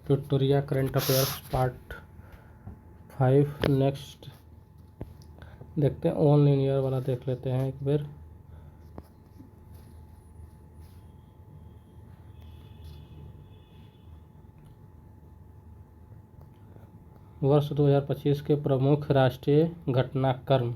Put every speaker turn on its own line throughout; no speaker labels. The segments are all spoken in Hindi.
ट्यूटोरिया करंट अफेयर्स पार्ट 5। नेक्स्ट देखते हैं, ऑन लीनियर वाला देख लेते हैं एक बार। वर्ष 2025 के प्रमुख राष्ट्रीय घटनाक्रम।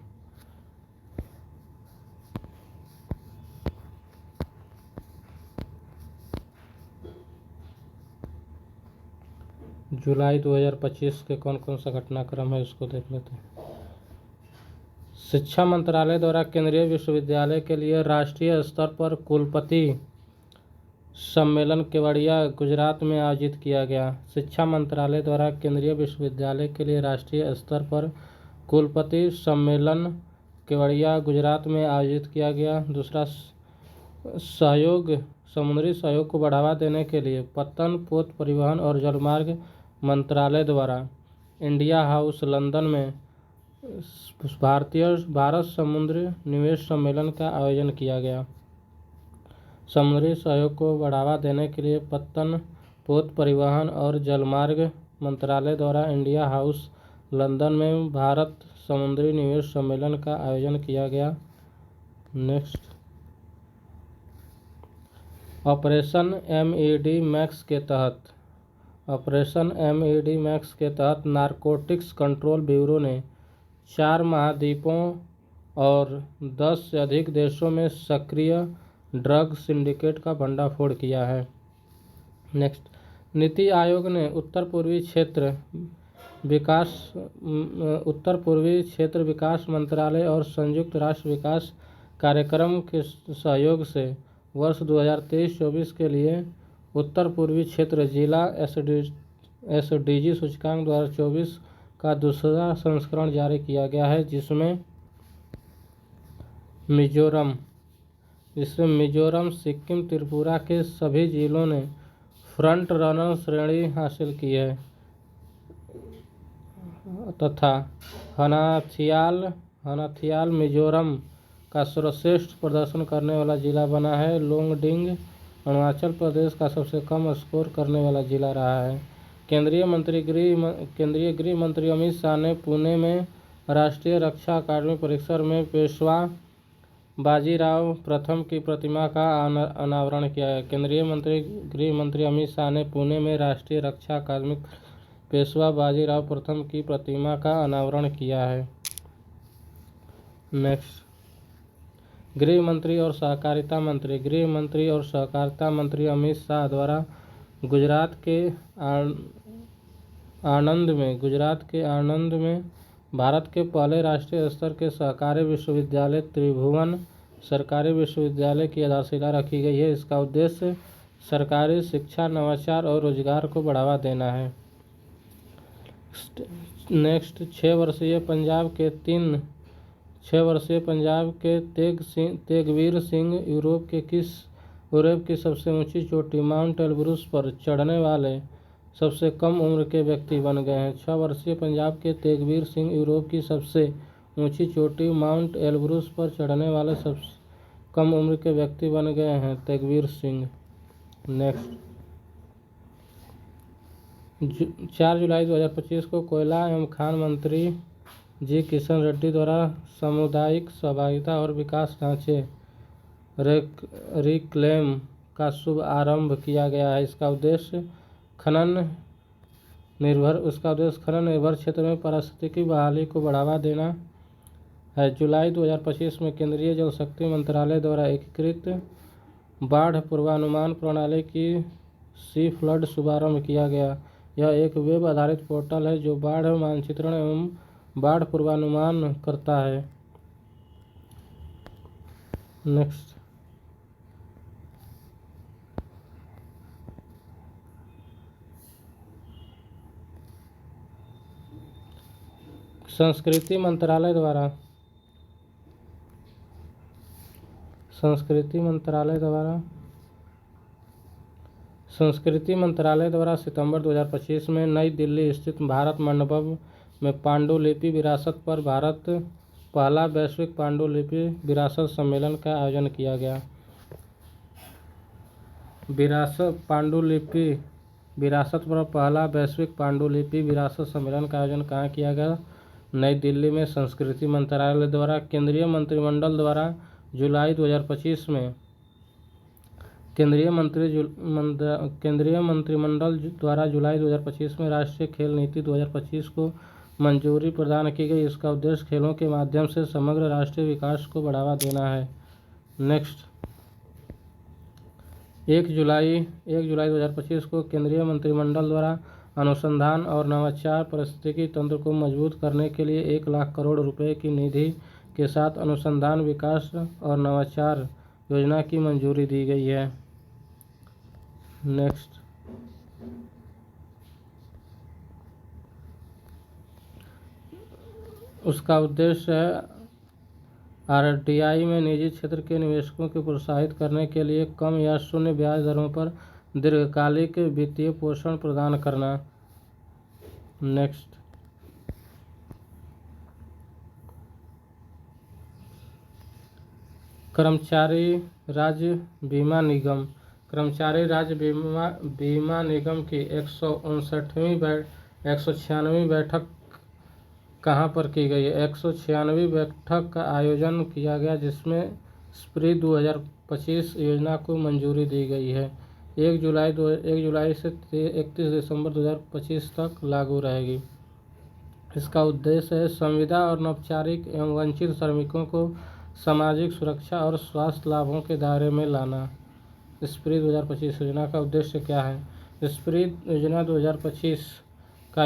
जुलाई 2025 के कौन कौन सा घटनाक्रम है उसको देख लेते हैं। शिक्षा मंत्रालय द्वारा केंद्रीय विश्वविद्यालय के लिए राष्ट्रीय स्तर पर कुलपति सम्मेलन केवड़िया गुजरात में आयोजित किया गया। शिक्षा मंत्रालय द्वारा केंद्रीय विश्वविद्यालय के लिए राष्ट्रीय स्तर पर कुलपति सम्मेलन केवड़िया गुजरात में आयोजित किया गया। दूसरा, सहयोग समुद्री सहयोग को बढ़ावा देने के लिए पत्तन, पोत परिवहन और जलमार्ग मंत्रालय द्वारा इंडिया हाउस लंदन में भारत समुद्री निवेश सम्मेलन का आयोजन किया गया। समुद्री सहयोग को बढ़ावा देने के लिए पत्तन, पोत परिवहन और जलमार्ग मंत्रालय द्वारा इंडिया हाउस लंदन में भारत समुद्री निवेश सम्मेलन का आयोजन किया गया। नेक्स्ट, ऑपरेशन MED मैक्स के तहत नारकोटिक्स कंट्रोल ब्यूरो ने 4 महाद्वीपों और 10 से अधिक देशों में सक्रिय ड्रग सिंडिकेट का भंडाफोड़ किया है। नेक्स्ट, नीति आयोग ने उत्तर पूर्वी क्षेत्र विकास मंत्रालय और संयुक्त राष्ट्र विकास कार्यक्रम के सहयोग से वर्ष 2023-24 के लिए उत्तर पूर्वी क्षेत्र जिला SDG सूचकांक 2024 का दूसरा संस्करण जारी किया गया है, जिसमें मिजोरम, सिक्किम, त्रिपुरा के सभी जिलों ने फ्रंट रनर श्रेणी हासिल की है तथा हनाथियाल मिजोरम का सर्वश्रेष्ठ प्रदर्शन करने वाला जिला बना है। लोंगडिंग अरुणाचल प्रदेश का सबसे कम स्कोर करने वाला जिला रहा है। केंद्रीय गृह मंत्री अमित शाह ने पुणे में राष्ट्रीय रक्षा अकादमी परिसर में पेशवा बाजीराव प्रथम की प्रतिमा का अनावरण किया है। केंद्रीय गृह मंत्री अमित शाह ने पुणे में राष्ट्रीय रक्षा अकादमी पेशवा बाजीराव प्रथम की प्रतिमा का अनावरण किया है। नेक्स्ट, गृह मंत्री और सहकारिता मंत्री अमित शाह द्वारा गुजरात के आणंद में भारत के पहले राष्ट्रीय स्तर के सहकारी विश्वविद्यालय त्रिभुवन सरकारी विश्वविद्यालय की आधारशिला रखी गई है। इसका उद्देश्य सरकारी शिक्षा, नवाचार और रोजगार को बढ़ावा देना है। नेक्स्ट, 6 वर्षीय पंजाब के तेगवीर सिंह यूरोप की सबसे ऊंची चोटी माउंट एल्ब्रूस पर चढ़ने वाले सबसे कम उम्र के व्यक्ति बन गए हैं। 6 वर्षीय पंजाब के तेगवीर सिंह यूरोप की सबसे ऊंची चोटी माउंट एल्ब्रूस पर चढ़ने वाले सबसे कम उम्र के व्यक्ति बन गए हैं तेगवीर सिंह। नेक्स्ट, 4 जुलाई 2025 को कोयला एवं खान मंत्री जी किशन रेड्डी द्वारा सामुदायिक सहभागिता और विकास ढांचे रिक्लेम का शुभ आरंभ किया गया है। इसका उद्देश्य खनन निर्भर क्षेत्र में पारिस्थितिकी बहाली को बढ़ावा देना है। जुलाई 2025 में केंद्रीय जल शक्ति मंत्रालय द्वारा एकीकृत बाढ़ पूर्वानुमान प्रणाली की सी फ्लड शुभारंभ किया गया। यह एक वेब आधारित पोर्टल है जो बाढ़ मानचित्रण एवं बाढ़ पूर्वानुमान करता है। नेक्स्ट, संस्कृति मंत्रालय द्वारा सितंबर 2025 में नई दिल्ली स्थित भारत मंडपम में पांडुलिपि विरासत पर भारत पहला वैश्विक पांडुलिपि विरासत सम्मेलन का आयोजन किया गया। पांडुलिपि विरासत पर पहला वैश्विक पांडुलिपि विरासत सम्मेलन का आयोजन कहाँ किया गया? नई दिल्ली में। संस्कृति मंत्रालय द्वारा केंद्रीय मंत्रिमंडल द्वारा जुलाई 2025 में केंद्रीय मंत्रिमंडल द्वारा जुलाई 2025 में राष्ट्रीय खेल नीति 2025 को मंजूरी प्रदान की गई। इसका उद्देश्य खेलों के माध्यम से समग्र राष्ट्रीय विकास को बढ़ावा देना है। नेक्स्ट, 1 जुलाई 2025 को केंद्रीय मंत्रिमंडल द्वारा अनुसंधान और नवाचार पारिस्थितिकी तंत्र को मजबूत करने के लिए 1 लाख करोड़ रुपए की निधि के साथ अनुसंधान विकास और नवाचार योजना की मंजूरी दी गई है। नेक्स्ट, उसका उद्देश्य है आरडीआई में निजी क्षेत्र के निवेशकों को प्रोत्साहित करने के लिए कम या शून्य ब्याज दरों पर दीर्घकालिक वित्तीय पोषण प्रदान करना। नेक्स्ट, कर्मचारी राज्य बीमा निगम की 196वीं बैठक कहाँ पर की गई है? 196वीं बैठक का आयोजन किया गया जिसमें स्प्री 2025 योजना को मंजूरी दी गई है। 1 जुलाई से 31 दिसंबर 2025 तक लागू रहेगी। इसका उद्देश्य है संविदा और नौपचारिक एवं वंचित श्रमिकों को सामाजिक सुरक्षा और स्वास्थ्य लाभों के दायरे में लाना। स्प्री 2025 योजना का उद्देश्य क्या है? स्प्री योजना 2025 का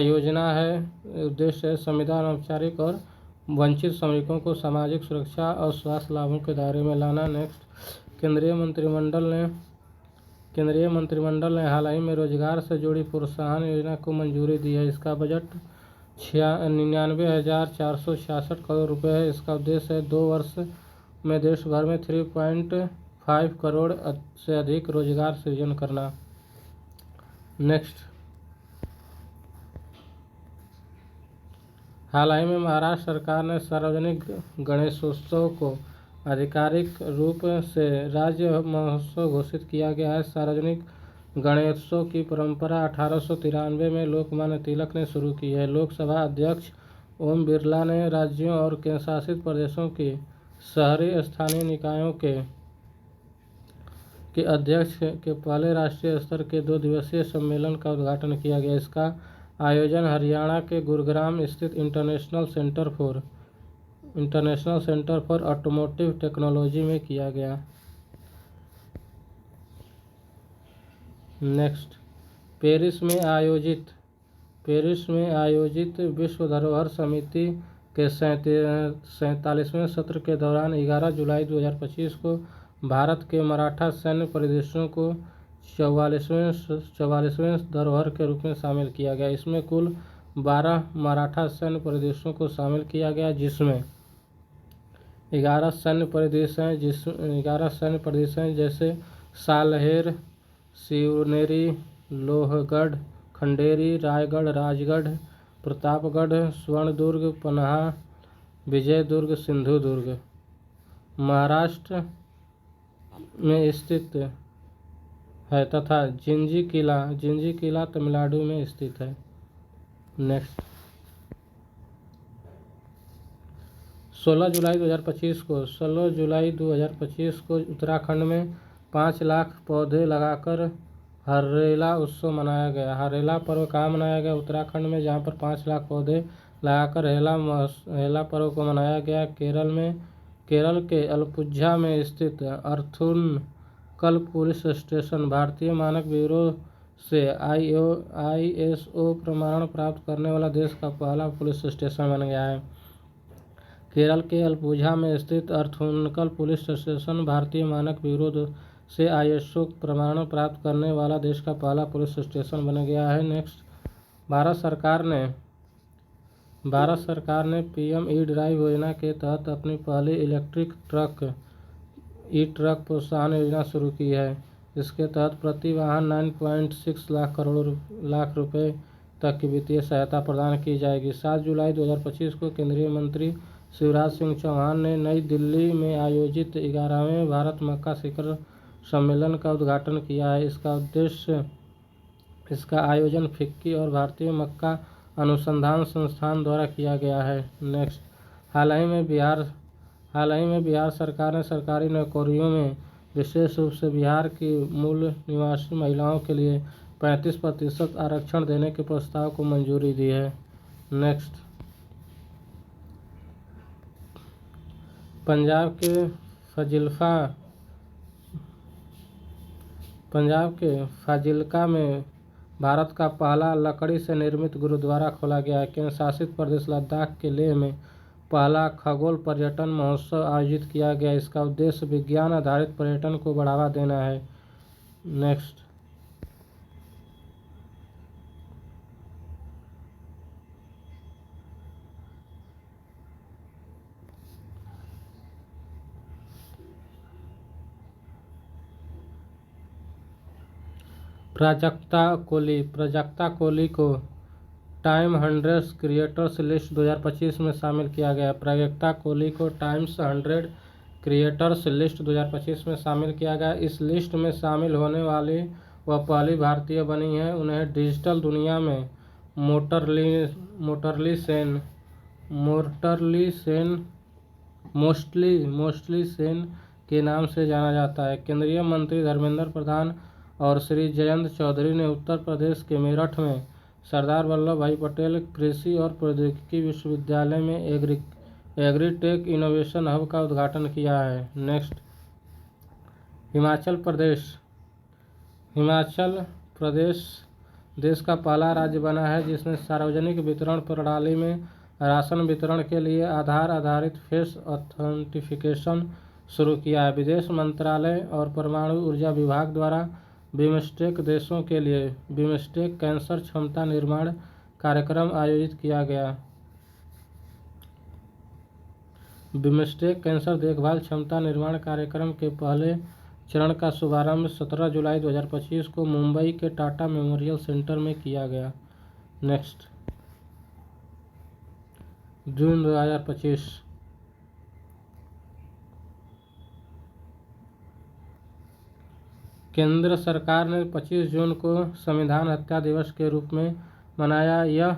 उद्देश्य है संविदा, औपचारिक और वंचित श्रमिकों को सामाजिक सुरक्षा और स्वास्थ्य लाभों के दायरे में लाना। नेक्स्ट, केंद्रीय मंत्रिमंडल ने हाल ही में रोजगार से जुड़ी प्रोत्साहन योजना को मंजूरी दी है। इसका बजट 99,466 करोड़ रुपए है। इसका उद्देश्य है 2 वर्ष में देश भर में 3.5 करोड़ से अधिक रोजगार सृजन करना। नेक्स्ट, हाल ही में महाराष्ट्र सरकार ने सार्वजनिक गणेशोत्सव को आधिकारिक रूप से राज्य महोत्सव घोषित किया गया है। सार्वजनिक गणेशोत्सव की परंपरा 1893 में लोकमान्य तिलक ने शुरू की है। लोकसभा अध्यक्ष ओम बिरला ने राज्यों और केंद्रशासित प्रदेशों की शहरी स्थानीय निकायों के अध्यक्ष के पहले राष्ट्रीय स्तर के 2 दिवसीय सम्मेलन का उद्घाटन किया गया। इसका आयोजन हरियाणा के गुरुग्राम स्थित international centre for automotive technology में किया गया। नेक्स्ट, पेरिस में आयोजित विश्व धरोहर समिति के 47वें सत्र के दौरान 11 जुलाई 2025 को भारत के मराठा सैन्य परिदृश्यों को 44वें धरोहर के रूप में शामिल किया गया। इसमें कुल 12 मराठा सैन्य परिदृश्यों को शामिल किया गया, जिसमें 11 सैन्य परिदृश्य हैं जैसे सालहेर, शिवनेरी, लोहगढ़, खंडेरी, रायगढ़, राजगढ़, प्रतापगढ़, स्वर्णदुर्ग, पन्हा, विजयदुर्ग, सिंधुदुर्ग महाराष्ट्र में स्थित है तथा जिंजी किला तमिलनाडु में स्थित है। नेक्स्ट, 16 जुलाई 2025 को उत्तराखंड में 5 लाख पौधे लगाकर हरेला उत्सव मनाया गया। हरेला पर्व कहाँ मनाया गया? उत्तराखंड में, जहाँ पर 5 लाख पौधे लगाकर हरेला पर्व को मनाया गया। केरल के अलपुझा में स्थित अर्थुनकल पुलिस स्टेशन भारतीय मानक ब्यूरो से ISO प्रमाण प्राप्त करने वाला देश का पहला पुलिस स्टेशन बन गया है। केरल के अलपुझा में स्थित अर्थुनकल पुलिस स्टेशन भारतीय मानक ब्यूरो से ISO प्रमाण प्राप्त करने वाला देश का पहला पुलिस स्टेशन बन गया है। नेक्स्ट, भारत सरकार ने PM E-ड्राइव योजना के तहत अपनी पहली इलेक्ट्रिक ट्रक ई-ट्रक प्रोत्साहन योजना शुरू की है। इसके तहत प्रति वाहन 9.6 लाख रुपए तक की वित्तीय सहायता प्रदान की जाएगी। 7 जुलाई 2025 को केंद्रीय मंत्री शिवराज सिंह चौहान ने नई दिल्ली में आयोजित 11वें भारत मक्का शिखर सम्मेलन का उद्घाटन किया है। इसका उद्देश्य इसका आयोजन फिक्की और भारतीय मक्का अनुसंधान संस्थान द्वारा किया गया है। नेक्स्ट, हाल ही में बिहार सरकार ने सरकारी नौकरियों में विशेष रूप से बिहार की मूल निवासी महिलाओं के लिए 35% आरक्षण देने के प्रस्ताव को मंजूरी दी है। नेक्स्ट, पंजाब के फाजिल्का में भारत का पहला लकड़ी से निर्मित गुरुद्वारा खोला गया है। केंद्र शासित प्रदेश लद्दाख के लेह में पहला खगोल पर्यटन महोत्सव आयोजित किया गया। इसका उद्देश्य विज्ञान आधारित पर्यटन को बढ़ावा देना है। नेक्स्ट, प्राजक्ता कोली को टाइम 100 क्रिएटर्स लिस्ट 2025 में शामिल किया गया। प्राजक्ता कोली को टाइम्स 100 क्रिएटर्स लिस्ट 2025 में शामिल किया गया। इस लिस्ट में शामिल होने वाली वह पहली भारतीय बनी है। उन्हें डिजिटल दुनिया में मोस्टली सेन के नाम से जाना जाता है। केंद्रीय मंत्री धर्मेंद्र प्रधान और श्री जयंत चौधरी ने उत्तर प्रदेश के मेरठ में सरदार वल्लभ भाई पटेल कृषि और प्रौद्योगिकी विश्वविद्यालय में एग्रीटेक इनोवेशन हब का उद्घाटन किया है। नेक्स्ट, हिमाचल प्रदेश देश का पहला राज्य बना है जिसने सार्वजनिक वितरण प्रणाली में राशन वितरण के लिए आधार आधारित फेस ऑथेंटिफिकेशन शुरू किया है। विदेश मंत्रालय और परमाणु ऊर्जा विभाग द्वारा बिम्स्टेक देशों के लिए बिम्स्टेक कैंसर क्षमता निर्माण कार्यक्रम आयोजित किया गया। बिम्स्टेक कैंसर देखभाल क्षमता निर्माण कार्यक्रम के पहले चरण का शुभारंभ 17 जुलाई 2025 को मुंबई के टाटा मेमोरियल सेंटर में किया गया। नेक्स्ट, जून 2025 केंद्र सरकार ने 25 जून को संविधान हत्या दिवस के रूप में मनाया। यह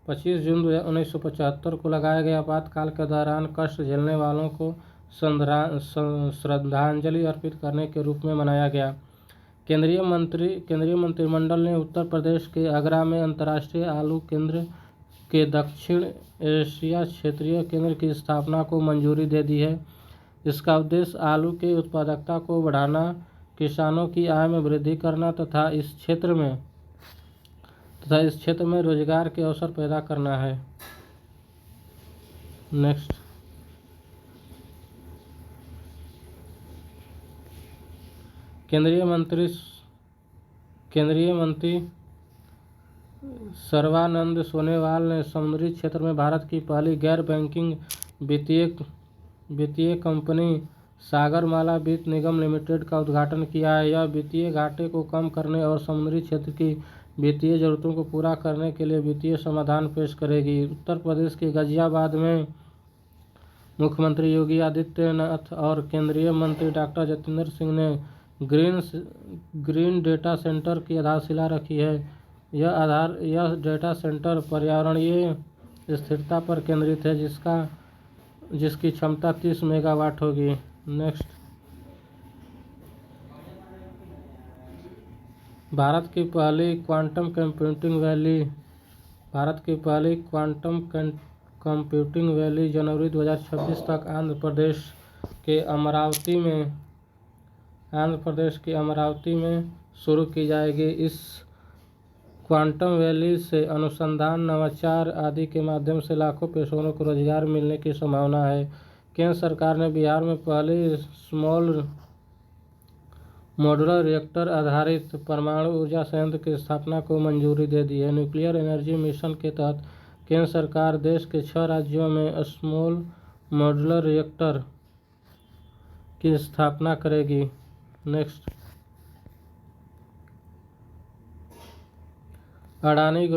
25 जून 1975 को लगाया गया आपातकाल के दौरान कष्ट झेलने वालों को श्रद्धांजलि अर्पित करने के रूप में मनाया गया। केंद्रीय मंत्रिमंडल ने उत्तर प्रदेश के आगरा में अंतर्राष्ट्रीय आलू केंद्र के दक्षिण एशिया क्षेत्रीय केंद्र की स्थापना को मंजूरी दे दी है। इसका उद्देश्य आलू के उत्पादकता को बढ़ाना, किसानों की आय में वृद्धि करना तथा इस क्षेत्र में रोजगार के अवसर पैदा करना है। नेक्स्ट, केंद्रीय मंत्री सर्बानंद सोनोवाल ने समुद्री क्षेत्र में भारत की पहली गैर बैंकिंग वित्तीय कंपनी सागरमाला वित्त निगम लिमिटेड का उद्घाटन किया है। यह वित्तीय घाटे को कम करने और समुद्री क्षेत्र की वित्तीय जरूरतों को पूरा करने के लिए वित्तीय समाधान पेश करेगी। उत्तर प्रदेश के गाजियाबाद में मुख्यमंत्री योगी आदित्यनाथ और केंद्रीय मंत्री डॉक्टर जितेंद्र सिंह ने ग्रीन डेटा सेंटर की आधारशिला रखी है। यह डेटा सेंटर पर्यावरणीय स्थिरता पर केंद्रित है जिसकी क्षमता 30 मेगावाट होगी। नेक्स्ट, भारत की पहली क्वांटम कंप्यूटिंग वैली जनवरी 2026 तक आंध्र प्रदेश के अमरावती में शुरू की जाएगी। इस क्वांटम वैली से अनुसंधान, नवाचार आदि के माध्यम से लाखों पेशेवरों को रोजगार मिलने की संभावना है। केंद्र सरकार ने बिहार में पहले स्मॉल मॉड्यूलर रिएक्टर आधारित परमाणु ऊर्जा संयंत्र की स्थापना को मंजूरी दे दी है। न्यूक्लियर एनर्जी मिशन के तहत केंद्र सरकार देश के 6 राज्यों में स्मॉल मॉड्यूलर रिएक्टर की स्थापना करेगी। नेक्स्ट, अडानी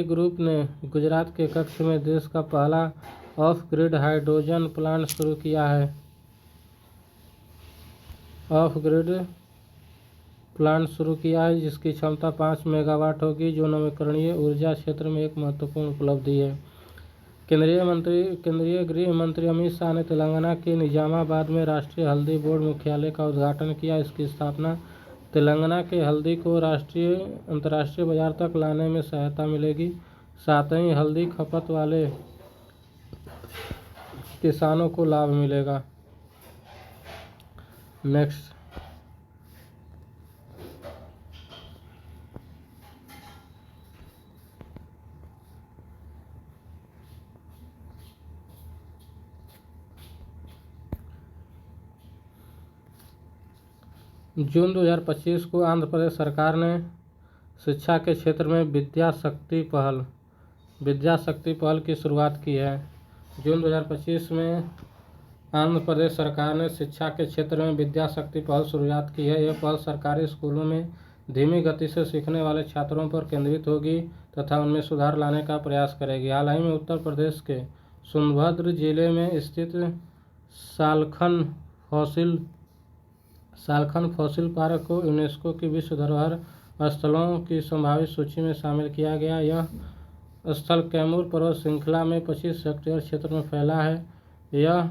ग्रुप ने गुजरात के कच्छ में देश का पहला ऑफ ग्रिड हाइड्रोजन प्लांट शुरू किया है। ऑफ ग्रिड प्लांट शुरू किया है जिसकी क्षमता 5 मेगावाट होगी, जो नवीकरणीय ऊर्जा क्षेत्र में एक महत्वपूर्ण उपलब्धि है। केंद्रीय गृह मंत्री अमित शाह ने तेलंगाना के निजामाबाद में राष्ट्रीय हल्दी बोर्ड मुख्यालय का उद्घाटन किया। इसकी स्थापना तेलंगाना के हल्दी को अंतर्राष्ट्रीय बाजार तक लाने में सहायता मिलेगी। साथ ही हल्दी खपत वाले किसानों को लाभ मिलेगा। नेक्स्ट, जून 2025 को आंध्र प्रदेश सरकार ने शिक्षा के क्षेत्र में विद्या शक्ति पहल की शुरुआत की है। जून 2025 में आंध्र प्रदेश सरकार ने शिक्षा के क्षेत्र में विद्या शक्ति पहल शुरुआत की है। यह पहल सरकारी स्कूलों में धीमी गति से सीखने वाले छात्रों पर केंद्रित होगी तथा उनमें सुधार लाने का प्रयास करेगी। हाल ही में उत्तर प्रदेश के सोनभद्र जिले में स्थित सालखन फॉसिल पार्क को यूनेस्को की विश्व धरोहर स्थलों की संभावित सूची में शामिल किया गया। यह स्थल कैमूर पर्वत श्रृंखला में 25 हेक्टेयर क्षेत्र में फैला है। यह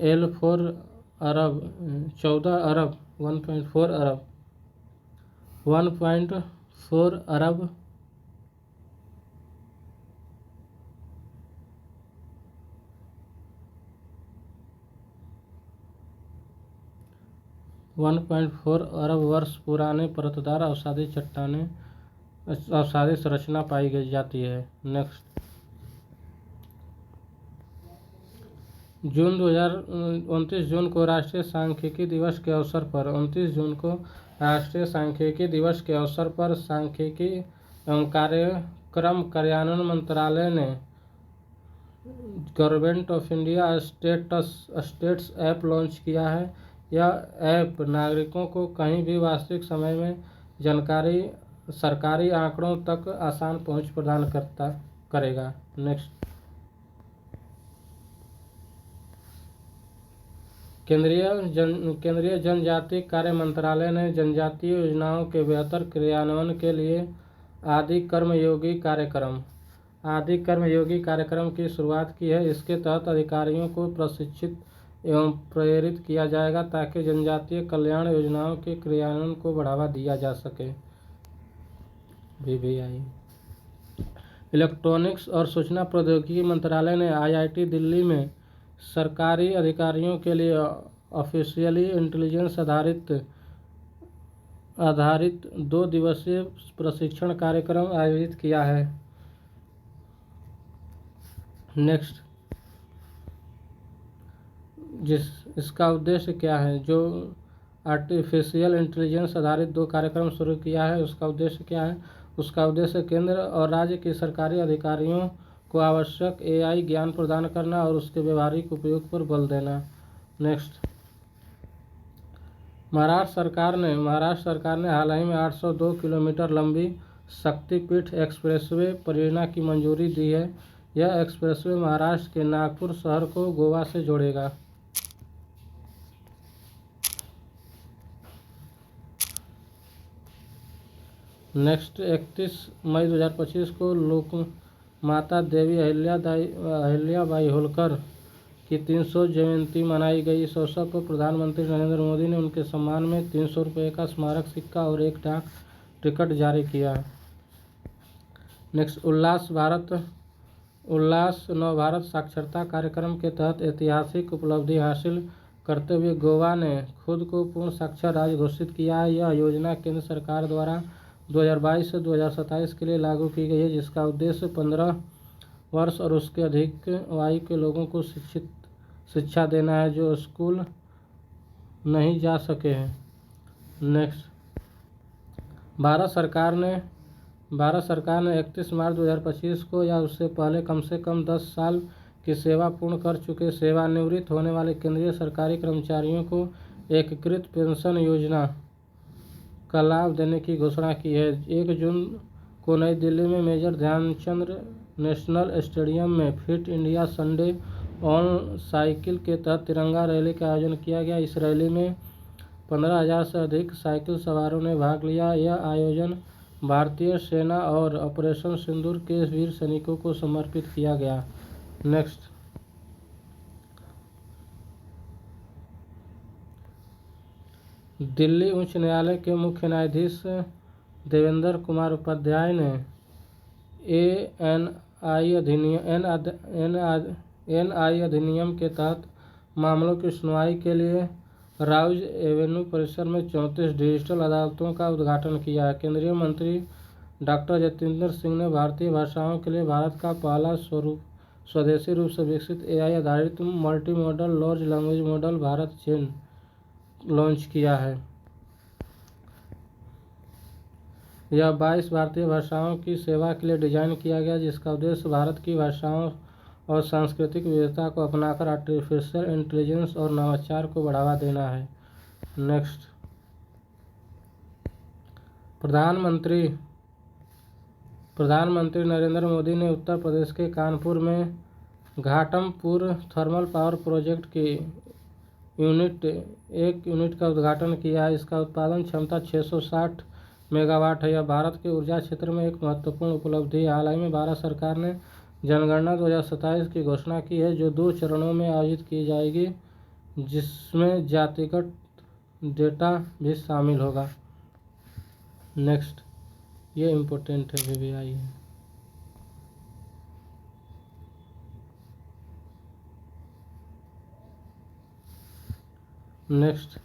L4 अरब 1.4 अरब 1.4 अरब वर्ष पुराने परतदार अवसादी संरचना पाई जाती है। नेक्स्ट, 29 जून को राष्ट्रीय सांख्यिकी दिवस के अवसर पर सांख्यिकी एवं कार्यक्रम कार्यान्वयन मंत्रालय ने government of India states app launch किया है। यह ऐप नागरिकों को कहीं भी वास्तविक समय में सरकारी आंकड़ों तक आसान पहुंच प्रदान करेगा। नेक्स्ट, केंद्रीय जनजातीय कार्य मंत्रालय ने जनजातीय योजनाओं के बेहतर क्रियान्वयन के लिए आदि कर्मयोगी कार्यक्रम की शुरुआत की है। इसके तहत अधिकारियों को प्रशिक्षित एवं प्रेरित किया जाएगा ताकि जनजातीय कल्याण योजनाओं के क्रियान्वयन को बढ़ावा दिया जा सके। VVI इलेक्ट्रॉनिक्स और सूचना प्रौद्योगिकी मंत्रालय ने IIT दिल्ली में सरकारी अधिकारियों के लिए ऑफिशियली इंटेलिजेंस आधारित 2 दिवसीय प्रशिक्षण कार्यक्रम आयोजित किया है। नेक्स्ट, इसका उद्देश्य क्या है? जो आर्टिफिशियल इंटेलिजेंस आधारित 2 कार्यक्रम शुरू किया है, उसका उद्देश्य क्या है? उसका उद्देश्य केंद्र और राज्य के सरकारी अधिकारियों को आवश्यक AI ज्ञान प्रदान करना और उसके व्यवहारिक उपयोग पर बल देना। नेक्स्ट, महाराष्ट्र सरकार ने हाल ही में 802 किलोमीटर लंबी शक्तिपीठ एक्सप्रेसवे परियोजना की मंजूरी दी है। यह एक्सप्रेसवे महाराष्ट्र के नागपुर शहर को गोवा से जोड़ेगा। नेक्स्ट, 31 मई 2025 को लोक माता देवी अहिल्याबाई होलकर की 300 जयंती मनाई गई। इस अवसर पर प्रधानमंत्री नरेंद्र मोदी ने उनके सम्मान में 300 रुपये का स्मारक सिक्का और एक डाक टिकट जारी किया। नेक्स्ट, उल्लास नवभारत साक्षरता कार्यक्रम के तहत ऐतिहासिक उपलब्धि हासिल करते हुए गोवा ने खुद को पूर्ण साक्षर राज्य घोषित किया है। यह योजना केंद्र सरकार द्वारा 2022 से 2027 के लिए लागू की गई है, जिसका उद्देश्य 15 वर्ष और उसके अधिक आयु के लोगों को शिक्षा देना है जो स्कूल नहीं जा सके हैं। नेक्स्ट, भारत सरकार ने 31 मार्च 2025 को या उससे पहले कम से कम 10 साल की सेवा पूर्ण कर चुके सेवानिवृत्त होने वाले केंद्रीय सरकारी कर्मचारियों को एकीकृत पेंशन योजना का लाभ देने की घोषणा की है। 1 जून को नई दिल्ली में मेजर ध्यानचंद नेशनल स्टेडियम में fit India Sunday on cycle के तहत तिरंगा रैली का आयोजन किया गया। इस रैली में 15,000 से अधिक साइकिल सवारों ने भाग लिया। यह आयोजन भारतीय सेना और ऑपरेशन सिंदूर के वीर सैनिकों को समर्पित किया गया। नेक्स्ट, दिल्ली उच्च न्यायालय के मुख्य न्यायाधीश देवेंद्र कुमार उपाध्याय ने एनआई अधिनियम के तहत मामलों की सुनवाई के लिए राउज एवेन्यू परिसर में 34 डिजिटल अदालतों का उद्घाटन किया है। केंद्रीय मंत्री डॉक्टर जितेंद्र सिंह ने भारतीय भाषाओं के लिए भारत का पहला स्वदेशी रूप से विकसित एआई आधारित multi model large language model Bharat Gen launch किया है। यह 22 भारतीय भाषाओं की सेवा के लिए डिजाइन किया गया, जिसका उद्देश्य भारत की भाषाओं और सांस्कृतिक विविधता को अपनाकर आर्टिफिशियल इंटेलिजेंस और नवाचार को बढ़ावा देना है। नेक्स्ट, प्रधानमंत्री नरेंद्र मोदी ने उत्तर प्रदेश के कानपुर में घाटमपुर थर्मल पावर प्रोजेक्ट की एक यूनिट का उद्घाटन किया है। इसका उत्पादन क्षमता 660 मेगावाट है। यह भारत के ऊर्जा क्षेत्र में एक महत्वपूर्ण उपलब्धि है। हाल ही में भारत सरकार ने जनगणना 2027 की घोषणा की है, जो 2 चरणों में आयोजित की जाएगी, जिसमें जातिगत डेटा भी शामिल होगा। नेक्स्ट, ये इम्पोर्टेंट है, VVI है। नेक्स्ट,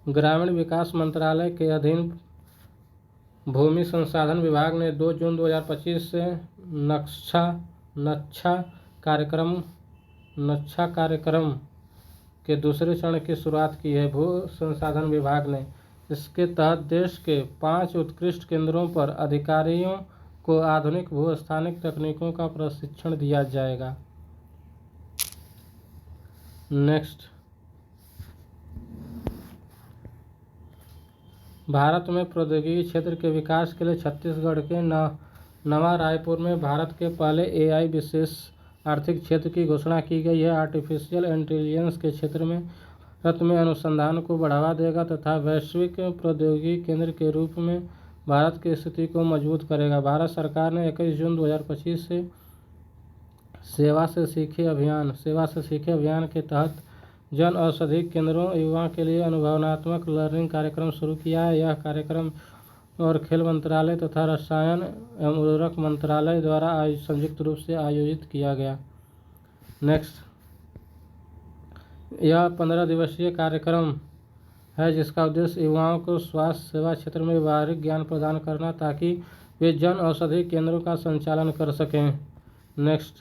ग्रामीण विकास मंत्रालय के अधीन भूमि संसाधन विभाग ने 2 जून 2025 से नक्शा कार्यक्रम के दूसरे चरण की शुरुआत की है। भू संसाधन विभाग ने इसके तहत देश के 5 उत्कृष्ट केंद्रों पर अधिकारियों को आधुनिक भू-स्थानिक तकनीकों का प्रशिक्षण दिया जाएगा। नेक्स्ट, भारत में प्रौद्योगिकी क्षेत्र के विकास के लिए छत्तीसगढ़ के नवा रायपुर में भारत के पहले एआई विशेष आर्थिक क्षेत्र की घोषणा की गई है। आर्टिफिशियल इंटेलिजेंस के क्षेत्र में भारत में अनुसंधान को बढ़ावा देगा तथा वैश्विक प्रौद्योगिकी केंद्र के रूप में भारत की स्थिति को मजबूत करेगा। भारत सरकार ने 21 जून 2025 से सेवा से सीखे अभियान के तहत जन औषधि केंद्रों युवाओं के लिए अनुभवनात्मक लर्निंग कार्यक्रम शुरू किया है। यह कार्यक्रम और खेल मंत्रालय तथा रसायन एवं उर्वरक मंत्रालय द्वारा संयुक्त रूप से आयोजित किया गया। नेक्स्ट, यह 15 दिवसीय कार्यक्रम है, जिसका उद्देश्य युवाओं को स्वास्थ्य सेवा क्षेत्र में व्यावहारिक ज्ञान प्रदान करना, ताकि वे जन औषधि केंद्रों का संचालन कर सकें। नेक्स्ट,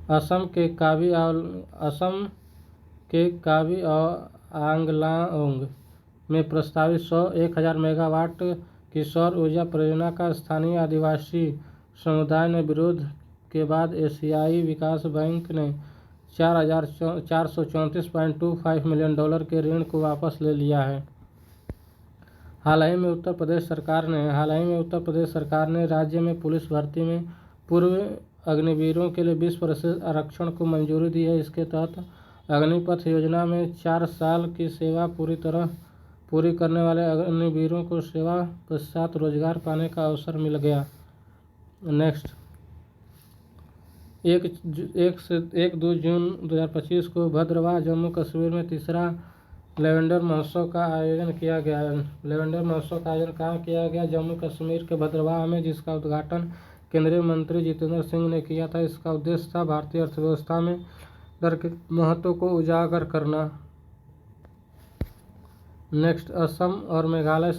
असम के काबी आंगलांग में प्रस्तावित 1000 मेगावाट की सौर ऊर्जा परियोजना का स्थानीय आदिवासी समुदाय ने विरोध के बाद एशियाई विकास बैंक ने $434.25 मिलियन के ऋण को वापस ले लिया है। हाल ही में उत्तर प्रदेश सरकार ने राज्य में पुलिस भर्ती में पूर्व अग्निवीरों के लिए 20% आरक्षण को मंजूरी दी है। इसके तहत अग्निपथ योजना में 4 साल की सेवा पूरी करने वाले अग्निवीरों को सेवा पश्चात रोजगार पाने का अवसर मिल गया। नेक्स्ट, 1-2 जून 2025 को भद्रवाह जम्मू कश्मीर में तीसरा लेवेंडर महोत्सव का आयोजन किया गया। कहाँ किया गया? जम्मू कश्मीर के भद्रवाह में, जिसका उद्घाटन केंद्रीय मंत्री जितेंद्र सिंह ने किया था। इसका उद्देश्य था भारतीय अर्थव्यवस्था में दर के महत्व को उजागर करना। नेक्स्ट, असम और मेघालय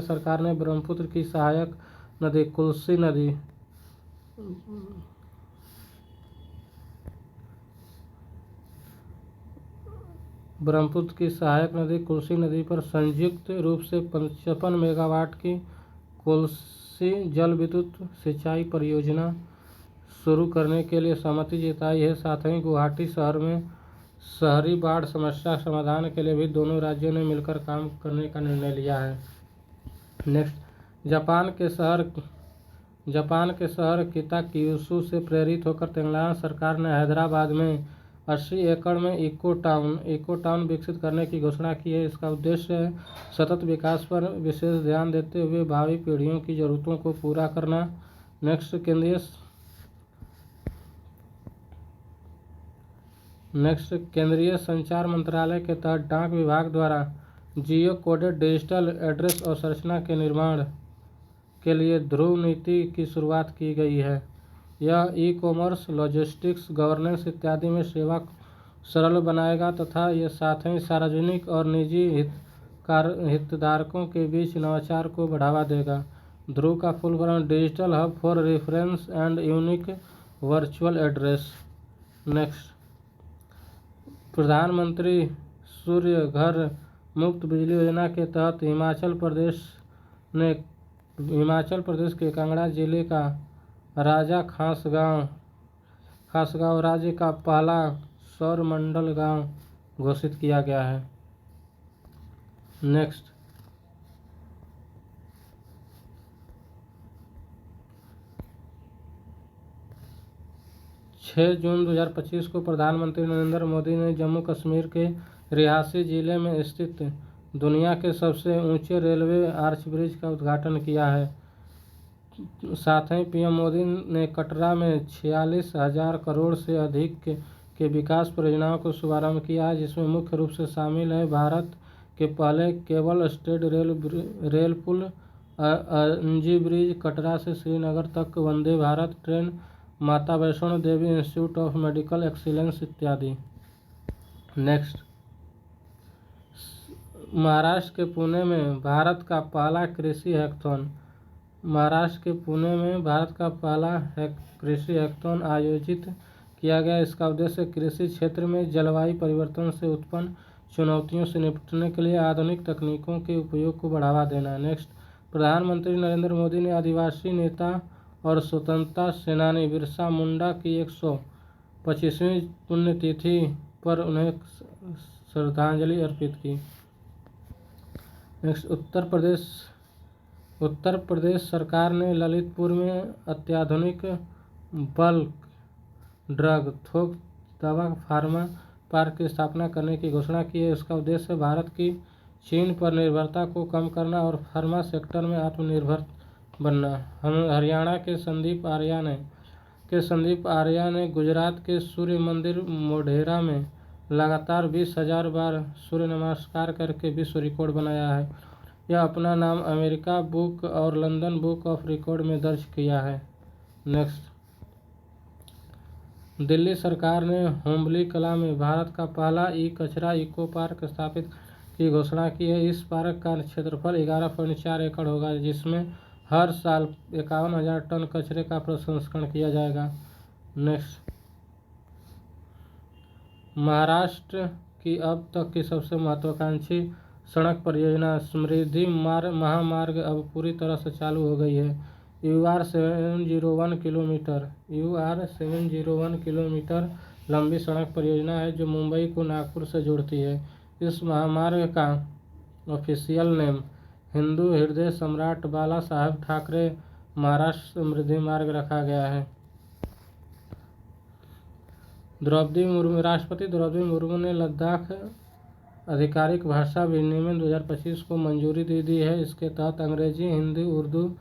सरकार ने ब्रह्मपुत्र की सहायक नदी कुल्सी नदी पर संयुक्त रूप से 55 मेगावाट की कोसी जल विद्युत सिंचाई परियोजना शुरू करने के लिए सहमति जताई है। साथ ही गुवाहाटी शहर में शहरी बाढ़ समस्या समाधान के लिए भी दोनों राज्यों ने मिलकर काम करने का निर्णय लिया है। नेक्स्ट, जापान के शहर किताक्यूशु से प्रेरित होकर तेलंगाना सरकार ने हैदराबाद में 80 एकड़ में इको टाउन विकसित करने की घोषणा की है। इसका उद्देश्य है सतत विकास पर विशेष ध्यान देते हुए भावी पीढ़ियों की जरूरतों को पूरा करना। केंद्रीय संचार मंत्रालय के तहत डाक विभाग द्वारा जियो कोडेड डिजिटल एड्रेस अवसंरचना के निर्माण के लिए ध्रुव नीति की शुरुआत की गई है। यह ई-कॉमर्स, लॉजिस्टिक्स, गवर्नेंस इत्यादि में सेवा सरल बनाएगा तथा ये साथ ही सार्वजनिक और निजी हितधारकों के बीच नवाचार को बढ़ावा देगा। ध्रुव का full form digital hub for reference and unique virtual address. Next, प्रधानमंत्री सूर्य घर मुफ्त बिजली योजना के तहत हिमाचल प्रदेश के कांगड़ा जिले का राजा खासगांव राज्य का पहला सौर मंडल गांव घोषित किया गया है। नेक्स्ट, 6 जून 2025 को प्रधानमंत्री नरेंद्र मोदी ने जम्मू कश्मीर के रिहासी जिले में स्थित दुनिया के सबसे ऊंचे रेलवे आर्च ब्रिज का उद्घाटन किया है। साथ ही पीएम मोदी ने कटरा में 46,000 करोड़ से अधिक के विकास परियोजनाओं को शुभारंभ किया है, जिसमें मुख्य रूप से शामिल है भारत के पहले केबल स्टेड रेल पुल अंजी ब्रिज, कटरा से श्रीनगर तक वंदे भारत ट्रेन, माता Vaishno Devi institute of medical excellence इत्यादि। नेक्स्ट, महाराष्ट्र के पुणे में भारत का पहला कृषि हैकाथॉन। महाराष्ट्र के पुणे में भारत का पहला कृषि हैकाथॉन आयोजित किया गया। इसका उद्देश्य कृषि क्षेत्र में जलवायु परिवर्तन से उत्पन्न चुनौतियों से निपटने के लिए आधुनिक तकनीकों के उपयोग को बढ़ावा देना। नेक्स्ट, प्रधानमंत्री नरेंद्र मोदी ने आदिवासी नेता और स्वतंत्रता सेनानी बिरसा मुंडा की 125वीं पुण्यतिथि पर उन्हें श्रद्धांजलि अर्पित की। नेक्स्ट, उत्तर प्रदेश सरकार ने ललितपुर में अत्याधुनिक बल्क ड्रग थोक दवा फार्मा पार्क की स्थापना करने की घोषणा की है। इसका उद्देश्य भारत की चीन पर निर्भरता को कम करना और फार्मा सेक्टर में आत्मनिर्भर बनना। हरियाणा के संदीप आर्या ने गुजरात के सूर्य मंदिर मोढेरा में लगातार 20,000 बार सूर्य नमस्कार करके विश्व रिकॉर्ड बनाया है। यह अपना नाम अमेरिका बुक और लंदन बुक ऑफ रिकॉर्ड में दर्ज किया है। नेक्स्ट, दिल्ली सरकार ने होम्बली कला में भारत का पहला कचरा इको पार्क स्थापित की घोषणा की है। इस पार्क का क्षेत्रफल 11.4 एकड़ होगा, जिसमें हर साल 51,000 टन कचरे का प्रसंस्करण किया जाएगा। नेक्स्ट, महाराष्ट्र की अब तक की सबसे महत्वाकांक्षी सड़क परियोजना समृद्धि महामार्ग अब पूरी तरह से चालू हो गई है। UR 701 किलोमीटर लंबी सड़क परियोजना है जो मुंबई को नागपुर से जोड़ती है। इस महामार्ग का ऑफिशियल नेम हिंदू हृदय सम्राट बाला साहेब ठाकरे महाराष्ट्र समृद्धि मार्ग रखा गया है। राष्ट्रपति द्रौपदी मुर्मू ने लद्दाख आधिकारिक भाषा विनियमन 2025 को मंजूरी दे दी है। इसके तहत अंग्रेजी, हिंदी, उर्दू,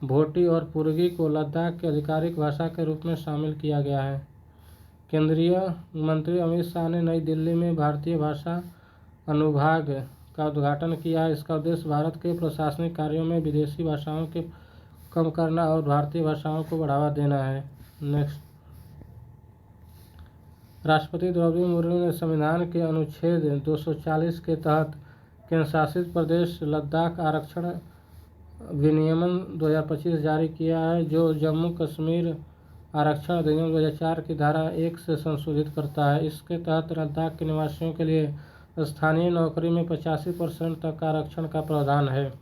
भोटी और पुर्गी को लद्दाख की आधिकारिक भाषा के रूप में शामिल किया गया है। केंद्रीय मंत्री अमित शाह ने नई दिल्ली में भारतीय भाषा अनुभाग का उद्घाटन किया है। इसका उद्देश्य भारत के प्रशासनिक कार्यों में विदेशी भाषाओं के कम करना और भारतीय भाषाओं को बढ़ावा देना है। नेक्स्ट, राष्ट्रपति द्रौपदी मुर्मू ने संविधान के अनुच्छेद 240 के तहत केंद्र शासित प्रदेश लद्दाख आरक्षण विनियमन 2025 जारी किया है, जो जम्मू कश्मीर आरक्षण अधिनियम 2004 की धारा 1 से संशोधित करता है। इसके तहत लद्दाख के निवासियों के लिए स्थानीय नौकरी में 85% तक आरक्षण का प्रावधान है।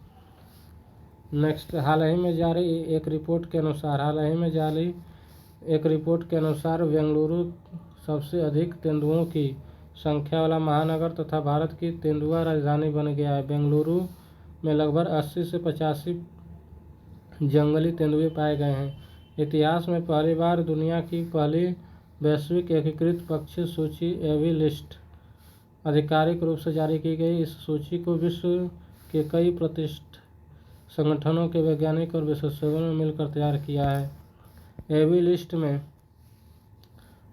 नेक्स्ट, हाल ही में जारी एक रिपोर्ट के अनुसार बेंगलुरु सबसे अधिक तेंदुओं की संख्या वाला महानगर तथा भारत की तेंदुआ राजधानी बन गया है। बेंगलुरु में लगभग 80 से 85 जंगली तेंदुए पाए गए हैं। इतिहास में पहली बार दुनिया की पहली वैश्विक एकीकृत पक्षी सूची एवी लिस्ट आधिकारिक रूप से जारी की गई। इस सूची को विश्व के कई प्रतिष्ठित संगठनों के वैज्ञानिक और विशेषज्ञों ने मिलकर तैयार किया है। एवी लिस्ट में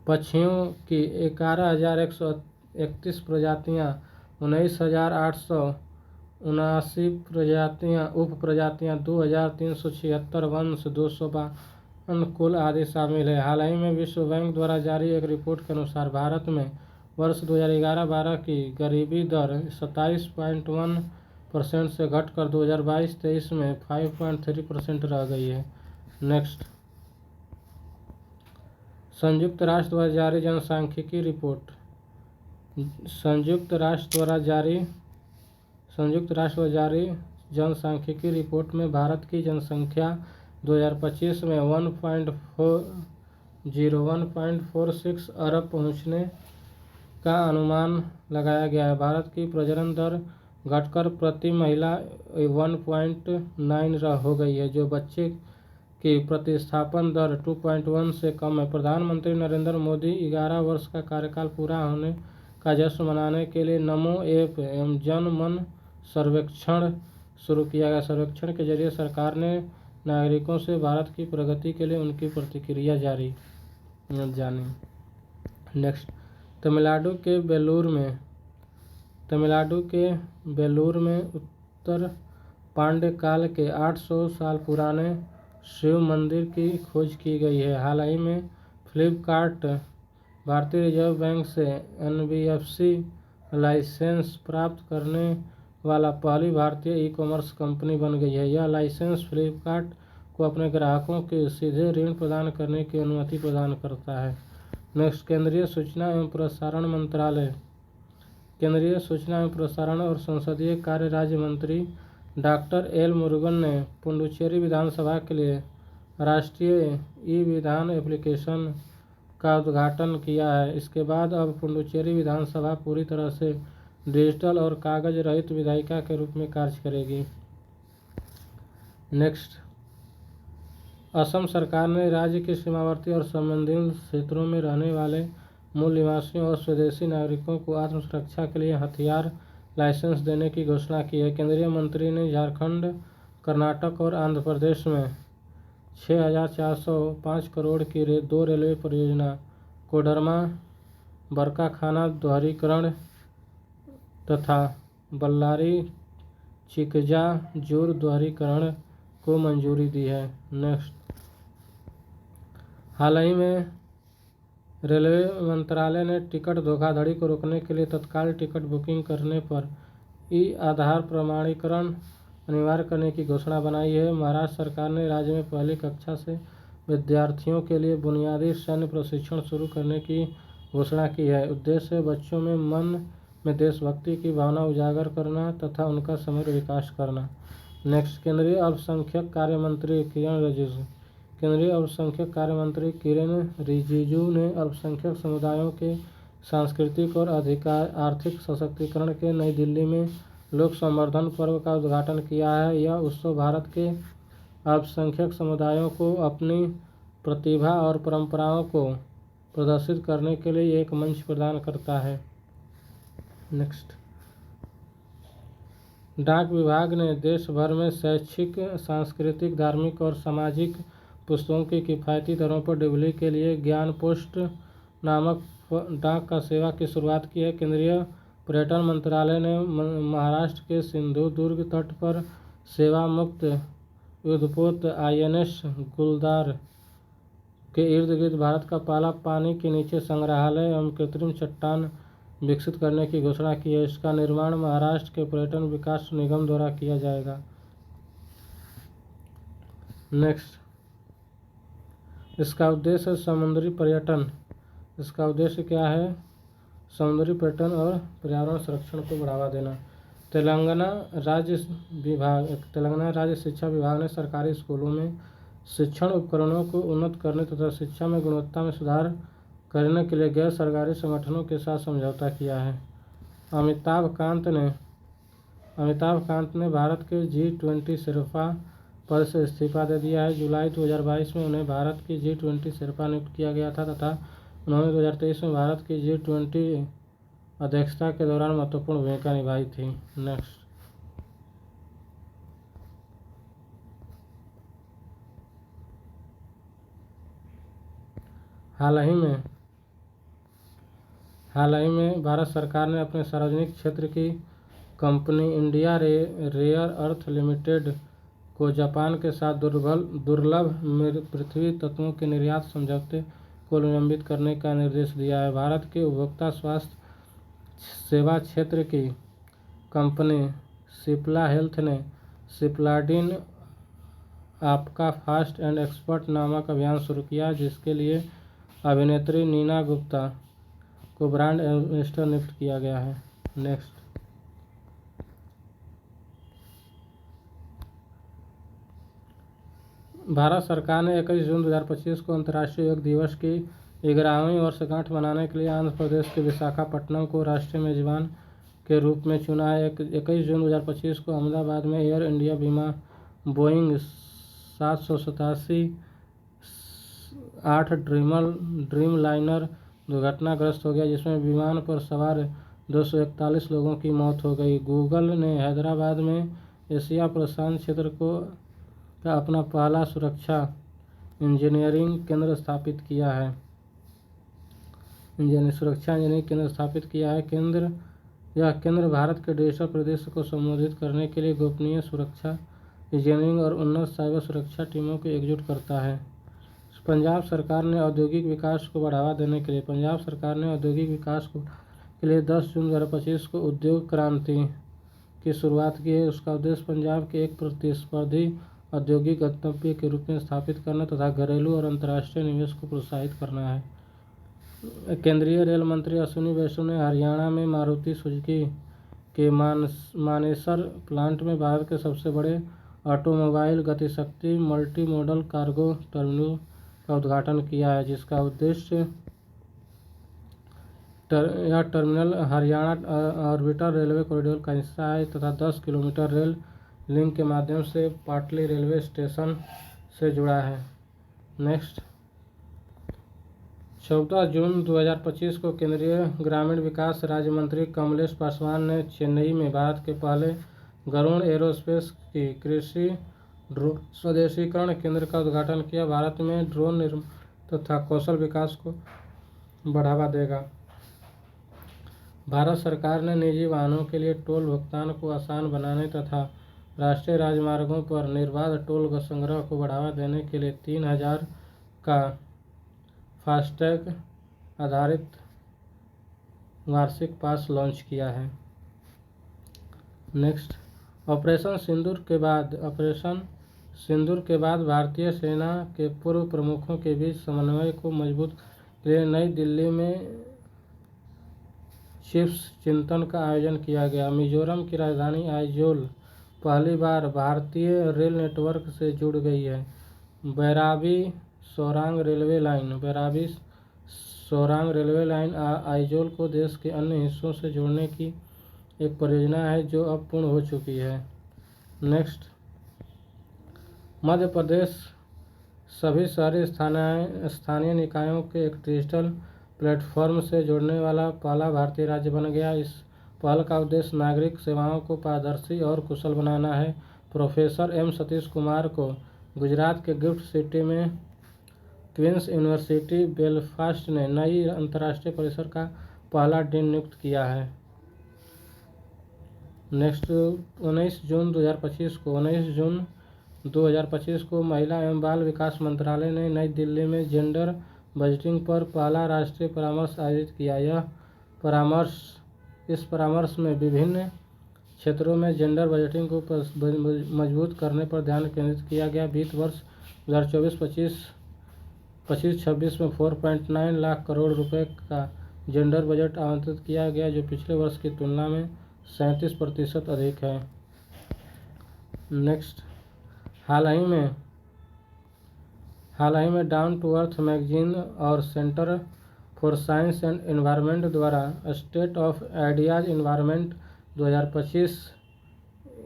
पक्षियों की 11,131 प्रजातियां, 19,879 प्रजातियां, उप प्रजातियां, 2,376 वंश, 252 कुल आदि शामिल है। हाल ही में विश्व बैंक द्वारा जारी एक रिपोर्ट के अनुसार भारत में वर्ष 2011-12 की गरीबी दर 27.1% से घटकर 2022-23 में 5.3% रह गई है। नेक्स्ट, संयुक्त राष्ट्र द्वारा जारी जनसांख्यिकी रिपोर्ट। संयुक्त राष्ट्र द्वारा जारी जनसांख्यिकी रिपोर्ट में भारत की जनसंख्या 2025 में 1.46 अरब पहुंचने का अनुमान लगाया गया है। भारत की प्रजनन दर घटकर प्रति महिला 1.9 हो गई है, जो बच्चे की प्रतिस्थापन दर 2.1 से कम है। प्रधानमंत्री नरेंद्र मोदी 11 वर्ष का कार्यकाल पूरा होने का जश्न मनाने के लिए नमो ऐप एवं जन मन सर्वेक्षण शुरू किया गया। सर्वेक्षण के जरिए सरकार ने नागरिकों से भारत की प्रगति के लिए उनकी प्रतिक्रिया जानी। नेक्स्ट, तमिलनाडु के बेलूर में उत्तर पांड्य काल के 800 साल पुराने शिव मंदिर की खोज की गई है। हाल ही में फ्लिपकार्ट भारतीय रिजर्व बैंक से एनबीएफसी लाइसेंस प्राप्त करने वाला पहली भारतीय ई-कॉमर्स कंपनी बन गई है। यह लाइसेंस फ्लिपकार्ट को अपने ग्राहकों को सीधे ऋण प्रदान करने की अनुमति प्रदान करता है। नेक्स्ट, केंद्रीय सूचना एवं प्रसारण और संसदीय कार्य राज्य मंत्री डॉक्टर एल मुरुगन ने पुडुचेरी विधानसभा के लिए राष्ट्रीय ई-विधान एप्लीकेशन का उद्घाटन किया है। इसके बाद अब पुडुचेरी विधानसभा पूरी तरह से डिजिटल और कागज रहित विधायिका के रूप में कार्य करेगी। नेक्स्ट, असम सरकार ने राज्य के सीमावर्ती और संवेदनशील क्षेत्रों में रहने वाले मूल निवासियों और स्वदेशी नागरिकों को आत्मरक्षा के लिए हथियार लाइसेंस देने की घोषणा की है। केंद्रीय मंत्री ने झारखंड, कर्नाटक और आंध्र प्रदेश में 6,405 करोड़ की 2 रेलवे परियोजना, कोडरमा बरकाखाना दोहरीकरण तथा बल्लारी चिकजाजूर दोहरीकरण को मंजूरी दी है। नेक्स्ट, हाल ही में रेलवे मंत्रालय ने टिकट धोखाधड़ी को रोकने के लिए तत्काल टिकट बुकिंग करने पर ई-आधार प्रमाणीकरण अनिवार्य करने की घोषणा बनाई है। महाराष्ट्र सरकार ने राज्य में पहली कक्षा से विद्यार्थियों के लिए बुनियादी सैन्य प्रशिक्षण शुरू करने की घोषणा की है। उद्देश्य बच्चों में मन में देशभक्ति की भावना उजागर करना तथा उनका समग्र विकास करना। नेक्स्ट, केंद्रीय अल्पसंख्यक कार्य मंत्री किरेन रिजिजू ने अल्पसंख्यक समुदायों के सांस्कृतिक और आर्थिक सशक्तिकरण के नई दिल्ली में लोक संवर्धन पर्व का उद्घाटन किया है। यह उत्सव भारत के अल्पसंख्यक समुदायों को अपनी प्रतिभा और परंपराओं को प्रदर्शित करने के लिए एक मंच प्रदान करता है। नेक्स्ट, डाक विभाग ने देश भर में शैक्षिक, सांस्कृतिक, धार्मिक और सामाजिक पुस्तकों की किफ़ायती दरों पर डिलीवरी के लिए ज्ञान पोस्ट नामक डाक का सेवा की शुरुआत की है। केंद्रीय पर्यटन मंत्रालय ने महाराष्ट्र के सिंधुदुर्ग तट पर सेवा मुक्त युद्धपोत INS गुलदार के इर्द गिर्द भारत का पहला पानी के नीचे संग्रहालय एवं कृत्रिम चट्टान विकसित करने की घोषणा की है। इसका निर्माण महाराष्ट्र के पर्यटन विकास निगम द्वारा किया जाएगा। नेक्स्ट, इसका उद्देश्य समुद्री पर्यटन। इसका उद्देश्य क्या है? समुद्री पर्यटन और पर्यावरण संरक्षण को बढ़ावा देना। तेलंगाना राज्य शिक्षा विभाग ने सरकारी स्कूलों में शिक्षण उपकरणों को उन्नत करने तथा शिक्षा में गुणवत्ता में सुधार करने के लिए गैर सरकारी संगठनों के साथ समझौता किया है। अमिताभ कांत ने भारत के G20 शेर्पा पद से इस्तीफा दे दिया है। जुलाई 2022 में उन्हें भारत की G20 शेर्पा नियुक्त किया गया था तथा उन्होंने 2023 में भारत की G20 अध्यक्षता के दौरान महत्वपूर्ण भूमिका निभाई थी। नेक्स्ट, हाल ही में भारत सरकार ने अपने सार्वजनिक क्षेत्र की company India rare earth limited को जापान के साथ दुर्लभ पृथ्वी तत्वों के निर्यात समझौते को निलंबित करने का निर्देश दिया है। भारत के उपभोक्ता स्वास्थ्य सेवा क्षेत्र की कंपनी सिप्ला हेल्थ ने सिप्लाडिन आपका फास्ट एंड एक्सपर्ट नामक अभियान शुरू किया, जिसके लिए अभिनेत्री नीना गुप्ता को ब्रांड एम्बेसडर नियुक्त किया गया है। नेक्स्ट, भारत सरकार ने 21 जून 2025 को अंतर्राष्ट्रीय योग दिवस की 11वीं वर्षगांठ मनाने के लिए आंध्र प्रदेश के विशाखापट्टनम को राष्ट्रीय मेजबान के रूप में चुना है। 21 जून 2025 को अहमदाबाद में एयर इंडिया विमान बोइंग 787-8 ड्रीम लाइनर दुर्घटनाग्रस्त हो गया, जिसमें विमान पर सवार 241 लोगों की मौत हो गई। गूगल ने हैदराबाद में एशिया प्रशांत क्षेत्र का अपना पहला सुरक्षा इंजीनियरिंग केंद्र स्थापित किया है। यह केंद्र भारत के डिजिटल परिदृश्य को संबोधित करने के लिए गोपनीय सुरक्षा इंजीनियरिंग और उन्नत साइबर सुरक्षा टीमों को एकजुट करता है। पंजाब सरकार ने औद्योगिक विकास को बढ़ावा देने के लिए 10 जून 2025 को उद्योग क्रांति की शुरुआत की है। उसका उद्देश्य पंजाब के एक प्रतिस्पर्धी औद्योगिक गंतव्य के रूप में स्थापित करना तथा घरेलू और अंतर्राष्ट्रीय निवेश को प्रोत्साहित करना है। केंद्रीय रेल मंत्री अश्विनी वैष्णव ने हरियाणा में मारुति सुजुकी के मानेसर प्लांट में भारत के सबसे बड़े automobile Gatishakti multi modal cargo terminal का उद्घाटन किया है, जिसका उद्देश्य यह terminal Haryana orbital railway corridor का हिस्सा है तथा 10 किलोमीटर रेल लिंक के माध्यम से पाटली रेलवे स्टेशन से जुड़ा है। नेक्स्ट, 14 जून 2025 को केंद्रीय ग्रामीण विकास राज्य मंत्री कमलेश पासवान ने चेन्नई में भारत के पहले गरुड़ एरोस्पेस की कृषि ड्रोन स्वदेशीकरण केंद्र का उद्घाटन किया। भारत में ड्रोन निर्माण तथा कौशल विकास को बढ़ावा देगा। भारत सरकार ने निजी वाहनों के लिए टोल भुगतान को आसान बनाने तथा राष्ट्रीय राजमार्गों पर निर्बाध टोल संग्रह को बढ़ावा देने के लिए 3000 का फास्टैग आधारित वार्षिक पास लॉन्च किया है। नेक्स्ट, ऑपरेशन सिंदूर के बाद भारतीय सेना के पूर्व प्रमुखों के बीच समन्वय को मजबूत के लिए नई दिल्ली में चीफ्स चिंतन का आयोजन किया गया। मिजोरम की राजधानी आइजोल पहली बार भारतीय रेल नेटवर्क से जुड़ गई है। बैराबी सोरांग रेलवे लाइन आइजोल को देश के अन्य हिस्सों से जोड़ने की एक परियोजना है जो अब पूर्ण हो चुकी है। नेक्स्ट, मध्य प्रदेश सभी शहरी स्थानीय निकायों के एक डिजिटल प्लेटफॉर्म से जोड़ने वाला पहला भारतीय राज्य बन गया। इस पहल का उद्देश्य नागरिक सेवाओं को पारदर्शी और कुशल बनाना है। प्रोफेसर एम सतीश कुमार को गुजरात के गिफ्ट सिटी में क्वींस यूनिवर्सिटी बेलफास्ट ने नई अंतर्राष्ट्रीय परिसर का पहला डीन नियुक्त किया है। नेक्स्ट, 19 जून 2025 को महिला एवं बाल विकास मंत्रालय ने नई दिल्ली में जेंडर बजटिंग पर पहला राष्ट्रीय परामर्श आयोजित किया। इस परामर्श में विभिन्न क्षेत्रों में जेंडर बजटिंग को मजबूत करने पर ध्यान केंद्रित किया गया। वित्त वर्ष 2024-25 में 4.9 लाख करोड़ रुपए का जेंडर बजट आवंटित किया गया, जो पिछले वर्ष की तुलना में 37% अधिक है। नेक्स्ट, हाल ही में डाउन टू अर्थ मैगजीन और centre for science and environment द्वारा state of India's environment 2025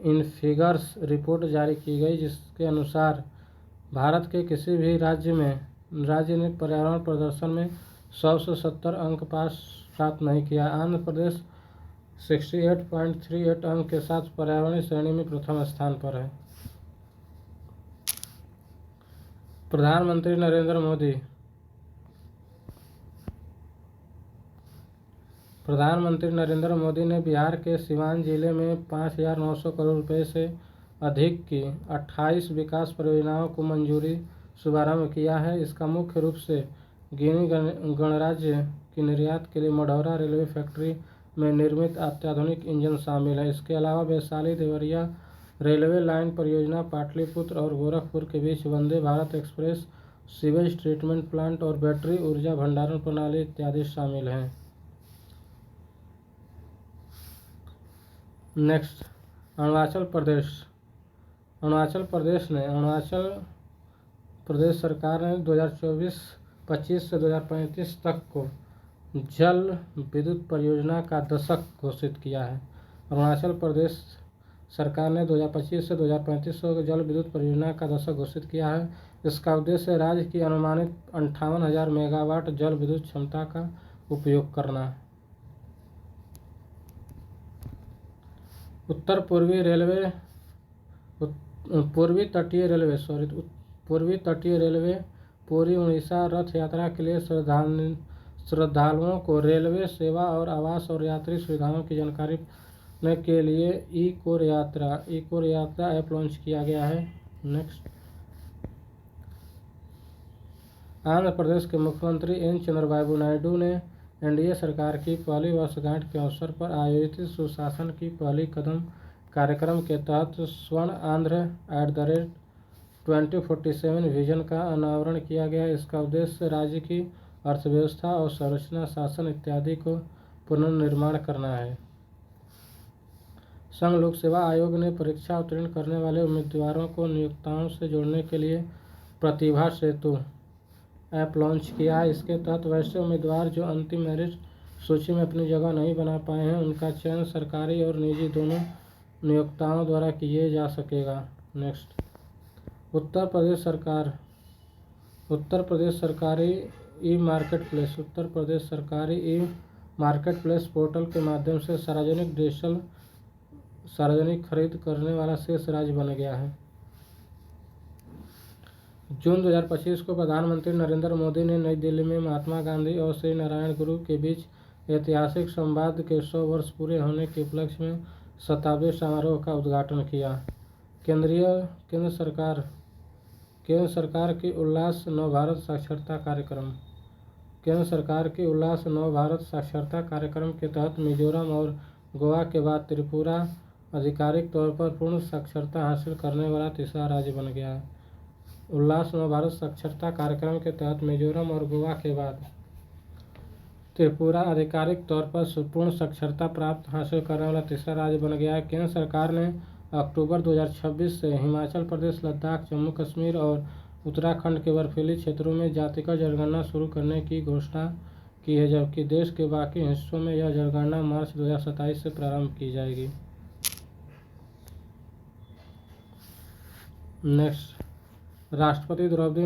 in figures report जारी की गई, जिसके अनुसार भारत के किसी भी राज्य ने पर्यावरण प्रदर्शन में 100 से 70 अंक प्राप्त नहीं किया। आंध्र प्रदेश 68.38 अंक के साथ पर्यावरण श्रेणी में प्रथम स्थान पर है। प्रधानमंत्री नरेंद्र मोदी ने बिहार के सीवान जिले में 5,900 करोड़ रुपए से अधिक की 28 विकास परियोजनाओं को मंजूरी शुभारंभ किया है। इसका मुख्य रूप से गिनी गणराज्य की निर्यात के लिए मढ़ौरा रेलवे फैक्ट्री में निर्मित अत्याधुनिक इंजन शामिल है। इसके अलावा वैशाली देवरिया रेलवे लाइन परियोजना, पाटलिपुत्र और गोरखपुर के बीच Vande Bharat express, sewage treatment plant और बैटरी ऊर्जा भंडारण प्रणाली इत्यादि शामिल हैं। नेक्स्ट, अरुणाचल प्रदेश सरकार ने 2024-25 से 2035 तक को जल विद्युत परियोजना का दशक घोषित किया है। अरुणाचल प्रदेश सरकार ने 2025 से 2035 को जल विद्युत परियोजना का दशक घोषित किया है। इसका उद्देश्य राज्य की अनुमानित 58,000 मेगावाट जल विद्युत क्षमता का उपयोग करना है। पूर्वी तटीय रेलवे पुरी उड़ीसा रथ यात्रा के लिए श्रद्धालुओं को रेलवे सेवा और आवास और यात्री सुविधाओं की जानकारी देने के लिए ई-कोर यात्रा ऐप लॉन्च किया गया है। नेक्स्ट, आंध्र प्रदेश के मुख्यमंत्री एन चंद्रबाबू नायडू ने एनडीए सरकार की पहली वर्षगांठ के अवसर पर आयोजित सुशासन की पहली कदम कार्यक्रम के तहत स्वर्ण आंध्र @2047 विजन का अनावरण किया गया। इसका उद्देश्य राज्य की अर्थव्यवस्था और संरचना, शासन इत्यादि को पुनर्निर्माण करना है। संघ लोक सेवा आयोग ने परीक्षा उत्तीर्ण करने वाले उम्मीदवारों को नियोक्ताओं से जोड़ने के लिए प्रतिभा सेतु ऐप लॉन्च किया है। इसके तहत वैसे उम्मीदवार जो अंतिम मेरिट सूची में अपनी जगह नहीं बना पाए हैं, उनका चयन सरकारी और निजी दोनों नियोक्ताओं द्वारा किए जा सकेगा। नेक्स्ट, उत्तर प्रदेश सरकारी ई मार्केट प्लेस पोर्टल के माध्यम से सार्वजनिक खरीद करने वाला शेष राज्य बन गया है। जून 2025 को प्रधानमंत्री नरेंद्र मोदी ने नई दिल्ली में महात्मा गांधी और श्री नारायण गुरु के बीच ऐतिहासिक संवाद के 100 वर्ष पूरे होने के उपलक्ष्य में शताब्दी समारोह का उद्घाटन किया। केंद्र सरकार की उल्लास नव भारत साक्षरता कार्यक्रम के तहत मिजोरम और गोवा के बाद त्रिपुरा आधिकारिक तौर पर पूर्ण साक्षरता हासिल करने वाला तीसरा राज्य बन गया है। उल्लास नव भारत साक्षरता कार्यक्रम के तहत मिजोरम और गोवा के बाद त्रिपुरा आधिकारिक तौर पर पूर्ण साक्षरता प्राप्त हासिल करने वाला तीसरा राज्य बन गया है। केंद्र सरकार ने अक्टूबर 2026 से हिमाचल प्रदेश, लद्दाख, जम्मू कश्मीर और उत्तराखंड के बर्फीली क्षेत्रों में जातिगत जनगणना शुरू करने की घोषणा की है, जबकि देश के बाकी हिस्सों में यह जनगणना मार्च 2027 से प्रारंभ की जाएगी। नेक्स्ट, राष्ट्रपति द्रौपदी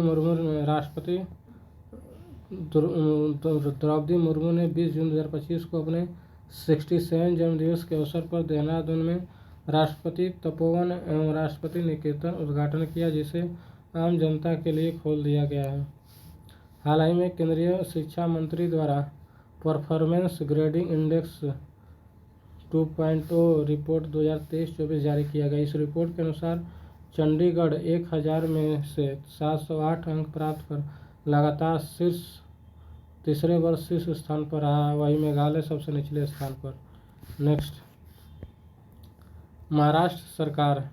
मुर्मू ने 20 जून 2025 को अपने 67 जन्मदिवस के अवसर पर देहरादून में राष्ट्रपति तपोवन एवं राष्ट्रपति निकेतन उद्घाटन किया, जिसे आम जनता के लिए खोल दिया गया है। हाल ही में केंद्रीय शिक्षा मंत्री द्वारा परफॉर्मेंस ग्रेडिंग इंडेक्स 2.0 रिपोर्ट 2023-24 जारी किया गया। इस रिपोर्ट के अनुसार चंडीगढ़ 1000 में से 708 अंक प्राप्त कर लगातार तीसरे वर्ष शीर्ष स्थान पर रहा, वहीं मेघालय सबसे निचले स्थान पर। नेक्स्ट, महाराष्ट्र सरकार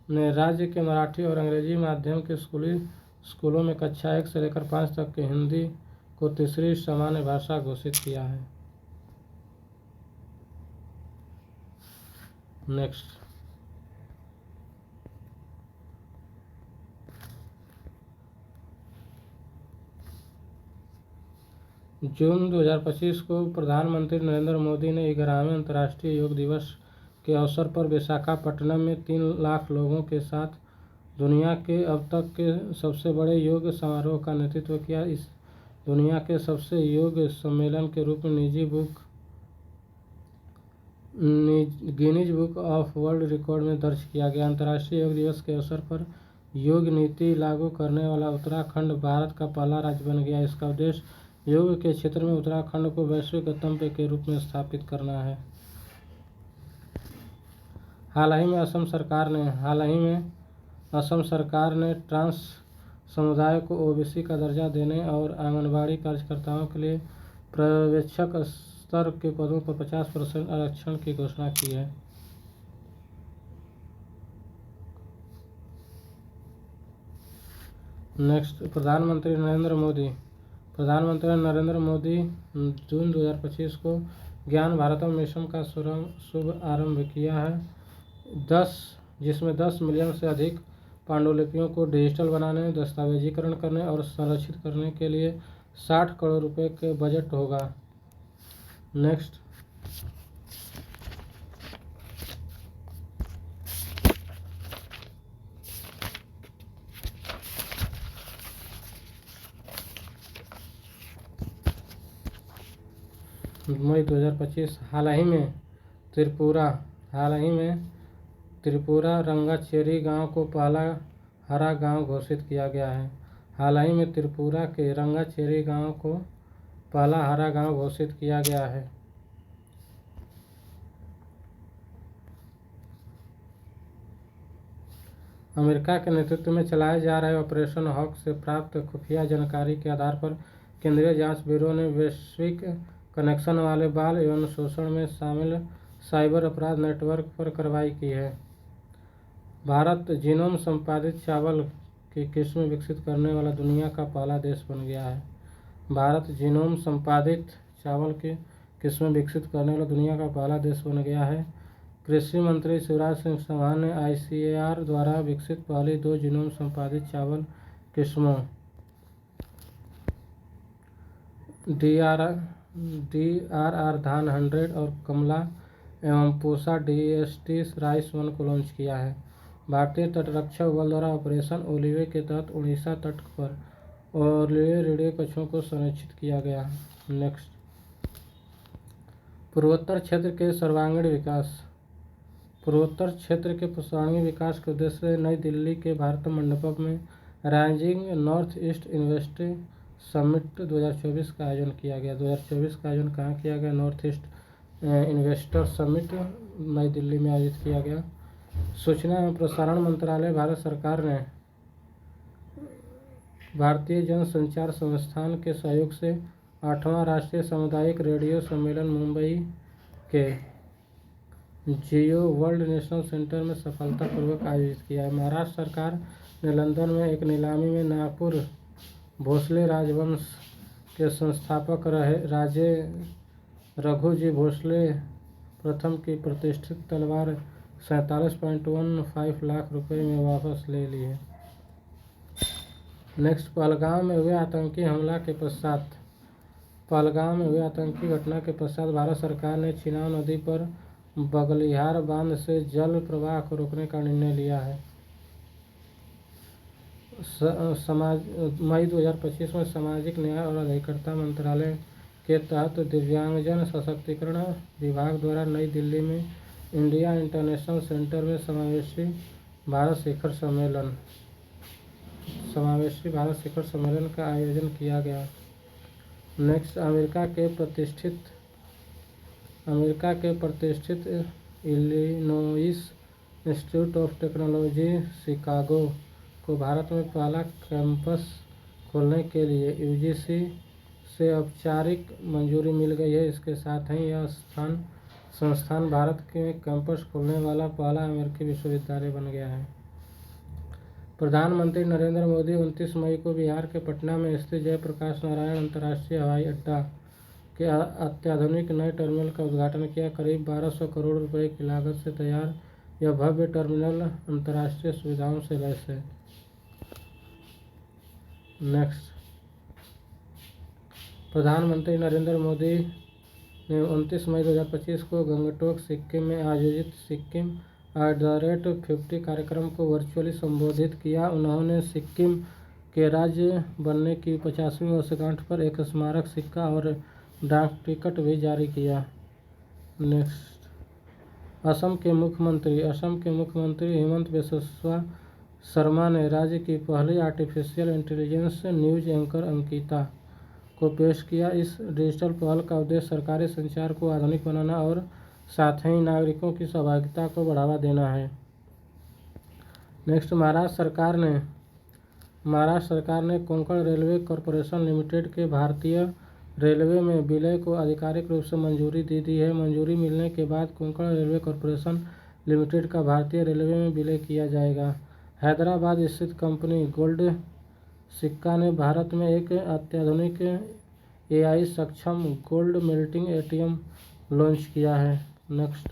ने राज्य के मराठी और अंग्रेजी माध्यम के स्कूलों में कक्षा 1 से लेकर 5 तक के हिंदी को तीसरी सामान्य भाषा घोषित किया है। नेक्स्ट, जून 2025 को प्रधानमंत्री नरेंद्र मोदी ने 11वें अंतर्राष्ट्रीय योग दिवस के अवसर पर विशाखापट्टनम में 3 लाख लोगों के साथ दुनिया के अब तक के सबसे बड़े योग समारोह का नेतृत्व किया। इस दुनिया के सबसे योग सम्मेलन के रूप में Guinness book of world record में दर्ज किया गया। अंतर्राष्ट्रीय योग दिवस के अवसर पर योग नीति लागू करने वाला उत्तराखंड भारत का पहला राज्य बन गया। इसका उद्देश्य योग के क्षेत्र में उत्तराखंड को वैश्विक गंतव्य के रूप में स्थापित करना है। हाल ही में असम सरकार ने ट्रांस समुदाय को ओबीसी का दर्जा देने और आंगनबाड़ी कार्यकर्ताओं के लिए पर्यवेक्षक स्तर के पदों पर 50% आरक्षण की घोषणा की है। नेक्स्ट, प्रधानमंत्री नरेंद्र मोदी जून 2025 को ज्ञान भारतम मिशन का शुभ आरंभ किया है, जिसमें 10 मिलियन से अधिक पांडुलिपियों को डिजिटल बनाने, दस्तावेजीकरण करने और संरक्षित करने के लिए 60 करोड़ रुपए के बजट होगा। नेक्स्ट, मई 2025 हाल ही में त्रिपुरा रंगाचेरी गांव को पहला हरा गांव घोषित किया गया है। हाल ही में त्रिपुरा के रंगाचेरी गांव को पहला हरा गांव घोषित किया गया है। अमेरिका के नेतृत्व में चलाए जा रहे ऑपरेशन हॉक से प्राप्त खुफिया जानकारी के आधार पर केंद्रीय जांच ब्यूरो ने वैश्विक कनेक्शन वाले बाल यौन शोषण में शामिल साइबर अपराध नेटवर्क पर कार्रवाई की है। भारत जीनोम संपादित चावल की किस्म विकसित करने वाला दुनिया का पहला देश बन गया है। भारत जीनोम संपादित चावल की किस्म विकसित करने वाला दुनिया का पहला देश बन गया है। कृषि मंत्री शिवराज सिंह चौहान ने ICAR द्वारा विकसित पहली 2 जीनोम संपादित चावल किस्मों DRR धान 100 और कमला एवं पूसा DST राइस 1 को लॉन्च किया है। भारतीय तटरक्षक बल द्वारा ऑपरेशन ओलिवे के तहत उड़ीसा तट पर ओलिवे रेडियो कछुओं को संरक्षित किया गया। नेक्स्ट, पूर्वोत्तर क्षेत्र के सर्वांगीण विकास के उद्देश्य से नई दिल्ली के भारत मंडपम में rising north east investor summit 2024 का आयोजन किया गया। 2024 का आयोजन कहाँ किया गया? नॉर्थ ईस्ट इन्वेस्टर समिट नई दिल्ली में आयोजित किया गया। सूचना एवं प्रसारण मंत्रालय भारत सरकार ने भारतीय जनसंचार संस्थान के सहयोग से 8वां राष्ट्रीय सामुदायिक रेडियो सम्मेलन मुंबई के जियो वर्ल्ड नेशनल सेंटर में सफलतापूर्वक आयोजित किया है। महाराष्ट्र सरकार ने लंदन में एक नीलामी में नागपुर भोसले राजवंश के संस्थापक राजे रघुजी भोसले प्रथम की प्रतिष्ठित तलवार 47.15 लाख रुपए में वापस ले ली है। नेक्स्ट, पहलगाम में हुए आतंकी घटना के पश्चात भारत सरकार ने चिनाब नदी पर बगलिहार बांध से जल प्रवाह को रोकने का निर्णय लिया है। मई 2025 में सामाजिक न्याय और अधिकारिता मंत्रालय के तहत दिव्यांगजन सशक्तिकरण विभाग द्वारा नई दिल्ली में इंडिया इंटरनेशनल सेंटर में समावेशी भारत शिखर सम्मेलन का आयोजन किया गया। नेक्स्ट, अमेरिका के प्रतिष्ठित Illinois institute of technology Chicago को भारत में पहला कैंपस खोलने के लिए UGC से औपचारिक मंजूरी मिल गई है। इसके साथ ही यह संस्थान भारत के कैंपस खोलने वाला पहला अमेरिकी विश्वविद्यालय बन गया है। प्रधानमंत्री नरेंद्र मोदी 29 मई को बिहार के पटना में स्थित जयप्रकाश नारायण अंतर्राष्ट्रीय हवाई अड्डा के अत्याधुनिक नए टर्मिनल का उद्घाटन किया। करीब 1200 करोड़ रुपए की लागत से तैयार यह भव्य टर्मिनल अंतर्राष्ट्रीय सुविधाओं से लैस है। नेक्स्ट, प्रधानमंत्री नरेंद्र मोदी ने 29 मई 2025 को गंगटोक सिक्किम में आयोजित सिक्किम @50 कार्यक्रम को वर्चुअली संबोधित किया। उन्होंने सिक्किम के राज्य बनने की 50वीं वर्षगांठ पर एक स्मारक सिक्का और डाक टिकट भी जारी किया। नेक्स्ट, असम के मुख्यमंत्री हेमंत बिस्वा शर्मा ने राज्य की पहली artificial intelligence news anchor Ankita को पेश किया। इस डिजिटल पहल का उद्देश्य सरकारी संचार को आधुनिक बनाना और साथ ही नागरिकों की सहभागिता को बढ़ावा देना है। नेक्स्ट, महाराष्ट्र सरकार ने कोंकण रेलवे कॉरपोरेशन लिमिटेड के भारतीय रेलवे में विलय को आधिकारिक रूप से मंजूरी दे दी है। मंजूरी मिलने के बाद कोंकण रेलवे कॉरपोरेशन लिमिटेड का भारतीय रेलवे में विलय किया जाएगा। हैदराबाद स्थित कंपनी गोल्ड सिक्का ने भारत में एक अत्याधुनिक AI सक्षम गोल्ड मेल्टिंग ATM लॉन्च किया है। नेक्स्ट,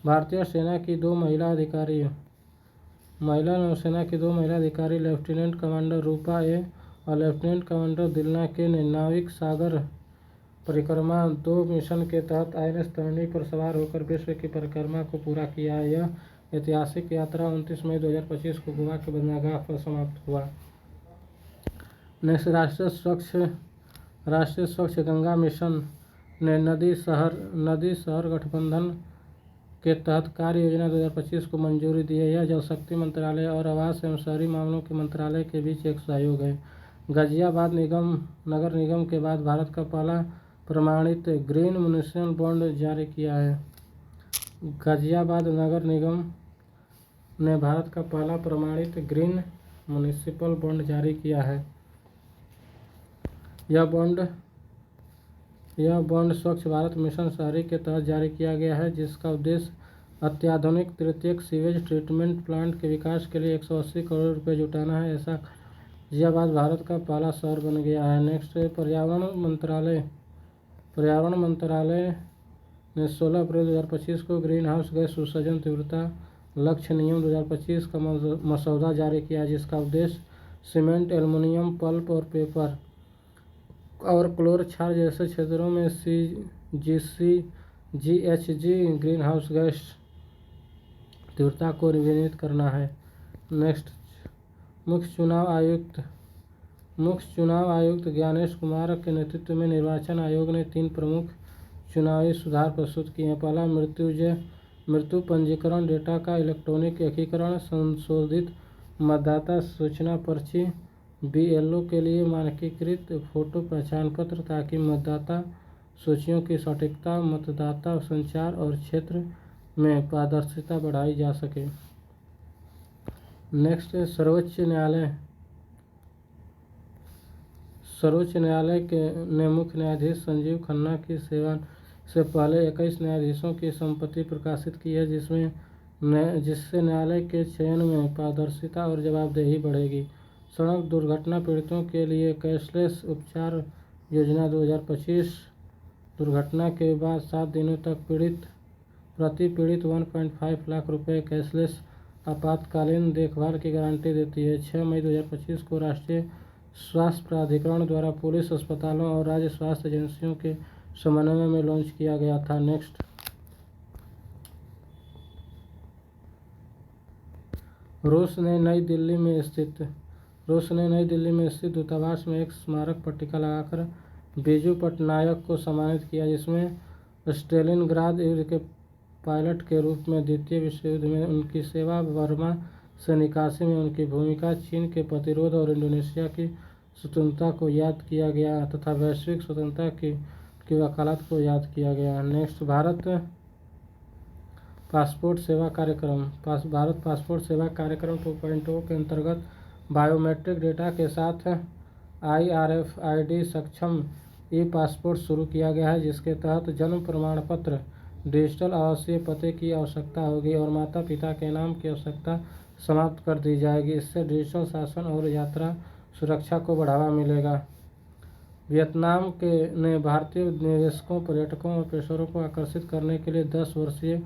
भारतीय नौसेना की दो महिला अधिकारी लेफ्टिनेंट कमांडर रूपा ए और लेफ्टिनेंट कमांडर दिलना के ने नाविक सागर परिक्रमा 2 मिशन के तहत INS तरणी पर सवार होकर विश्व की परिक्रमा को पूरा किया है। यह ऐतिहासिक यात्रा 29 मई 2025 को गोवा के बंदरगाह पर समाप्त हुआ। नेक्स्ट, राष्ट्रीय स्वच्छ गंगा मिशन ने नदी शहर गठबंधन के तहत कार्य योजना 2025 को मंजूरी दी है। यह जल शक्ति मंत्रालय और आवास एवं शहरी मामलों के मंत्रालय के बीच एक सहयोग है। गाजियाबाद नगर निगम के बाद भारत का पहला प्रमाणित ग्रीन म्युनिसिपल बॉन्ड जारी किया है। गाजियाबाद नगर निगम ने भारत का पहला प्रमाणित ग्रीन म्युनिसिपल बॉन्ड जारी किया है। यह बॉन्ड स्वच्छ भारत मिशन शहरी के तहत जारी किया गया है, जिसका उद्देश्य अत्याधुनिक तृतीयक सीवेज ट्रीटमेंट प्लांट के विकास के लिए 180 करोड़ रुपये जुटाना है। ऐसा गाजियाबाद भारत का पहला शहर बन गया है। नेक्स्ट, पर्यावरण मंत्रालय ने 16 अप्रैल 2025 को ग्रीन हाउस गैस उत्सर्जन तीव्रता लक्ष्य नियम 2025 का मसौदा जारी किया, जिसका उद्देश्य सीमेंट, एल्युमिनियम, पल्प और पेपर और क्लोर क्षार जैसे क्षेत्रों में GHG ग्रीन हाउस गैस तीव्रता को विनियमित करना है। नेक्स्ट, मुख्य चुनाव आयुक्त ज्ञानेश कुमार के नेतृत्व में निर्वाचन आयोग ने 3 प्रमुख चुनावी सुधार प्रस्तुत किए हैं। पहला, मृत्यु पंजीकरण डेटा का इलेक्ट्रॉनिक एकीकरण, संशोधित मतदाता सूचना पर्ची, BLO के लिए मानकीकृत फोटो पहचान पत्र, ताकि मतदाता सूचियों की सटीकता, मतदाता संचार और क्षेत्र में पारदर्शिता बढ़ाई जा सके। नेक्स्ट, सर्वोच्च न्यायालय ने मुख्य न्यायाधीश संजीव खन्ना की सेवा से पहले 21 न्यायाधीशों की संपत्ति प्रकाशित की है, जिससे न्यायालय के चयन में पारदर्शिता और जवाबदेही बढ़ेगी। सड़क दुर्घटना पीड़ितों के लिए कैशलेस उपचार योजना 2025, दुर्घटना के बाद 7 दिनों तक प्रति पीड़ित 1.5 लाख रुपए कैशलेस आपातकालीन देखभाल की गारंटी देती है। 6 मई 2025 को राष्ट्रीय स्वास्थ्य प्राधिकरण द्वारा पुलिस, अस्पतालों और राज्य स्वास्थ्य एजेंसियों के समन्वय में लॉन्च किया गया था। नेक्स्ट, रूस ने नई दिल्ली में स्थित दूतावास में एक स्मारक पट्टिका लगाकर बिजू पटनायक को सम्मानित किया, जिसमें स्टेलिनग्राद युद्ध के पायलट के रूप में द्वितीय विश्व युद्ध में उनकी सेवा, बर्मा से निकासी में उनकी भूमिका, चीन के प्रतिरोध और इंडोनेशिया की स्वतंत्रता को याद किया गया तथा वैश्विक स्वतंत्रता की वकालत को याद किया गया। नेक्स्ट, भारत पासपोर्ट सेवा कार्यक्रम 2.0 के अंतर्गत बायोमेट्रिक डेटा के साथ IRFID सक्षम ई-पासपोर्ट शुरू किया गया है, जिसके तहत जन्म प्रमाण पत्र, डिजिटल आवासीय पते की आवश्यकता होगी और माता पिता के नाम की आवश्यकता समाप्त कर दी जाएगी। इससे डिजिटल शासन और यात्रा सुरक्षा को बढ़ावा मिलेगा। वियतनाम ने भारतीय निवेशकों, पर्यटकों और पेशेवरों को आकर्षित करने के लिए 10 वर्षीय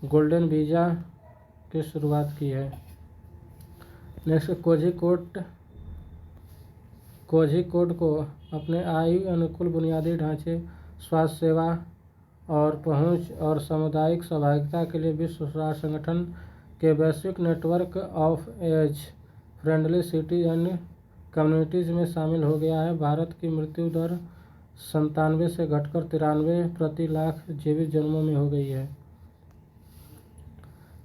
गोल्डन वीज़ा की शुरुआत की है। नेक्स्ट, कोझिकोड को अपने आयु अनुकूल बुनियादी ढांचे, स्वास्थ्य सेवा और पहुंच और सामुदायिक सहभागिता के लिए विश्व स्वास्थ्य संगठन के वैश्विक network of age friendly city and communities में शामिल हो गया है। भारत की मृत्यु दर 97 से घटकर 93 प्रति लाख जीवित जन्मों में हो गई है।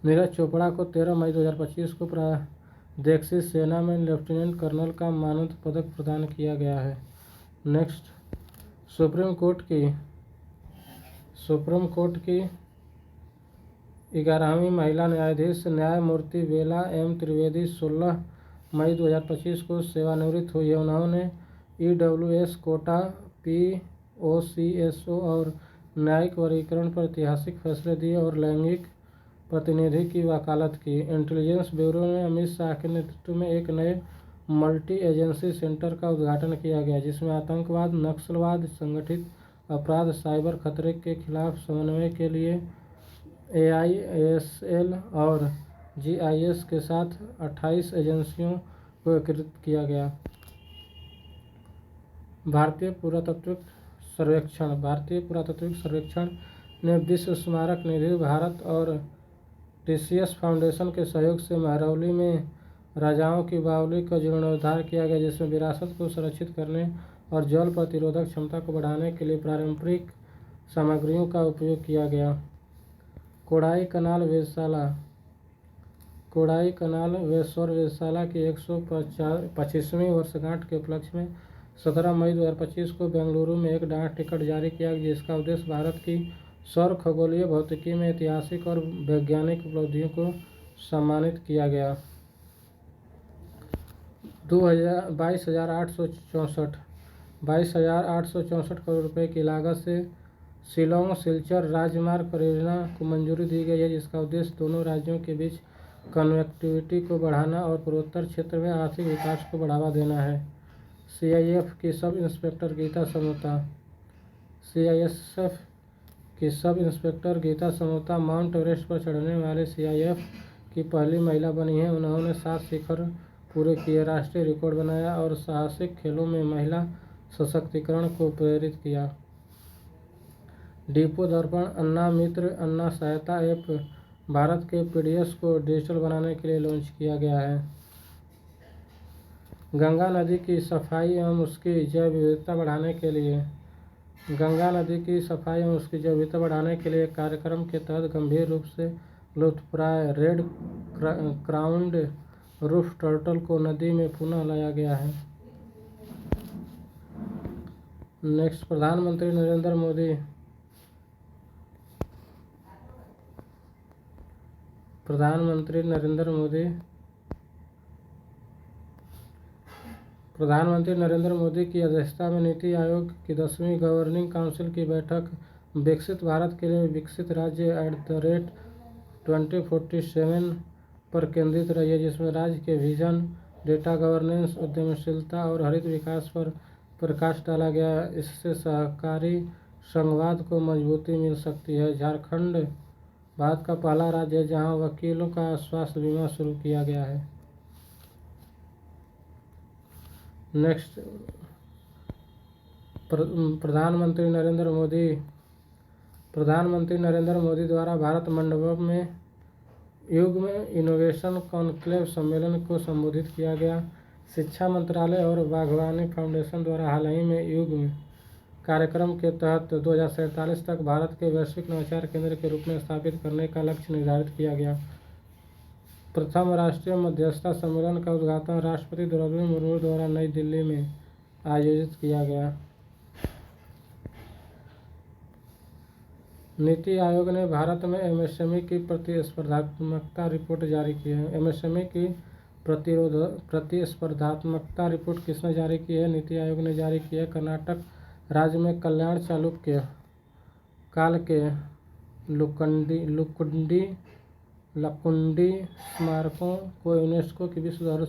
नीरज चोपड़ा को 13 मई 2025 को प्रादेशिक सेना में लेफ्टिनेंट कर्नल का मानद पदक प्रदान किया गया है। नेक्स्ट, सुप्रीम कोर्ट की 11वीं महिला न्यायाधीश न्यायमूर्ति बेला एम त्रिवेदी 16 मई 2025 को सेवानिवृत्त हुई है। उन्होंने EWS कोटा, POCSO और न्यायिक वर्गीकरण पर ऐतिहासिक फैसले दिए और लैंगिक प्रतिनिधि की वकालत की। इंटेलिजेंस ब्यूरो ने अमित शाह के नेतृत्व में एक नए मल्टी एजेंसी सेंटर का उद्घाटन किया गया, जिसमें आतंकवाद, नक्सलवाद, संगठित अपराध, साइबर खतरे के खिलाफ समन्वय के लिए AISL और GIS के साथ 28 एजेंसियों को एकीकृत किया गया। भारतीय पुरातात्विक सर्वेक्षण ने विश्व स्मारक निधि भारत और TCS फाउंडेशन के सहयोग से महरौली में राजाओं की बावली का जीर्णोद्धार किया गया, जिसमें विरासत को संरक्षित करने और जल प्रतिरोधक क्षमता को बढ़ाने के लिए पारंपरिक सामग्रियों का उपयोग किया गया। कोडाई कनाल वेश्वर-वेधशाला की 125वीं वर्षगांठ के उपलक्ष्य में 17 मई 2025 को बेंगलुरु में एक डाक टिकट जारी किया, जिसका उद्देश्य भारत की सौर खगोलीय भौतिकी में ऐतिहासिक और वैज्ञानिक उपलब्धियों को सम्मानित किया गया। 22,864 करोड़ रुपए की लागत से शिलोंग सिलचर राजमार्ग परियोजना को मंजूरी दी गई है, जिसका उद्देश्य दोनों राज्यों के बीच कनेक्टिविटी को बढ़ाना और पूर्वोत्तर क्षेत्र में आर्थिक विकास को बढ़ावा देना है। CIF की sub inspector Geeta Samota Mount Everest पर चढ़ने वाले CIF की पहली महिला बनी है। उन्होंने 7 शिखर पूरे किए, राष्ट्रीय रिकॉर्ड बनाया और साहसिक खेलों में महिला सशक्तिकरण को प्रेरित किया। डिपो दर्पण अन्ना मित्र अन्ना सहायता ऐप भारत के PDS को डिजिटल बनाने के लिए लॉन्च किया गया है। गंगा नदी की सफाई एवं उसकी जैव विविधता बढ़ाने के लिए कार्यक्रम के तहत गंभीर रूप से लुप्तप्राय रेड क्राउन्ड रूफ टर्टल को नदी में पुनः लाया गया है। नेक्स्ट, प्रधानमंत्री नरेंद्र मोदी की अध्यक्षता में नीति आयोग की 10वीं गवर्निंग काउंसिल की बैठक विकसित भारत के लिए विकसित राज्य @2047 पर केंद्रित रही है, जिसमें राज्य के विजन, डेटा गवर्नेंस, उद्यमशीलता और हरित विकास पर प्रकाश डाला गया। इससे सहकारी संघवाद को मजबूती मिल सकती है। झारखंड भारत का पहला राज्य है जहां वकीलों का स्वास्थ्य बीमा शुरू किया गया है। नेक्स्ट, प्रधानमंत्री नरेंद्र मोदी द्वारा भारत मंडपम में युग्म इनोवेशन कॉन्क्लेव सम्मेलन को संबोधित किया गया। शिक्षा मंत्रालय और बागवानी फाउंडेशन द्वारा हाल ही में युग्म कार्यक्रम के तहत 2047 तक भारत के वैश्विक नवाचार केंद्र के रूप में स्थापित करने का लक्ष्य निर्धारित किया गया। प्रथम राष्ट्रीय मध्यस्थता सम्मेलन का उद्घाटन राष्ट्रपति द्रौपदी मुर्मू द्वारा नई दिल्ली में आयोजित किया गया। नीति आयोग ने भारत में MSME की प्रतिस्पर्धात्मकता रिपोर्ट जारी की है। MSME की प्रतिस्पर्धात्मकता रिपोर्ट किसने जारी की है? नीति आयोग ने जारी की है। कर्नाटक राज्य में कल्याण चालुक्य काल के लकुंडी स्मारकों को यूनेस्को की विश्व धरोहर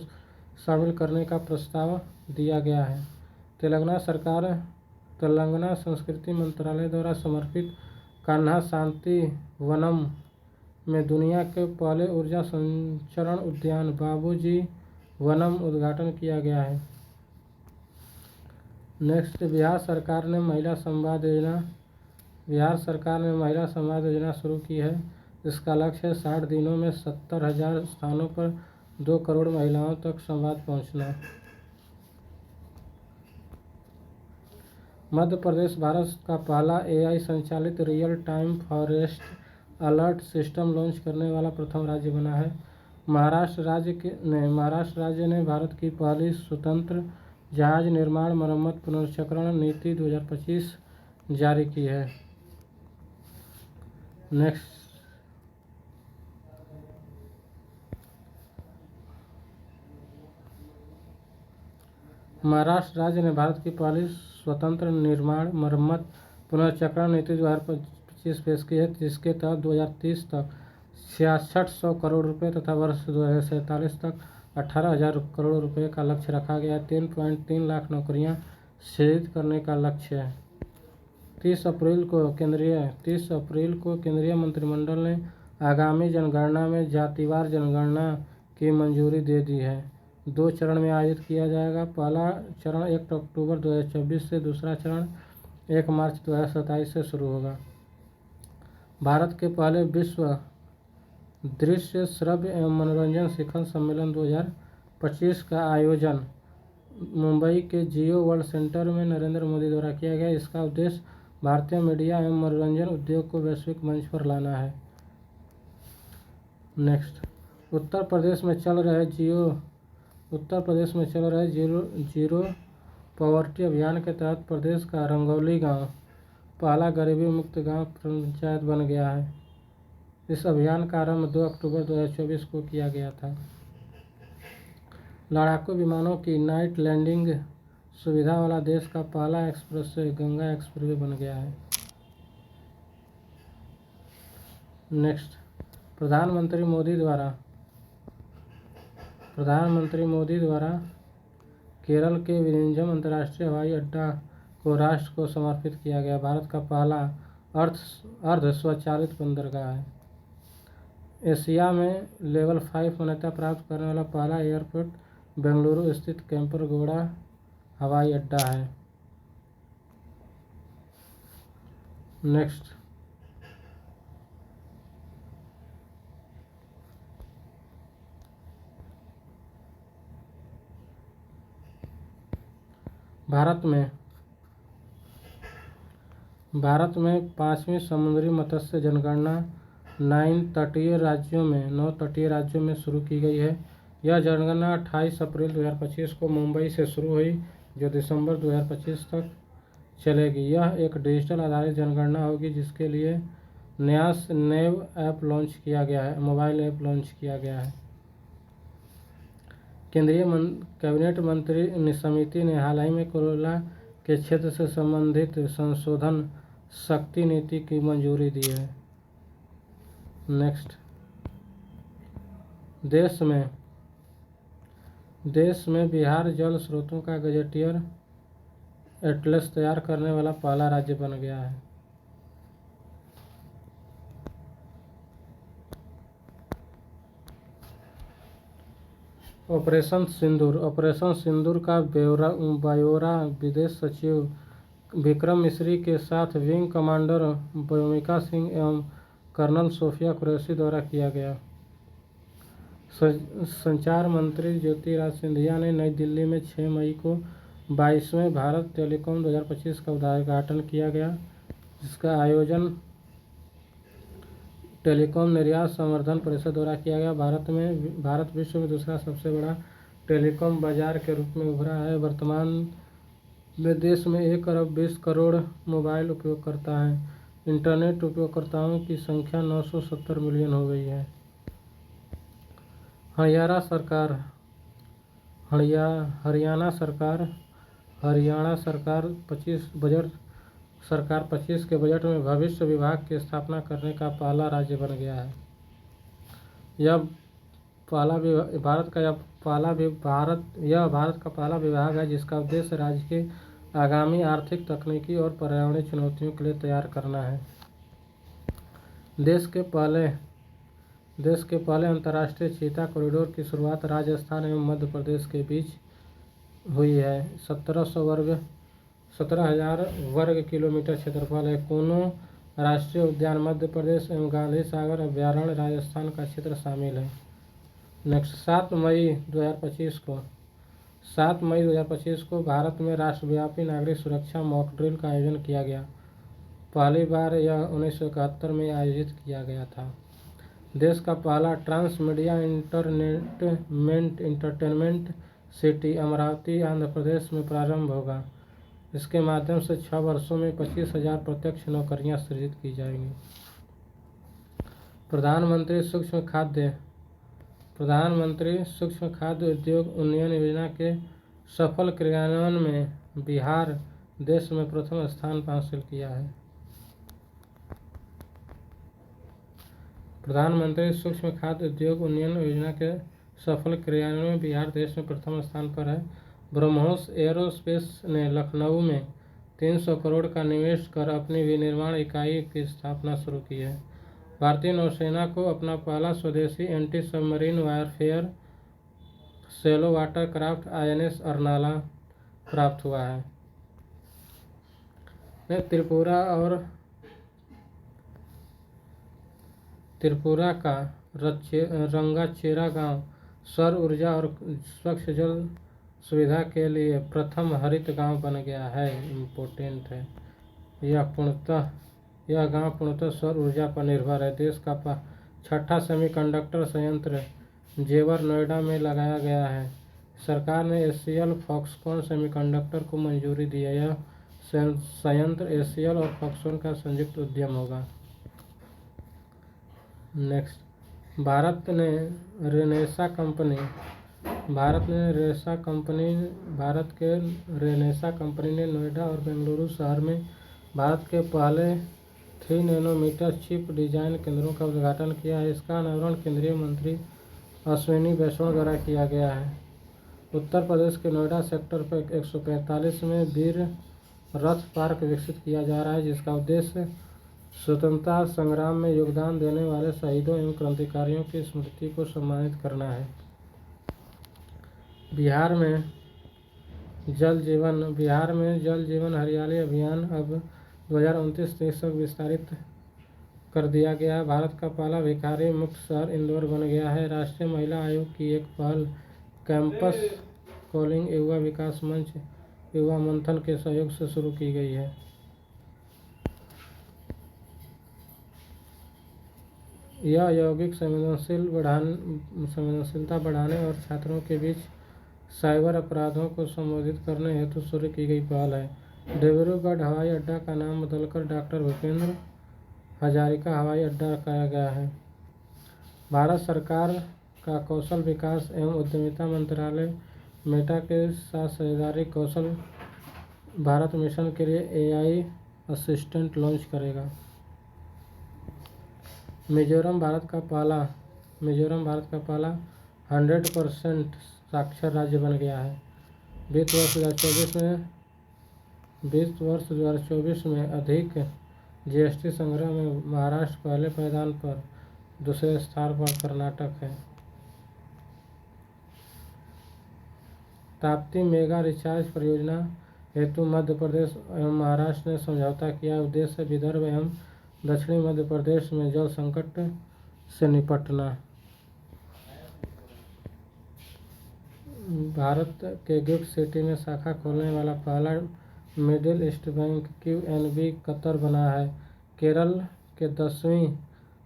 शामिल करने का प्रस्ताव दिया गया है। तेलंगाना संस्कृति मंत्रालय द्वारा समर्पित कान्हा शांति वनम में दुनिया के पहले ऊर्जा संचरण उद्यान बाबूजी वनम उद्घाटन किया गया है। नेक्स्ट, बिहार सरकार ने महिला संवाद योजना बिहार सरकार ने महिला संवाद योजना शुरू की है। इसका लक्ष्य है 60 दिनों में 70,000 स्थानों पर 2 करोड़ महिलाओं तक संवाद पहुंचना। मध्य प्रदेश भारत का पहला AI संचालित real time forest alert system launch करने वाला प्रथम राज्य बना है। महाराष्ट्र राज्य ने भारत की पहली स्वतंत्र जहाज निर्माण मरम्मत पुनर्चक्रण नीति 2025 जारी की है। नेक्स्ट, महाराष्ट्र राज्य ने भारत की पहली स्वतंत्र निर्माण मरम्मत पुनर्चक्रण नीति 2025 पेश की है, जिसके तहत 2030 तक 6600 करोड़ रुपए तथा वर्ष 2047 तक 18,000 करोड़ रुपए का लक्ष्य रखा गया। 3.3 लाख नौकरियां सृजित करने का लक्ष्य है। 30 अप्रैल को केंद्रीय मंत्रिमंडल ने आगामी जनगणना में जातिवार जनगणना की मंजूरी दे दी है। 2 चरण में आयोजित किया जाएगा। पहला चरण 1 अक्टूबर 2024 से, दूसरा चरण 1 मार्च 2027 से शुरू होगा। भारत के पहले विश्व दृश्य श्रव्य एवं मनोरंजन शिखर सम्मेलन 2025 का आयोजन मुंबई के जियो वर्ल्ड सेंटर में नरेंद्र मोदी द्वारा किया गया। इसका उद्देश्य भारतीय मीडिया एवं मनोरंजन उद्योग को वैश्विक मंच पर लाना है। नेक्स्ट, उत्तर प्रदेश में चल रहे जीरो पॉवर्टी अभियान के तहत प्रदेश का रंगौली गांव पहला गरीबी मुक्त गांव पंचायत बन गया है। इस अभियान का आरंभ 2 अक्टूबर 2024 को किया गया था। लड़ाकू विमानों की नाइट लैंडिंग सुविधा वाला देश का पहला एक्सप्रेसवे गंगा एक्सप्रेसवे बन गया है। नेक्स्ट, प्रधानमंत्री मोदी द्वारा केरल के विलिंजम अंतर्राष्ट्रीय हवाई अड्डा को राष्ट्र को समर्पित किया गया। भारत का पहला अर्ध स्वचालित बंदरगाह है। एशिया में लेवल 5 मान्यता प्राप्त करने वाला पहला एयरपोर्ट बेंगलुरु स्थित केंपरगोड़ा हवाई अड्डा है। नेक्स्ट, भारत में 5वीं समुद्री मत्स्य जनगणना 9 तटीय राज्यों में शुरू की गई है। यह जनगणना 28 अप्रैल 2025 को मुंबई से शुरू हुई, जो दिसंबर 2025 तक चलेगी। यह एक डिजिटल आधारित जनगणना होगी, जिसके लिए न्यास नेव ऐप लॉन्च किया गया है, मोबाइल ऐप लॉन्च किया गया है। केंद्रीय कैबिनेट मंत्री समिति ने हाल ही में कोयला के क्षेत्र से संबंधित संशोधन शक्ति नीति की मंजूरी दी है। नेक्स्ट, देश में बिहार जल स्रोतों का गजेटियर एटलस तैयार करने वाला पहला राज्य बन गया है। ऑपरेशन सिंदूर का ब्यौरा विदेश सचिव विक्रम मिस्री के साथ विंग कमांडर व्योमिका सिंह एवं कर्नल सोफिया कुरैशी द्वारा किया गया। संचार मंत्री ज्योतिरादित्य सिंधिया ने नई दिल्ली में 6 मई को 22वें भारत टेलीकॉम 2025 का उद्घाटन किया गया, जिसका आयोजन टेलीकॉम निर्यात संवर्धन परिषद द्वारा किया गया। भारत विश्व में दूसरा सबसे बड़ा टेलीकॉम बाजार के रूप में उभरा है। वर्तमान में देश में 1 अरब 20 करोड़ मोबाइल उपयोगकर्ता हैं। इंटरनेट उपयोगकर्ताओं की संख्या 970 मिलियन हो गई है। हरियाणा सरकार 25 के बजट में भविष्य विभाग की स्थापना करने का पहला राज्य बन गया है। यह भारत का पहला विभाग है, जिसका उद्देश्य राज्य के आगामी आर्थिक, तकनीकी और पर्यावरणीय चुनौतियों के लिए तैयार करना है। देश के पहले अंतर्राष्ट्रीय चीता कॉरिडोर की शुरुआत राजस्थान एवं मध्य प्रदेश के बीच हुई है। 17,000 वर्ग किलोमीटर क्षेत्रफल है। कोनों राष्ट्रीय उद्यान मध्य प्रदेश एवं गांधी सागर अभयारण्य राजस्थान का क्षेत्र शामिल है। नेक्स्ट 7 मई 2025 को भारत में राष्ट्रव्यापी नागरिक सुरक्षा मॉक ड्रिल का आयोजन किया गया। पहली बार यह 1971 में आयोजित किया गया था। देश का पहला trans media entertainment city Amaravati Andhra Pradesh में प्रारंभ होगा। इसके माध्यम से 6 वर्षों में 25,000 प्रत्यक्ष नौकरियां सृजित की जाएंगी। प्रधानमंत्री सूक्ष्म खाद्य उद्योग उन्नयन योजना के सफल क्रियान्वयन में बिहार देश में प्रथम स्थान हासिल किया है। प्रधानमंत्री सूक्ष्म खाद्य उद्योग उन्नयन योजना के सफल क्रियान्वयन में बिहार देश में प्रथम स्थान पर है। ब्रह्मोस एयरोस्पेस ने लखनऊ में 300 करोड़ का निवेश कर अपनी विनिर्माण इकाई की स्थापना शुरू की है। भारतीय नौसेना को अपना पहला स्वदेशी anti submarine warfare shallow water craft INS Arnala प्राप्त हुआ है। त्रिपुरा का रंगाचेरा गांव सौर ऊर्जा और स्वच्छ जल सुविधा के लिए प्रथम हरित गांव बन गया है। इम्पोर्टेंट है। यह गांव पूर्णतः सौर ऊर्जा पर निर्भर है। देश का 6ठा सेमीकंडक्टर संयंत्र जेवर नोएडा में लगाया गया है। सरकार ने ACL फॉक्सकॉन सेमीकंडक्टर को मंजूरी दी है। यह संयंत्र ACL और फॉक्सकॉन का संयुक्त उद्यम होगा। नेक्स्ट, भारत के रेनेसा कंपनी ने नोएडा और बेंगलुरु शहर में भारत के पहले 3 नैनोमीटर चिप डिजाइन केंद्रों का उद्घाटन किया है। इसका अनावरण केंद्रीय मंत्री अश्विनी वैष्णव द्वारा किया गया है। उत्तर प्रदेश के नोएडा सेक्टर पर 145 में वीर रथ पार्क विकसित किया जा रहा है, जिसका उद्देश्य स्वतंत्रता संग्राम में योगदान देने वाले शहीदों एवं क्रांतिकारियों की स्मृति को सम्मानित करना है। बिहार में जल जीवन हरियाली अभियान अब 2029 तक विस्तारित कर दिया गया है। भारत का पहला भिखारी मुक्त शहर इंदौर बन गया है। राष्ट्रीय महिला आयोग की एक पहल कैंपस कॉलिंग युवा विकास मंच युवा मंथन के सहयोग से शुरू की गई है। यह यौगिक संवेदनशीलता बढ़ाने और छात्रों के बीच साइबर अपराधों को संबोधित करने हेतु शुरू की गई पहल है। डिब्रूगढ़ हवाई अड्डा का नाम बदलकर डॉक्टर भूपेंद्र हजारिका हवाई अड्डा रखा गया है। भारत सरकार का कौशल विकास एवं उद्यमिता मंत्रालय मेटा के साथ साझेदारी कौशल भारत मिशन के लिए AI असिस्टेंट लॉन्च करेगा। मिजोरम भारत का पहला 100% साक्षर राज्य बन गया है। वित्त वर्ष 2024 में अधिक GST संग्रह में महाराष्ट्र पहले पायदान पर, दूसरे स्थान पर कर्नाटक है। ताप्ती मेगा रिचार्ज परियोजना हेतु मध्य प्रदेश एवं महाराष्ट्र ने समझौता किया। उद्देश्य विदर्भ एवं दक्षिणी मध्य प्रदेश में जल संकट से निपटना। भारत के गिफ्ट सिटी में शाखा खोलने वाला पहला middle east bank QNB Qatar बना है। केरल के 10वीं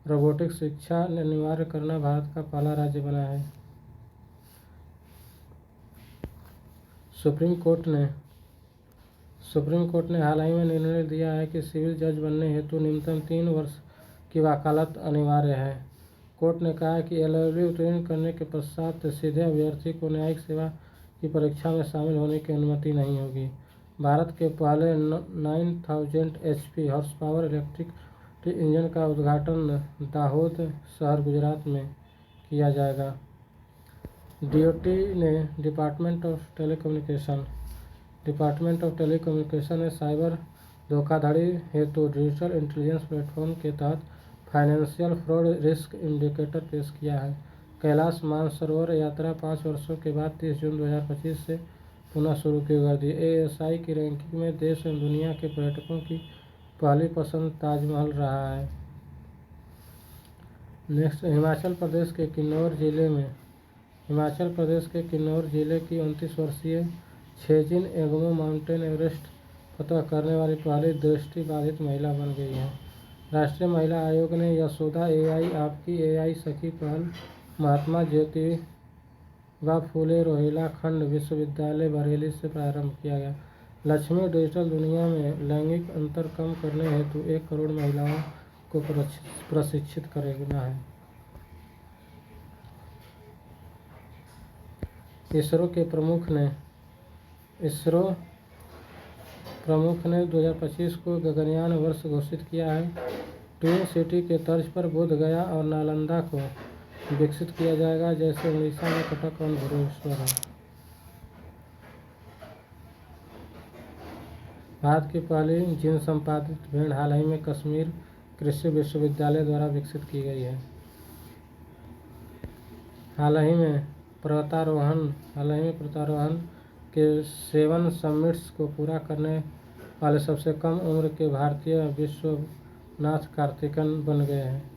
रोबोटिक्स शिक्षा अनिवार्य करना भारत का पहला राज्य बना है। सुप्रीम कोर्ट ने हाल ही में निर्णय दिया है कि सिविल जज बनने हेतु न्यूनतम 3 वर्ष की वकालत अनिवार्य है। कोर्ट ने कहा है कि LLB उत्तीर्ण करने के पश्चात सीधे अभ्यर्थी को न्यायिक सेवा की परीक्षा में शामिल होने की अनुमति नहीं होगी। भारत के पहले 9000 HP horse power electric engine का उद्घाटन दाहोद शहर गुजरात में किया जाएगा। DOT ने डिपार्टमेंट ऑफ टेलीकम्युनिकेशन ने साइबर धोखाधड़ी हेतु डिजिटल इंटेलिजेंस प्लेटफॉर्म के तहत फाइनेंशियल फ्रॉड रिस्क इंडिकेटर पेश किया है। कैलाश मानसरोवर यात्रा 5 वर्षों के बाद 30 जून 2025 से पुनः शुरू की गई थी। ASI की रैंकिंग में देश एवं दुनिया के पर्यटकों की पहली पसंद ताजमहल रहा है। नेक्स्ट, हिमाचल प्रदेश के किन्नौर जिले की 29 वर्षीय छेजिन एंगमो माउंटेन एवरेस्ट फतह करने वाली पहली दृष्टिबाधित महिला बन गई है। राष्ट्रीय महिला आयोग ने यशोदा एआई आपकी एआई सखी पहल महात्मा ज्योतिबा फूले रोहिलाखंड विश्वविद्यालय बरेली से प्रारंभ किया गया। लक्ष्मी डिजिटल दुनिया में लैंगिक अंतर कम करने हेतु 1 करोड़ महिलाओं को प्रशिक्षित करना है। इसरो प्रमुख ने 2025 को गगनयान वर्ष घोषित किया है। ट्विन सिटी के तर्ज पर बोध गया और नालंदा को विकसित किया जाएगा, जैसे उड़ीसा में कटक और भुवनेश्वर है। भारत की पहली जीन संपादित भेड़ हाल ही में कश्मीर कृषि विश्वविद्यालय द्वारा विकसित की गई है। हाल ही में पर्वतारोहण के 7 समिट्स को पूरा करने वाले सबसे कम उम्र के भारतीय विश्वनाथ कार्तिकन बन गए हैं।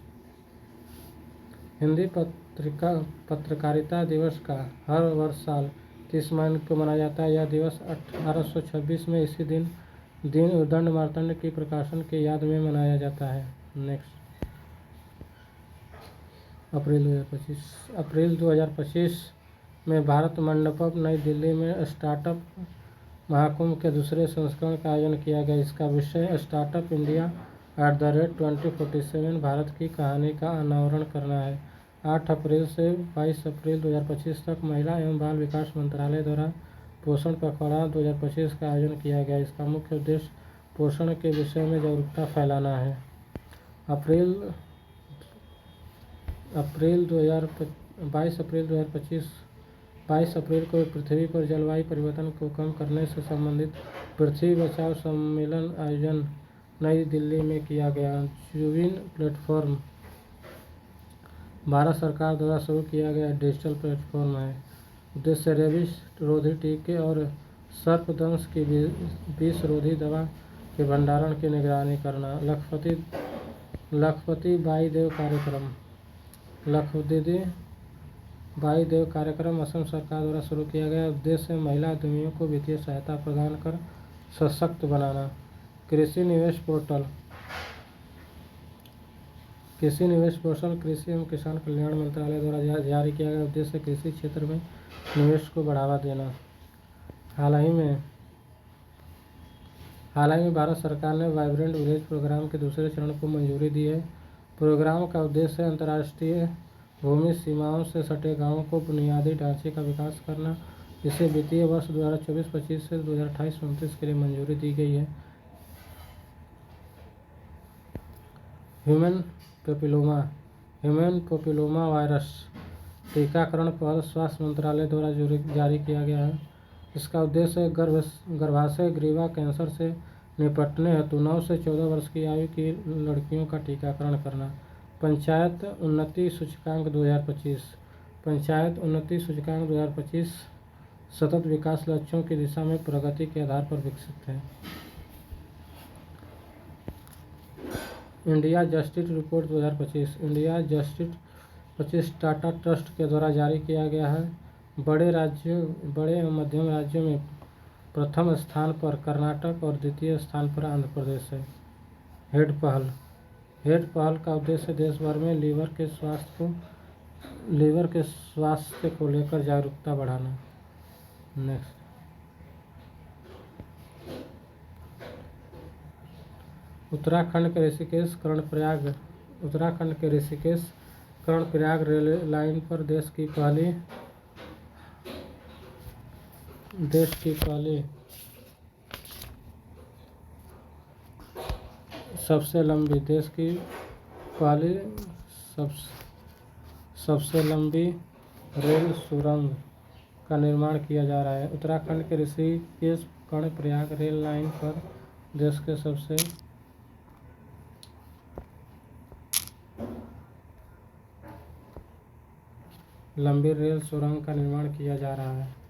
हिंदी पत्रकारिता दिवस का हर वर्ष साल 30 मई को मनाया जाता है। यह दिवस 1826 में इसी दिन दंड मार्तंड की प्रकाशन की याद में मनाया जाता है। नेक्स्ट, अप्रैल 2025 में भारत मंडपम नई दिल्ली में स्टार्टअप महाकुंभ के दूसरे संस्करण का आयोजन किया गया। इसका विषय स्टार्टअप इंडिया @2047 भारत की कहानी का अनावरण करना है। 8 अप्रैल से 22 अप्रैल 2025 तक महिला एवं बाल विकास मंत्रालय द्वारा पोषण पखवाड़ा 2025 का आयोजन किया गया। इसका मुख्य उद्देश्य पोषण के विषय में जागरूकता फैलाना है। 22 अप्रैल को पृथ्वी पर जलवायु परिवर्तन को कम करने से संबंधित पृथ्वी बचाओ सम्मेलन आयोजन नई दिल्ली में किया गया। जूविन प्लेटफॉर्म भारत सरकार द्वारा शुरू किया गया डिजिटल प्लेटफॉर्म है। उद्देश्य रेबीज रोधी टीके और सर्पदंश की विष रोधी दवा के भंडारण की निगरानी करना। लखपति बाई देव कार्यक्रम असम सरकार द्वारा शुरू किया गया। उद्देश्य महिला उद्यमियों को वित्तीय सहायता प्रदान कर सशक्त बनाना। कृषि निवेश पोर्टल कृषि एवं किसान कल्याण मंत्रालय द्वारा जारी किया गया। उद्देश्य कृषि क्षेत्र में निवेश को बढ़ावा देना। हाल ही में भारत सरकार ने वाइब्रेंट विलेज प्रोग्राम के दूसरे चरण को मंजूरी दी है। प्रोग्राम का उद्देश्य अंतर्राष्ट्रीय भूमि सीमाओं से सटे गांवों को बुनियादी ढांचे का विकास करना। इसे वित्तीय वर्ष 2024-25 से 2028-29 के लिए मंजूरी दी गई है। ह्यूमन पेपिलोमा वायरस टीकाकरण पहल स्वास्थ्य मंत्रालय द्वारा जारी किया गया है। इसका उद्देश्य गर्भाशय ग्रीवा कैंसर से निपटने हेतु 9 से 14 वर्ष की आयु की लड़कियों का टीकाकरण करना। पंचायत उन्नति सूचकांक 2025 सतत विकास लक्ष्यों की दिशा में प्रगति के आधार पर विकसित है। India justice report 2025 Tata trust के द्वारा जारी किया गया है। बड़े एवं मध्यम राज्यों में प्रथम स्थान पर कर्नाटक और द्वितीय स्थान पर आंध्र प्रदेश है। हेड पहल का उद्देश्य देश भर में लीवर के स्वास्थ्य को लेकर जागरूकता बढ़ाना। नेक्स्ट, उत्तराखंड के ऋषिकेश कर्णप्रयाग रेलवे लाइन पर देश की पहली सबसे लंबी रेल सुरंग का निर्माण किया जा रहा है। उत्तराखंड के ऋषिकेश कर्णप्रयाग रेल लाइन पर देश के सबसे लंबी रेल सुरंग का निर्माण किया जा रहा है।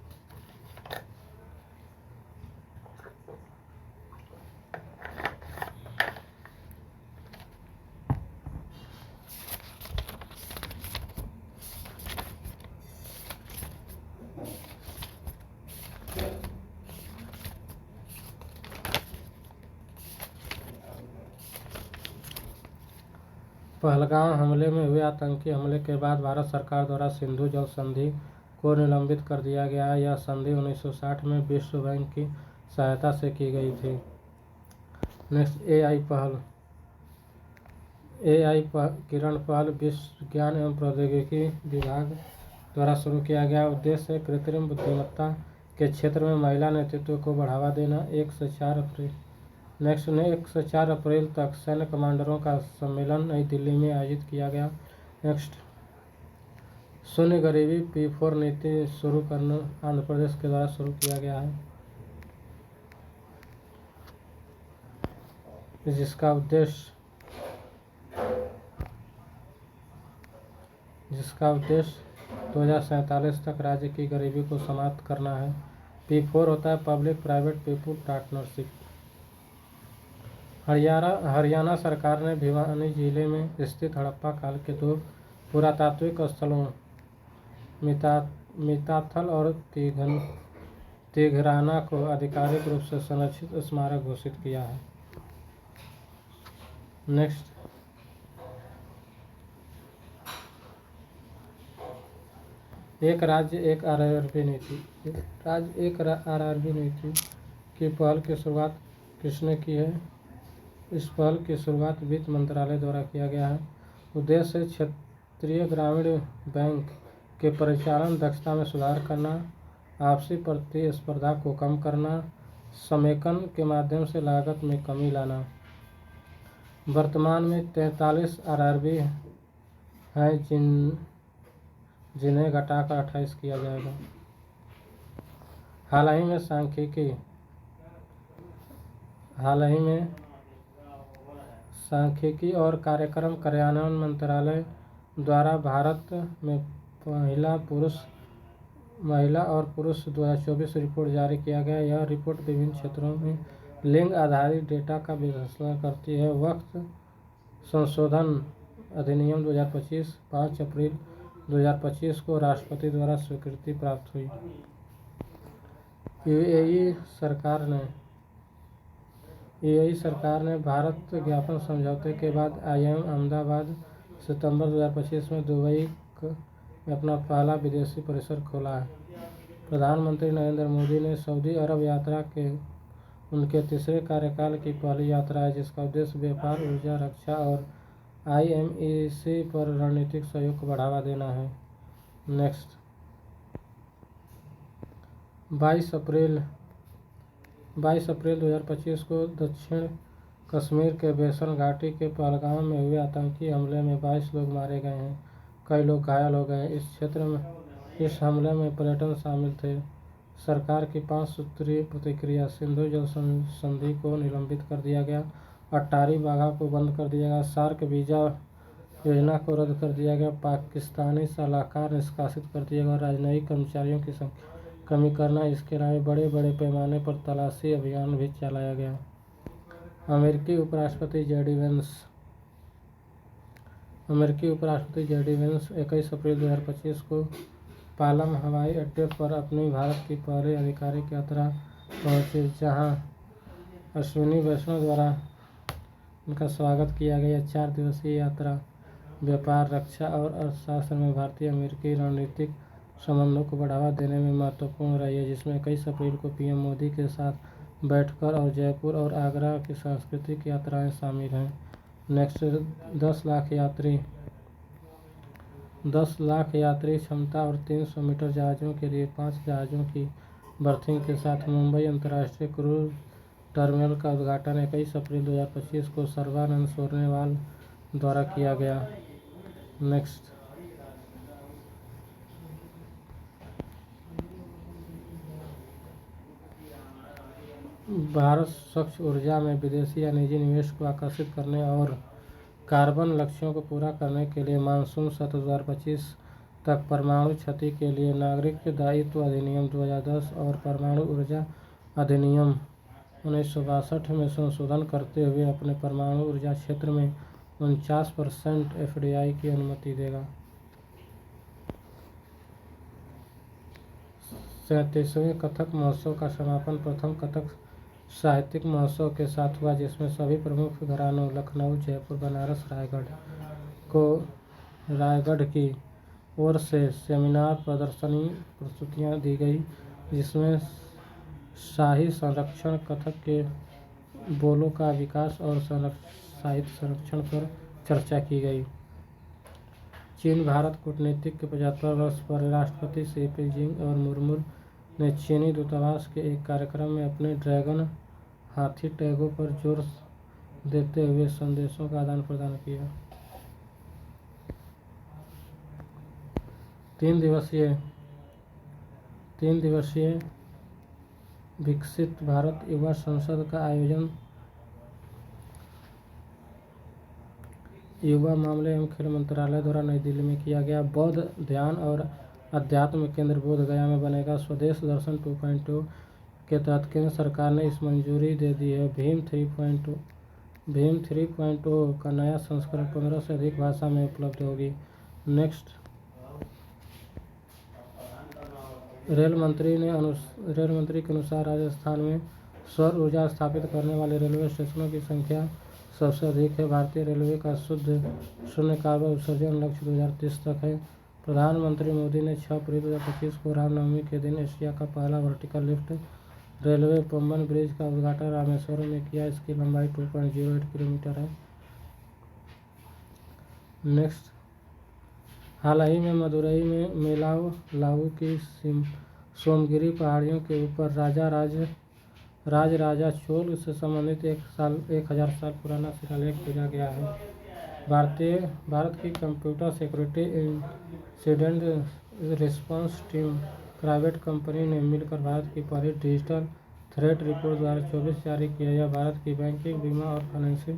पहलगाम हमले में हुए आतंकी हमले के बाद भारत सरकार द्वारा सिंधु जल संधि को निलंबित कर दिया गया है। यह संधि 1960 में विश्व बैंक की सहायता से की गई थी। नेक्स्ट, किरण पहल विश्व विज्ञान एवं प्रौद्योगिकी विभाग द्वारा शुरू किया गया। उद्देश्य है कृत्रिम बुद्धिमत्ता के क्षेत्र में महिला नेतृत्व को बढ़ावा देना। 1 से 4 अप्रैल तक सैन्य कमांडरों का सम्मेलन नई दिल्ली में आयोजित किया गया। नेक्स्ट, शून्य गरीबी P4 नीति शुरू करना आंध्र प्रदेश के द्वारा शुरू किया गया है, जिसका उद्देश्य 2047 तक राज्य की गरीबी को समाप्त करना है। P4 होता है public private people partnership. Haryana सरकार ने भिवानी जिले में स्थित हड़प्पा काल के 2 पुरातात्विक स्थलों मिताथल और तिघराना को आधिकारिक रूप से संरक्षित स्मारक घोषित किया है। नेक्स्ट, एक राज्य एक आरआरबी नीति की पहल की शुरुआत किसने की है? इस पहल की शुरुआत वित्त मंत्रालय द्वारा किया गया है। उद्देश्य है क्षेत्रीय ग्रामीण बैंक के परिचालन दक्षता में सुधार करना, आपसी प्रतिस्पर्धा को कम करना, समेकन के माध्यम से लागत में कमी लाना। वर्तमान में 43 आरआरबी हैं जिन्हें घटाकर 28 किया जाएगा। हाल ही में सांख्यिकी और कार्यक्रम कार्यान्वयन मंत्रालय द्वारा भारत में महिला और पुरुष 2024 रिपोर्ट जारी किया गया। यह रिपोर्ट विभिन्न क्षेत्रों में लिंग आधारित डेटा का विश्लेषण करती है। वक्त संशोधन अधिनियम 2025 5 अप्रैल 2025 को राष्ट्रपति द्वारा स्वीकृति प्राप्त हुई। यूएई सरकार ने भारत ज्ञापन समझौते के बाद IIM अहमदाबाद सितंबर 2025 में दुबई में अपना पहला विदेशी परिसर खोला है। प्रधानमंत्री नरेंद्र मोदी ने सऊदी अरब यात्रा के उनके तीसरे कार्यकाल की पहली यात्रा है, जिसका उद्देश्य व्यापार, ऊर्जा, रक्षा और IMEC पर रणनीतिक सहयोग को बढ़ावा देना है। नेक्स्ट, 22 अप्रैल 2025 को दक्षिण कश्मीर के बेसन घाटी के पहलगाम में हुए आतंकी हमले में 22 लोग मारे गए हैं, कई लोग घायल हो गए। इस हमले में पर्यटन शामिल थे। सरकार की 5 सूत्रीय प्रतिक्रिया, सिंधु जल संधि को निलंबित कर दिया गया, अट्टारी वाघा को बंद कर दिया गया, सार्क वीजा योजना को रद्द कर दिया गया, पाकिस्तानी सलाहकार निष्कासित कर दिया गया, राजनयिक कर्मचारियों की संख्या कमी करना। इसके अलावा बड़े पैमाने पर तलाशी अभियान भी चलाया गया। अमेरिकी उपराष्ट्रपति JD वेंस 21 अप्रैल 2025 को पालम हवाई अड्डे पर अपनी भारत की पहली आधिकारिक यात्रा पहुंचे, जहां अश्विनी वैष्णव द्वारा उनका स्वागत किया गया। 4 दिवसीय यात्रा व्यापार, रक्षा और अर्थशास्त्र में भारतीय अमेरिकी रणनीतिक संबंधों को बढ़ावा देने में महत्वपूर्ण रही है, जिसमें 21 अप्रैल को PM मोदी के साथ बैठकर और जयपुर और आगरा की सांस्कृतिक यात्राएं शामिल हैं। नेक्स्ट, 10 लाख यात्री क्षमता और 300 मीटर जहाज़ों के लिए 5 जहाज़ों की बर्थिंग के साथ मुंबई अंतर्राष्ट्रीय क्रूज टर्मिनल का उद्घाटन 21 अप्रैल 2025 को सर्बानंद सोनोवाल द्वारा किया गया। नेक्स्ट, भारत स्वच्छ ऊर्जा में विदेशी या निजी निवेश को आकर्षित करने और कार्बन लक्ष्यों को पूरा करने के लिए मानसून सत्र 2025 तक परमाणु क्षति के लिए नागरिक दायित्व अधिनियम 2010 और परमाणु ऊर्जा अधिनियम 1962 में संशोधन करते हुए अपने परमाणु ऊर्जा क्षेत्र में 49% FDI की अनुमति देगा। 37वें कथक महोत्सव का समापन प्रथम कथक साहित्यिक महोत्सव के साथ हुआ, जिसमें सभी प्रमुख घरानों लखनऊ, जयपुर, बनारस, रायगढ़ को रायगढ़ की ओर से सेमिनार प्रस्तुतियाँ दी गई, जिसमें शाही संरक्षण, कथक के बोलों का विकास और साहित्य संरक्षण पर चर्चा की गई। चीन भारत कूटनीति के 75 वर्ष पर राष्ट्रपति शी जिनपिंग और मुर्मू ने चीनी दूतावास के एक कार्यक्रम में अपने ड्रैगन हाथी टैगों पर जोर देते हुए संदेशों का आदान प्रदान किया। 3 दिवसीय विकसित भारत युवा संसद का आयोजन युवा मामले एवं खेल मंत्रालय द्वारा नई दिल्ली में किया गया। बौद्ध ध्यान और अध्यात्म केंद्र बोध गया में बनेगा। स्वदेश दर्शन 2.0 के तहत केंद्र सरकार ने इस मंजूरी दे दी है। भीम 3.0 का नया संस्करण 15 से अधिक भाषा में उपलब्ध होगी। नेक्स्ट, रेल मंत्री के अनुसार राजस्थान में सौर ऊर्जा स्थापित करने वाले रेलवे स्टेशनों की संख्या सबसे अधिक है। भारतीय रेलवे का शुद्ध शून्य कार्बन उत्सर्जन लक्ष्य 2030 तक है। प्रधानमंत्री मोदी ने 6 अप्रैल 2025 को रामनवमी के दिन एशिया का पहला vertical lift railway Pamban bridge का उद्घाटन रामेश्वरम में किया। इसकी लंबाई 2.08 किलोमीटर है। नेक्स्ट, हाल ही में मदुरई में मेलाव लागू की सोमगिरी पहाड़ियों के ऊपर राजराजा चोल से संबंधित 1000 साल पुराना शिलालेख भेजा गया है। भारत की computer security incident response team private company ने मिलकर भारत की पहली डिजिटल थ्रेट रिपोर्ट 2024 जारी किया। यह भारत की बैंकिंग, बीमा और फाइनेंशियल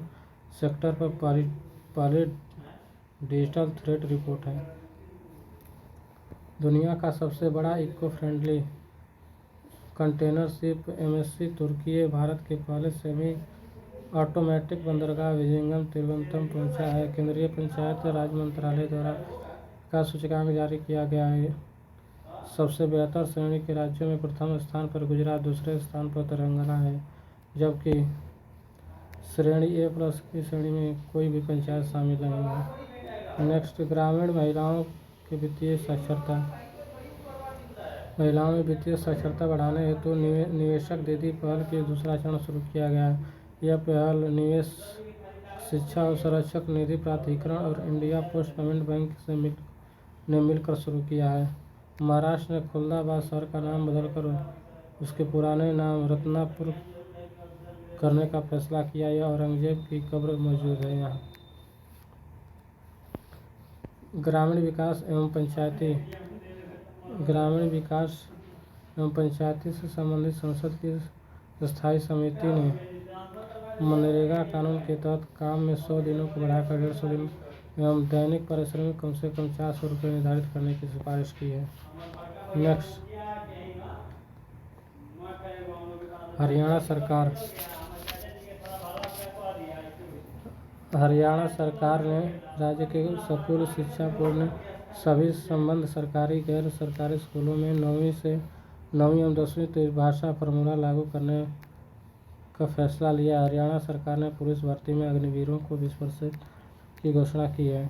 सेक्टर पर पहली डिजिटल थ्रेट रिपोर्ट है। दुनिया का सबसे बड़ा eco friendly container ship MSC तुर्की भारत के पहले सेमी ऑटोमेटिक बंदरगाह विजिंगम तिरुवनंतपुरम पहुंचा है। केंद्रीय पंचायत राज मंत्रालय द्वारा का सूचकांक जारी किया गया है। सबसे बेहतर श्रेणी के राज्यों में प्रथम स्थान पर गुजरात, दूसरे स्थान पर तेलंगाना है, जबकि श्रेणी A+ की श्रेणी में कोई भी पंचायत शामिल नहीं है। नेक्स्ट, ग्रामीण महिलाओं की वित्तीय साक्षरता। महिलाओं में वित्तीय साक्षरता बढ़ाने हेतु निवेशक दीदी पहल की दूसरा चरण शुरू किया गया है। यह पहल निवेश शिक्षा और संरक्षक निधि प्राधिकरण और इंडिया पोस्ट पेमेंट बैंक ने मिलकर शुरू किया है। महाराष्ट्र ने खुलदाबाद शहर का नाम बदलकर उसके पुराने नाम रत्नापुर करने का फैसला किया। यह औरंगजेब की कब्र मौजूद है यहाँ। ग्रामीण विकास एवं पंचायती से संबंधित संसद की स्थायी समिति ने मनरेगा कानून के तहत काम में 100 दिनों को बढ़ाकर 150 दिन एवं दैनिक पारिश्रमिक कम से कम 400 रुपये निर्धारित करने की सिफारिश की है। नेक्स्ट, हरियाणा सरकार ने राज्य के स्कूल शिक्षा बोर्ड ने सभी संबद्ध सरकारी गैर सरकारी स्कूलों में 9वीं एवं 10वीं त्रिभाषा फार्मूला लागू करने का फैसला लिया। हरियाणा सरकार ने पुलिस भर्ती में अग्निवीरों को 20% की घोषणा की है।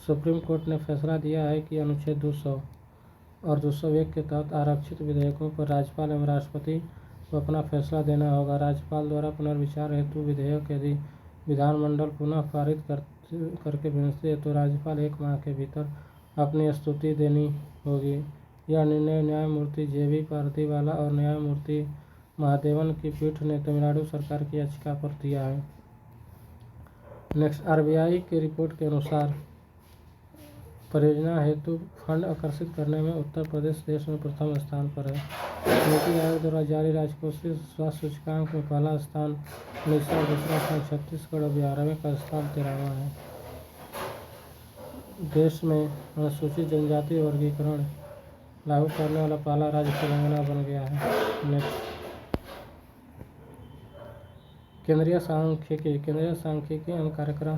सुप्रीम कोर्ट ने फैसला दिया है कि अनुच्छेद 200 और 201 के तहत आरक्षित विधेयकों पर राज्यपाल एवं राष्ट्रपति को अपना फैसला देना होगा। राज्यपाल द्वारा पुनर्विचार हेतु विधेयक यदि विधानमंडल पुनः पारित करके भेजते हैं तो राज्यपाल 1 माह के भीतर अपनी स्तुति देनी होगी। यह निर्णय न्यायमूर्ति JB पारदीवाला और न्यायमूर्ति महादेवन की पीठ ने तमिलनाडु सरकार की याचिका पर दिया है। नेक्स्ट, RBI की रिपोर्ट के अनुसार परियोजना हेतु फंड आकर्षित करने में उत्तर प्रदेश देश में प्रथम स्थान पर है। नीति आयोग द्वारा जारी राजकोषीय स्वास्थ्य सूचकांक में पहला स्थान उड़ीसा, दूसरा स्थान छत्तीसगढ़ और 11वें का स्थान 13वां है। देश में अनुसूचित जनजाति वर्गीकरण लागू करने वाला पहला राज्य तेलंगाना बन गया है। नेक्स्ट, केंद्रीय सांख्यिकी एवं कार्यक्रम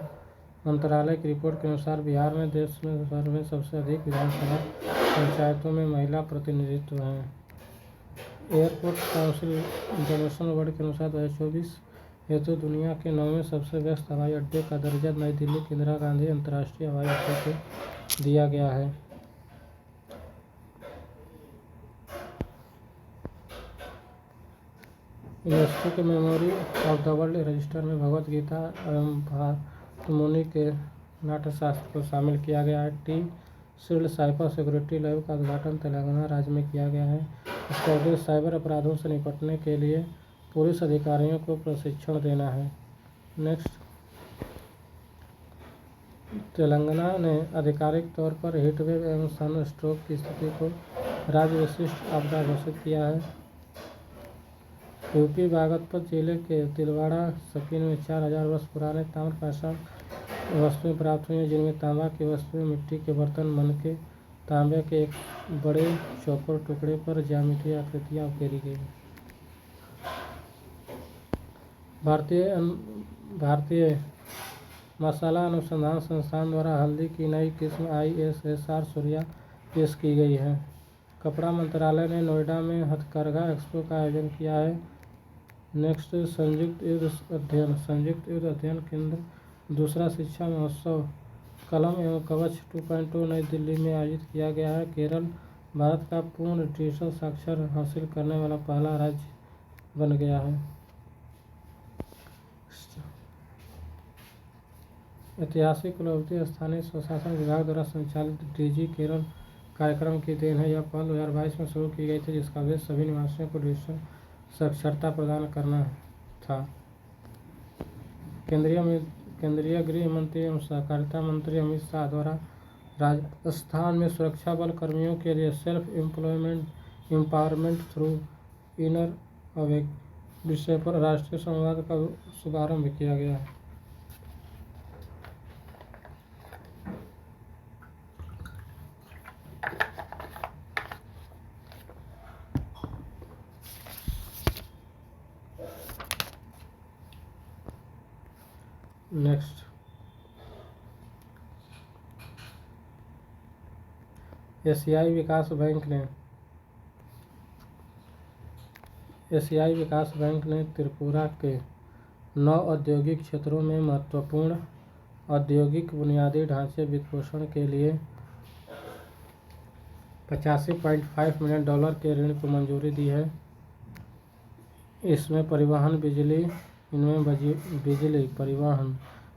मंत्रालय की रिपोर्ट के अनुसार बिहार में देश में भर में सबसे अधिक विधानसभा पंचायतों में महिला प्रतिनिधित्व है। एयरपोर्ट काउंसिल इंटरनेशनल बोर्ड के अनुसार 2024 हेतु दुनिया के 9वें सबसे व्यस्त हवाई अड्डे का दर्जा नई दिल्ली के इंदिरा गांधी अंतर्राष्ट्रीय हवाई अड्डे को दिया गया है। यूनेस्को के memory of the world register में भगवद गीता एवं भारत मुनि के नाट्यशास्त्र को शामिल किया गया है। T shield cyber security lab का उद्घाटन तेलंगाना राज्य में किया गया है। इसका उद्देश्य साइबर अपराधों से निपटने के लिए पुलिस अधिकारियों को प्रशिक्षण देना है। नेक्स्ट, तेलंगाना ने आधिकारिक तौर पर हीटवेव एवं सन स्ट्रोक की स्थिति को राज्य विशिष्ट आपदा घोषित किया है। यूपी बागपत जिले के तिलवाड़ा सकीन में 4000 वर्ष पुराने ताम्र पाषाण वस्तुएं प्राप्त हुई हैं, जिनमें तांबा की वस्तुएं, मिट्टी के बर्तन, मनके, तांबे के एक बड़े चौकोर टुकड़े पर ज्यामितीय आकृतियां उकेरी गई। भारतीय मसाला अनुसंधान संस्थान द्वारा हल्दी की नई किस्म ISSR सूर्या पेश की गई है। कपड़ा मंत्रालय ने नोएडा में हथकरघा एक्सपो का आयोजन किया है। नेक्स्ट, संयुक्त युद्ध अध्ययन केंद्र दूसरा शिक्षा महोत्सव कलम एवं कवच 2.2 नई दिल्ली में आयोजित किया गया है। केरल भारत का पूर्ण डिजिटल साक्षर हासिल करने वाला पहला राज्य बन गया है। ऐतिहासिक उपलब्धि स्थानीय स्वशासन विभाग द्वारा संचालित DG केरल कार्यक्रम की देन है। यह पहल 2022 में शुरू की गई थी, जिसका उद्देश्य सभी निवासियों को डिजिटल साक्षरता प्रदान करना था। केंद्रीय गृह मंत्री एवं सहकारिता मंत्री अमित शाह द्वारा राजस्थान में सुरक्षा बल कर्मियों के लिए self empowerment through inner awake विषय पर राष्ट्रीय संवाद का शुभारंभ किया गया है। नेक्स्ट, एशियाई विकास बैंक ने त्रिपुरा के 9 औद्योगिक क्षेत्रों में महत्वपूर्ण औद्योगिक बुनियादी ढांचे वित्तपोषण के लिए $85.5 मिलियन के ऋण को मंजूरी दी है। इसमें बिजली, परिवहन,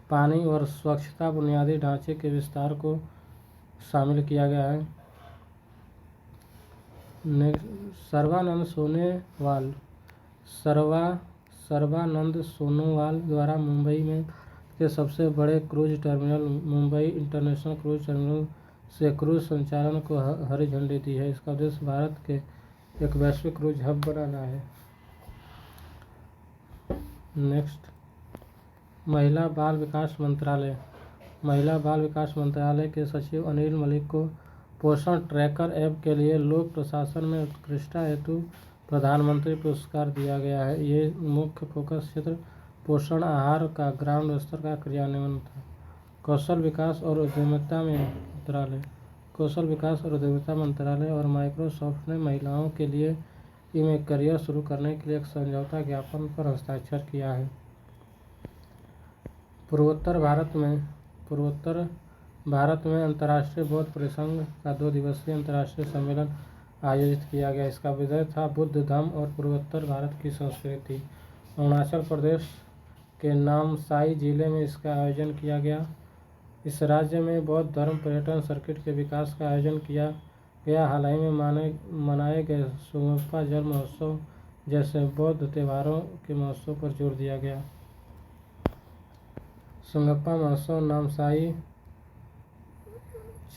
पानी और स्वच्छता बुनियादी ढांचे के विस्तार को शामिल किया गया है। सर्बानंद सोनोवाल द्वारा मुंबई में के सबसे बड़े cruise terminal Mumbai international cruise terminal से क्रूज संचालन को हरी झंडी दी है। इसका उद्देश्य भारत के एक वैश्विक क्रूज हब बनाना है। नेक्स्ट, महिला बाल विकास मंत्रालय के सचिव अनिल मलिक को पोषण ट्रैकर ऐप के लिए लोक प्रशासन में उत्कृष्टता हेतु प्रधानमंत्री पुरस्कार दिया गया है। ये मुख्य फोकस क्षेत्र पोषण आहार का ग्राउंड स्तर का क्रियान्वयन था। कौशल विकास और उद्यमिता मंत्रालय और माइक्रोसॉफ्ट ने महिलाओं के लिए में करियर शुरू करने के लिए एक समझौता ज्ञापन पर हस्ताक्षर किया है। पूर्वोत्तर भारत में अंतर्राष्ट्रीय बौद्ध परिसंघ का 2 दिवसीय अंतर्राष्ट्रीय सम्मेलन आयोजित किया गया। इसका विषय था बुद्ध धम्म और पूर्वोत्तर भारत की संस्कृति। अरुणाचल प्रदेश के नामसाई जिले में इसका आयोजन किया गया। इस राज्य में बौद्ध धर्म पर्यटन सर्किट के विकास का आयोजन किया गया। हाल ही में मनाए गए सुंगप्पा जल महोत्सव जैसे बौद्ध त्योहारों के महोत्सव पर जोर दिया गया। सुंगप्पा महोत्सव नामसाई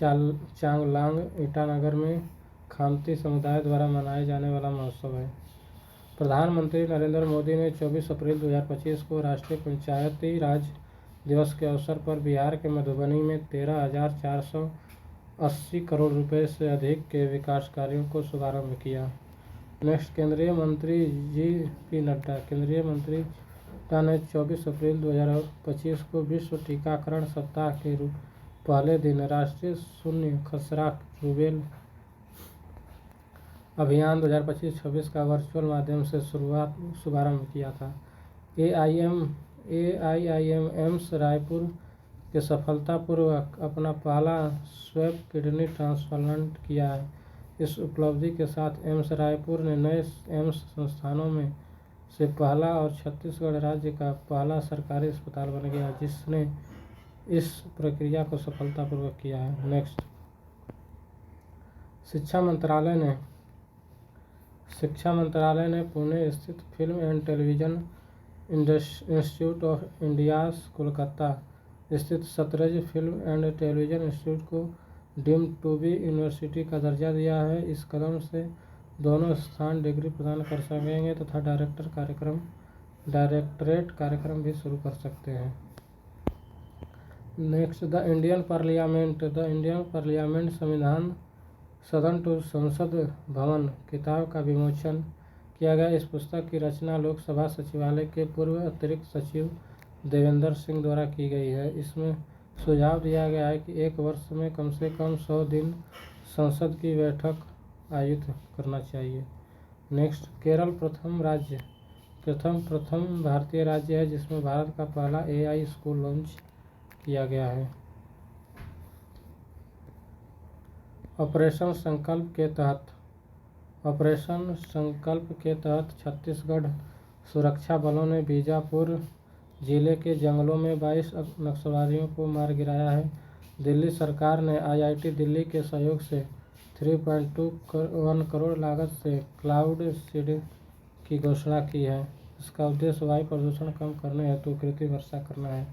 चांगलांग ईटानगर में खामती समुदाय द्वारा मनाए जाने वाला महोत्सव है। प्रधानमंत्री नरेंद्र मोदी ने 24 अप्रैल 2025 को राष्ट्रीय पंचायती राज दिवस के अवसर पर बिहार के मधुबनी में 13,480 करोड़ रुपए से अधिक के विकास कार्यों को शुभारंभ किया। नेक्स्ट, केंद्रीय मंत्री J.P. नड्डा ने 24 अप्रैल 2025 को विश्व टीकाकरण सप्ताह के पहले दिन राष्ट्रीय शून्य खसरा रूबेला अभियान 2025-26 का वर्चुअल माध्यम से शुभारंभ किया था। AIIM एम्स रायपुर के सफलतापूर्वक अपना पहला स्वैप किडनी ट्रांसप्लांट किया है। इस उपलब्धि के साथ एम्स रायपुर ने नए एम्स संस्थानों में से पहला और छत्तीसगढ़ राज्य का पहला सरकारी अस्पताल बन गया जिसने इस प्रक्रिया को सफलतापूर्वक किया है। नेक्स्ट, शिक्षा मंत्रालय ने पुणे स्थित film and television institute of India Kolkata स्थित Sutlej film and television institute को डीम्ड टू बी यूनिवर्सिटी का दर्जा दिया है। इस कदम से दोनों स्थान डिग्री प्रदान कर सकेंगे तथा डायरेक्टरेट कार्यक्रम भी शुरू कर सकते हैं। नेक्स्ट, द इंडियन पार्लियामेंट संविधान सदन टू संसद भवन किताब का विमोचन किया गया। इस पुस्तक की रचना लोकसभा सचिवालय के पूर्व अतिरिक्त सचिव देवेंद्र सिंह द्वारा की गई है। इसमें सुझाव दिया गया है कि एक वर्ष में कम से कम 100 दिन संसद की बैठक आयोजित करना चाहिए। नेक्स्ट, केरल प्रथम भारतीय राज्य है जिसमें भारत का पहला AI स्कूल लॉन्च किया गया है। ऑपरेशन संकल्प के तहत छत्तीसगढ़ सुरक्षा बलों ने बीजापुर जिले के जंगलों में 22 नक्सलवादियों को मार गिराया है। दिल्ली सरकार ने IIT दिल्ली के सहयोग से 3.21 करोड़ लागत से क्लाउड सीड की घोषणा की है। इसका उद्देश्य वायु प्रदूषण कम करने हेतु कृत्रिम वर्षा करना है।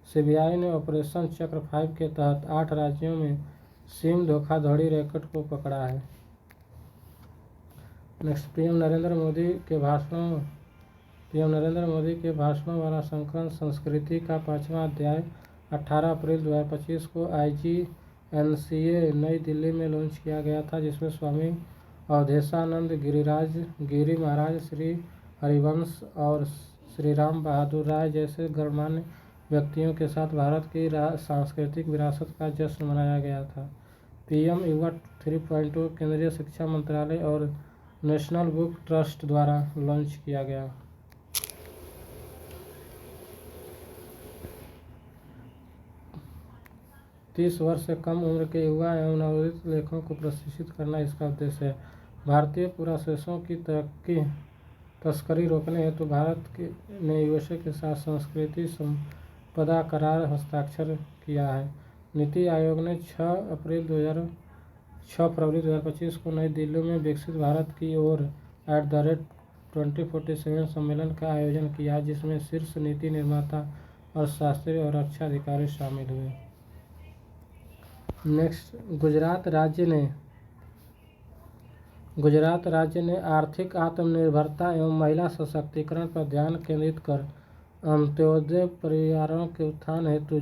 CBI ने ऑपरेशन चक्र 5 के तहत 8 राज्यों में सिम धोखाधड़ी रैकेट को पकड़ा है। नेक्स्ट, पीएम नरेंद्र मोदी के भाषणों वाला संकलन संस्कृति का 5वां अध्याय 18 अप्रैल 2025 को IGNCA नई दिल्ली में लॉन्च किया गया था जिसमें स्वामी अवधेशानंद गिरी महाराज, श्री हरिवंश और श्री राम बहादुर राय जैसे गणमान्य व्यक्तियों के साथ भारत की सांस्कृतिक विरासत का जश्न मनाया गया था। PM युवा 3.0 केंद्रीय शिक्षा मंत्रालय और नेशनल बुक ट्रस्ट द्वारा लॉन्च किया गया। तीस वर्ष से कम उम्र के युवा एवं नवोदित लेखकों को प्रशिक्षित करना इसका उद्देश्य है। भारतीय पुरावस्तुओं की तस्करी रोकने हेतु भारत ने USA के साथ संस्कृति संपदा करार हस्ताक्षर किया है। नीति आयोग ने 6 फरवरी 2025 को नई दिल्ली में विकसित भारत की ओर @2047 सम्मेलन का आयोजन किया जिसमें शीर्ष नीति निर्माता और शास्त्री और रक्षा अधिकारी शामिल हुए। नेक्स्ट, गुजरात राज्य ने आर्थिक आत्मनिर्भरता एवं महिला सशक्तिकरण पर ध्यान केंद्रित कर अंत्योदय परिवारों के उत्थान हेतु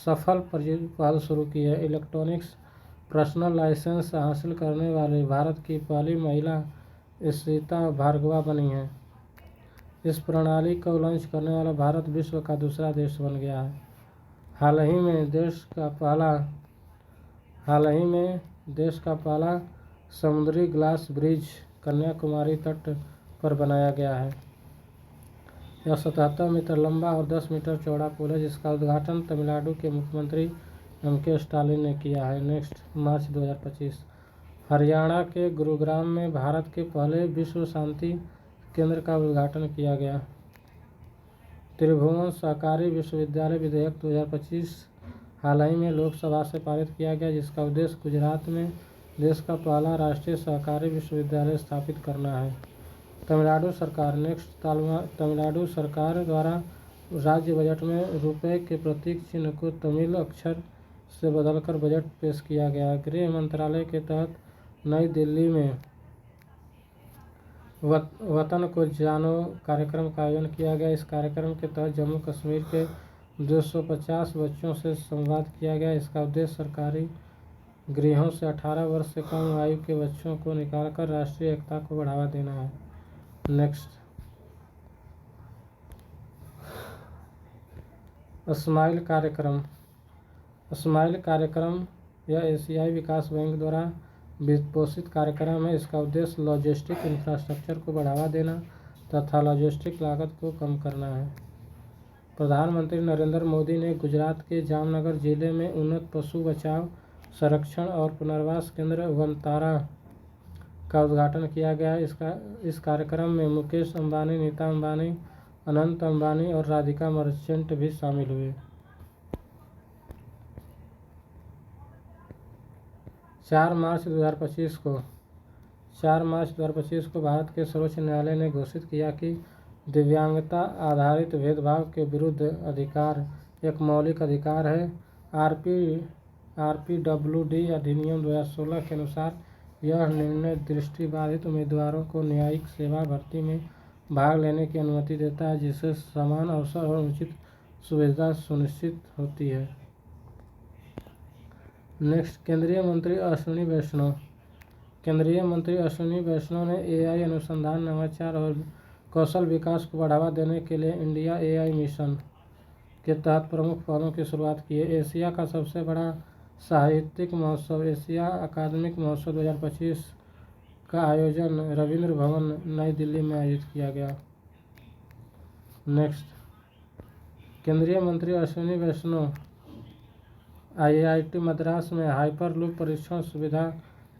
सफल पहल शुरू की है। इलेक्ट्रॉनिक्स पर्सनल लाइसेंस हासिल करने वाली भारत की पहली महिला इशिता भार्गवा बनी है। इस प्रणाली को लॉन्च करने वाला भारत विश्व का दूसरा देश बन गया है। हाल ही में देश का पहला समुद्री ग्लास ब्रिज कन्याकुमारी तट पर बनाया गया है। यह 77 मीटर लंबा और 10 मीटर चौड़ा पुल है जिसका उद्घाटन तमिलनाडु के मुख्यमंत्री MK स्टालिन ने किया है। नेक्स्ट, मार्च 2025 हरियाणा के गुरुग्राम में भारत के पहले विश्व शांति केंद्र का उद्घाटन किया गया। त्रिभुवन सहकारी विश्वविद्यालय विधेयक 2025 हाल ही में लोकसभा से पारित किया गया जिसका उद्देश्य गुजरात में देश का पहला राष्ट्रीय सहकारी विश्वविद्यालय स्थापित करना है। तमिलनाडु सरकार द्वारा राज्य बजट में रुपये के प्रतीक चिन्ह को तमिल अक्षर से बदलकर बजट पेश किया गया। गृह मंत्रालय के तहत नई दिल्ली में वतन को जानो कार्यक्रम का आयोजन किया गया। इस कार्यक्रम के तहत जम्मू कश्मीर के 250 बच्चों से संवाद किया गया। इसका उद्देश्य सरकारी गृहों से 18 वर्ष से कम आयु के बच्चों को निकालकर राष्ट्रीय एकता को बढ़ावा देना है। नेक्स्ट, स्माइल कार्यक्रम यह एशियाई विकास बैंक द्वारा वित्त पोषित कार्यक्रम है। इसका उद्देश्य लॉजिस्टिक इंफ्रास्ट्रक्चर को बढ़ावा देना तथा लॉजिस्टिक लागत को कम करना है। प्रधानमंत्री नरेंद्र मोदी ने गुजरात के जामनगर जिले में उन्नत पशु बचाव, संरक्षण और पुनर्वास केंद्र वनतारा का उद्घाटन किया गया। इस कार्यक्रम में मुकेश अंबानी, नीता अंबानी, अनंत अंबानी और राधिका मर्चेंट भी शामिल हुए। 4 मार्च 2025 को भारत के सर्वोच्च न्यायालय ने घोषित किया कि दिव्यांगता आधारित भेदभाव के विरुद्ध अधिकार एक मौलिक अधिकार है। आरपीडब्ल्यूडी अधिनियम 2016 के अनुसार यह निर्णय दृष्टिबाधित उम्मीदवारों को न्यायिक सेवा भर्ती में भाग लेने की अनुमति देता है, जिससे समान अवसर और उचित सुविधा सुनिश्चित होती है। नेक्स्ट, केंद्रीय मंत्री अश्विनी वैष्णव ने एआई अनुसंधान, नवाचार और कौशल विकास को बढ़ावा देने के लिए इंडिया एआई मिशन के तहत प्रमुख पहलों की शुरुआत की है। एशिया का सबसे बड़ा साहित्यिक महोत्सव एशिया अकादमिक महोत्सव 2025 का आयोजन रविंद्र भवन, नई दिल्ली में आयोजित किया गया। नेक्स्ट, केंद्रीय मंत्री अश्विनी वैष्णव आईआईटी मद्रास में हाइपरलूप परीक्षण सुविधा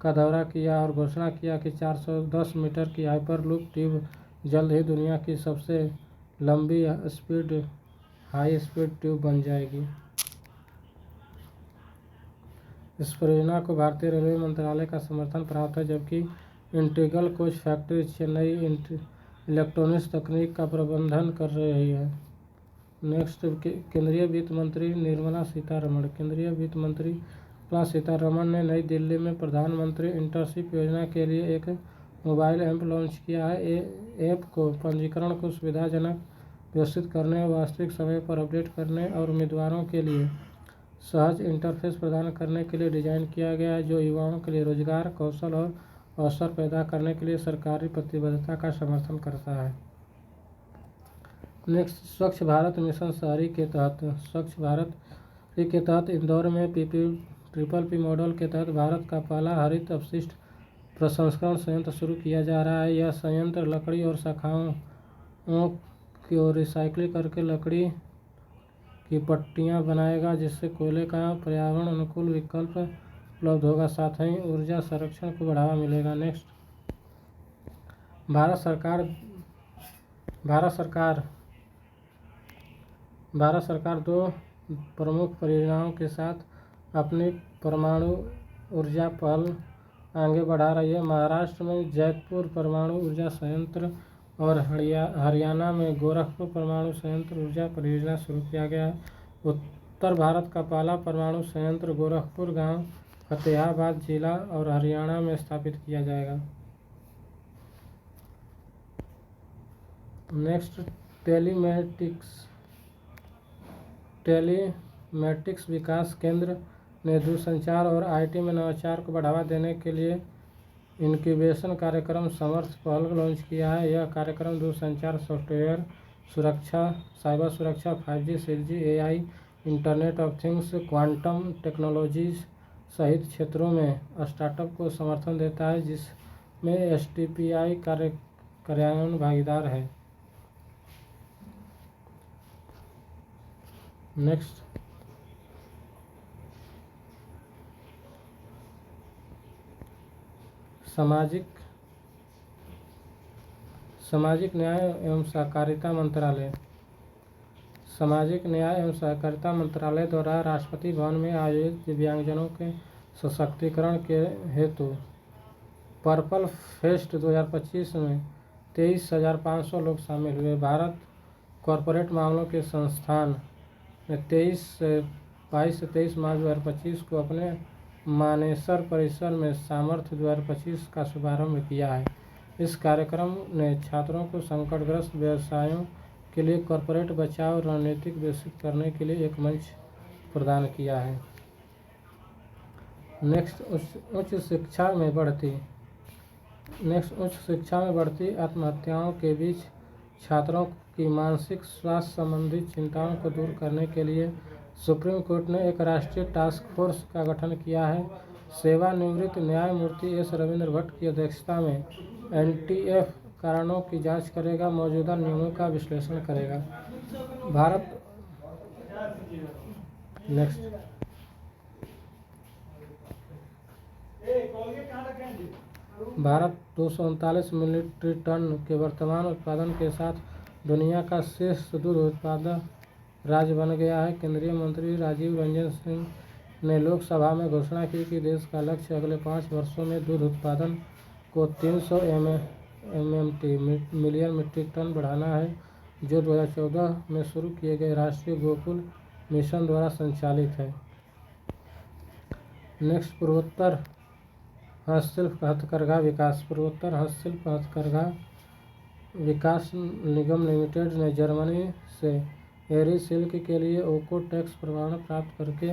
का दौरा किया और घोषणा किया कि 410 मीटर की हाइपरलूप ट्यूब जल्द ही दुनिया की सबसे लंबी हाई स्पीड ट्यूब बन जाएगी। इस परियोजना को भारतीय रेलवे मंत्रालय का समर्थन प्राप्त है, जबकि integral coach factory Chennai electronics तकनीक का प्रबंधन कर रही है। नेक्स्ट, केंद्रीय वित्त मंत्री निर्मला सीतारमण ने नई दिल्ली में प्रधानमंत्री इंटर्नशिप योजना के लिए एक मोबाइल ऐप लॉन्च किया है। ऐप को पंजीकरण को सुविधाजनक व्यवस्थित करने, वास्तविक समय पर अपडेट करने और उम्मीदवारों के लिए सहज इंटरफेस प्रदान करने के लिए डिज़ाइन किया गया है, जो युवाओं के लिए रोजगार, कौशल और अवसर पैदा करने के लिए सरकारी प्रतिबद्धता का समर्थन करता है। नेक्स्ट, स्वच्छ भारत मिशन शहरी के तहत इंदौर में PPP मॉडल के तहत भारत का पहला हरित अपशिष्ट प्रसंस्करण संयंत्र शुरू किया जा रहा है। यह संयंत्र लकड़ी और शाखाओं को रिसाइकिल करके लकड़ी की पट्टियाँ बनाएगा, जिससे कोयले का पर्यावरण अनुकूल विकल्प उपलब्ध होगा, साथ ही ऊर्जा संरक्षण को बढ़ावा मिलेगा। नेक्स्ट, भारत सरकार 2 प्रमुख परियोजनाओं के साथ अपनी परमाणु ऊर्जा पहल आगे बढ़ा रही है। महाराष्ट्र में जैतपुर परमाणु ऊर्जा संयंत्र और हरियाणा में गोरखपुर परमाणु संयंत्र ऊर्जा परियोजना शुरू किया गया है। उत्तर भारत का पहला परमाणु संयंत्र गोरखपुर गांव फतेहाबाद जिला और हरियाणा में स्थापित किया जाएगा। नेक्स्ट, टेलीमेटिक्स विकास केंद्र ने दूरसंचार और आईटी में नवाचार को बढ़ावा देने के लिए इनक्यूबेशन कार्यक्रम समर्थ पहल लॉन्च किया है। यह कार्यक्रम दूरसंचार सॉफ्टवेयर सुरक्षा, साइबर सुरक्षा, 5G, 6G, AI, internet of things, quantum technologies सहित क्षेत्रों में स्टार्टअप को समर्थन देता है, जिसमें STPI कार्यान्वयन भागीदार है। नेक्स्ट, सामाजिक न्याय एवं सहकारिता मंत्रालय द्वारा राष्ट्रपति भवन में आयोजित दिव्यांगजनों के सशक्तिकरण के हेतु पर्पल फेस्ट 2025 में 23,500 लोग शामिल हुए। भारत कॉरपोरेट मामलों के संस्थान ने 22 से 23 मार्च 2025 को अपने मानेसर परिसर में सामर्थ्य 2025 का शुभारंभ किया है। इस कार्यक्रम ने छात्रों को संकटग्रस्त व्यवसायों के लिए कॉरपोरेट बचाव रणनीति विकसित करने के लिए एक मंच प्रदान किया है। नेक्स्ट, उच्च शिक्षा में बढ़ती आत्महत्याओं के बीच छात्रों की मानसिक स्वास्थ्य संबंधी चिंताओं को दूर करने के लिए सुप्रीम कोर्ट ने एक राष्ट्रीय टास्क फोर्स का गठन किया है। सेवानिवृत्त न्यायमूर्ति S. रविंद्र भट्ट की अध्यक्षता में NTF कारणों की जांच करेगा, मौजूदा नियमों का विश्लेषण करेगा। Bharat next Bharat 239 military ton के वर्तमान उत्पादन के साथ दुनिया का शीर्ष दूध उत्पादक राज्य बन गया है। केंद्रीय मंत्री राजीव रंजन सिंह ने लोकसभा में घोषणा की कि देश का लक्ष्य अगले 5 वर्षों में दूध उत्पादन को 300 मिलियन मीट्रिक टन बढ़ाना है, जो 2014 में शुरू किए गए राष्ट्रीय गोकुल मिशन द्वारा संचालित है। नेक्स्ट, पूर्वोत्तर हस्तशिल्प हथकरघा विकास। पूर्वोत्तर हस्तशिल्प हथकरघा विकास निगम लिमिटेड ने जर्मनी से एरी सिल्क के लिए ओको-टेक्स प्रमाण प्राप्त करके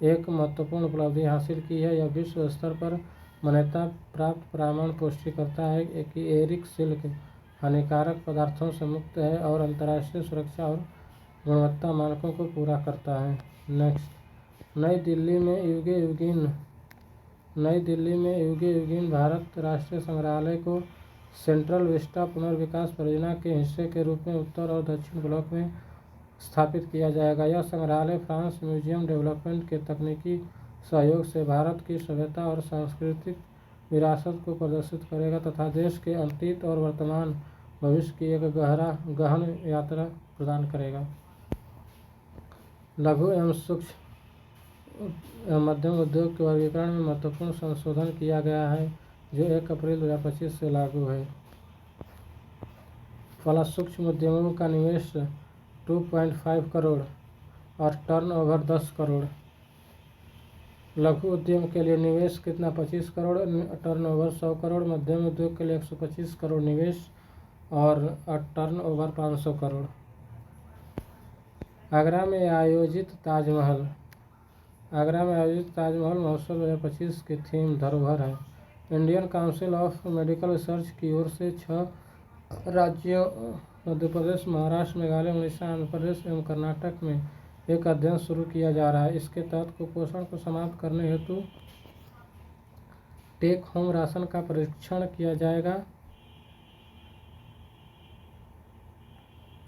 एक महत्वपूर्ण उपलब्धि हासिल की है। यह विश्व स्तर पर मान्यता प्राप्त प्रमाण पुष्टि करता है कि एरी सिल्क हानिकारक पदार्थों से मुक्त है और अंतर्राष्ट्रीय सुरक्षा और गुणवत्ता मानकों को पूरा करता है। नेक्स्ट, नई दिल्ली में युगे युगीन भारत राष्ट्रीय संग्रहालय को सेंट्रल विस्टा पुनर्विकास परियोजना के हिस्से के रूप में उत्तर और दक्षिण ब्लॉक में स्थापित किया जाएगा। यह संग्रहालय फ्रांस म्यूजियम डेवलपमेंट के तकनीकी सहयोग से भारत की सभ्यता और सांस्कृतिक विरासत को प्रदर्शित करेगा तथा देश के अतीत और वर्तमान भविष्य की एक गहन यात्रा प्रदान करेगा। लघु एवं सूक्ष्म एवं मध्यम उद्योग के वर्गीकरण में महत्वपूर्ण संशोधन किया गया है, जो 1 अप्रैल 2025 से लागू है। सूक्ष्म उद्यमों का निवेश 2.5 करोड़ और टर्नओवर 10 करोड़। लघु उद्यम के लिए निवेश कितना? 25 करोड़, टर्नओवर 100 करोड़। मध्यम उद्योग के लिए 125 करोड़ निवेश और टर्नओवर 500 करोड़। आगरा में आयोजित ताजमहल महोत्सव 2025 की थीम धरोहर है। Indian council of medical research की ओर से 6 राज्यों मध्य प्रदेश, महाराष्ट्र, मेघालय, उड़ीसा, आंध्र प्रदेश एवं कर्नाटक में एक अध्ययन शुरू किया जा रहा है। इसके तहत कुपोषण को समाप्त करने हेतु टेक होम राशन का परीक्षण किया जाएगा।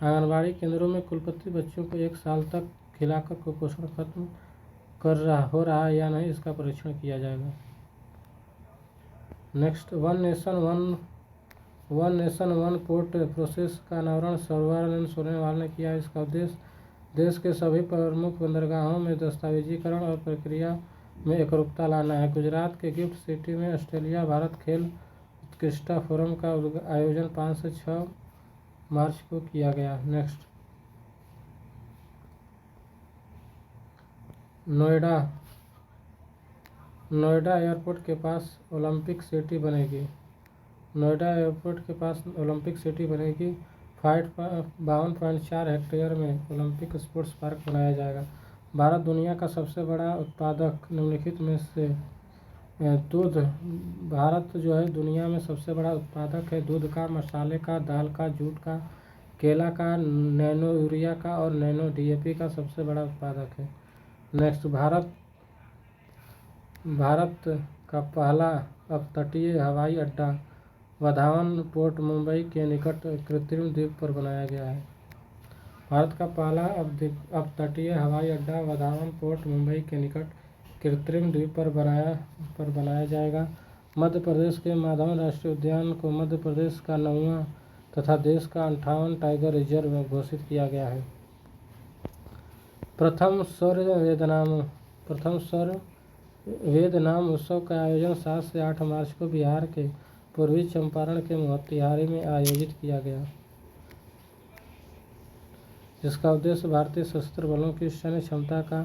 आंगनबाड़ी केंद्रों में कुलपति बच्चों को 1 साल तक खिलाकर कुपोषण खत्म हो रहा है या नहीं, इसका परीक्षण किया जाएगा। Next, one nation one port process का अनावरण सर्बानंद सोनोवाल ने किया। इसका उद्देश्य देश के सभी प्रमुख बंदरगाहों में दस्तावेजीकरण और प्रक्रिया में एकरूपता लाना है। गुजरात के गिफ्ट सिटी में ऑस्ट्रेलिया भारत खेल उत्कृष्टता फोरम का आयोजन 5 से 6 मार्च को किया गया। नेक्स्ट, नोएडा एयरपोर्ट के पास ओलंपिक सिटी बनेगी। 52.4 हेक्टेयर में ओलंपिक स्पोर्ट्स पार्क बनाया जाएगा। भारत दुनिया का सबसे बड़ा उत्पादक निम्नलिखित में से दूध। भारत जो है दुनिया में सबसे बड़ा उत्पादक है दूध का, मसाले का, दाल का, जूट का, केला का, नैनो यूरिया का और नैनो डीएपी का सबसे बड़ा उत्पादक है। नेक्स्ट, भारत का पहला अपतटीय हवाई अड्डा वधावन पोर्ट मुंबई के निकट कृत्रिम द्वीप पर बनाया गया है। भारत का पहला अपतटीय हवाई अड्डा वधावन पोर्ट मुंबई के निकट कृत्रिम द्वीप पर बनाया जाएगा। मध्य प्रदेश के माधवन राष्ट्रीय उद्यान को मध्य प्रदेश का 9वां तथा देश का 58 टाइगर रिजर्व घोषित किया गया है। प्रथम सौर वेदनाम उत्सव का आयोजन 7 से 8 मार्च को बिहार के पूर्वी चंपारण के मोतिहारी में आयोजित किया गया, जिसका उद्देश्य भारतीय सशस्त्र बलों की सैन्य क्षमता का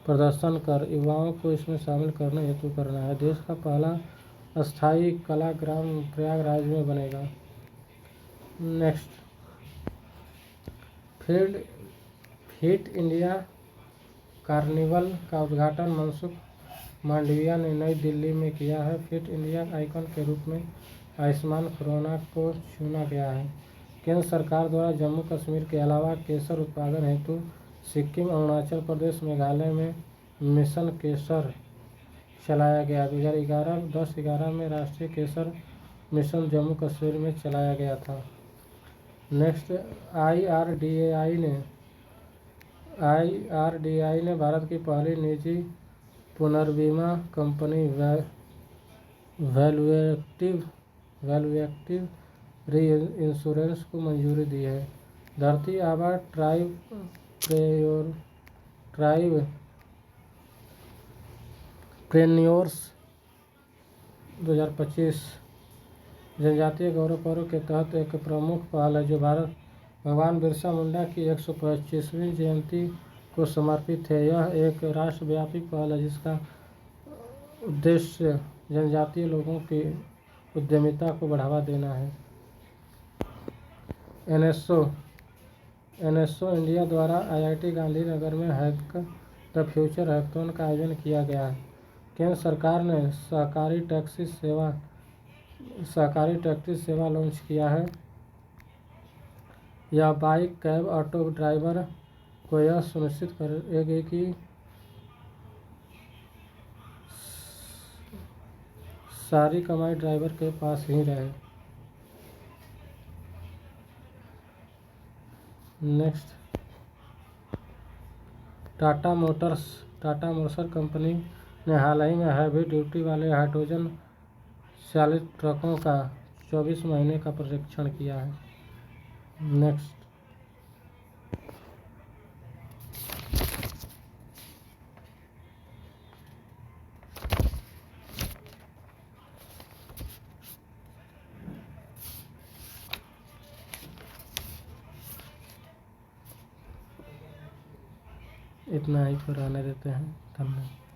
प्रदर्शन कर युवाओं को इसमें शामिल करने हेतु करना है। देश का पहला अस्थायी कलाग्राम प्रयागराज में बनेगा। नेक्स्ट, फिट इंडिया कार्निवल का उद्घाटन मनसुख मांडविया ने नई दिल्ली में किया है। फिट इंडिया आइकन के रूप में आयुष्मान खुराना को चुना गया है। केंद्र सरकार द्वारा जम्मू कश्मीर के अलावा केसर उत्पादन हेतु सिक्किम, अरुणाचल प्रदेश, मेघालय में मिशन केसर चलाया गया। 2011-10-11 में राष्ट्रीय केसर मिशन जम्मू कश्मीर में चलाया गया था। नेक्स्ट, IRDAI ने भारत की पहली निजी पुनर्बीमा कंपनी वैल्यूएक्टिव री इंश्योरेंस को मंजूरी दी है। धरती आबा ट्राइब्रेन्योर्स 2025 जनजातीय गौरव पर्व के तहत एक प्रमुख पहल है जो भगवान बिरसा मुंडा की 125वीं जयंती को समर्पित है। यह एक राष्ट्रव्यापी पहल है जिसका उद्देश्य जनजातीय लोगों की उद्यमिता को बढ़ावा देना है। एनएसओ इंडिया द्वारा IIT गांधीनगर में हैक द फ्यूचर हैकाथॉन का आयोजन किया गया है। केंद्र सरकार ने सहकारी टैक्सी सेवा लॉन्च किया है। यह बाइक, कैब, ऑटो ड्राइवर को यह सुनिश्चित करेगी कि सारी कमाई ड्राइवर के पास ही रहे। नेक्स्ट, टाटा मोटर्स कंपनी ने हाल ही में हैवी ड्यूटी वाले हाइड्रोजन चालित ट्रकों का 24 महीने का परीक्षण किया है। नेक्स्ट, इतना ही पर आने देते हैं। धन्यवाद।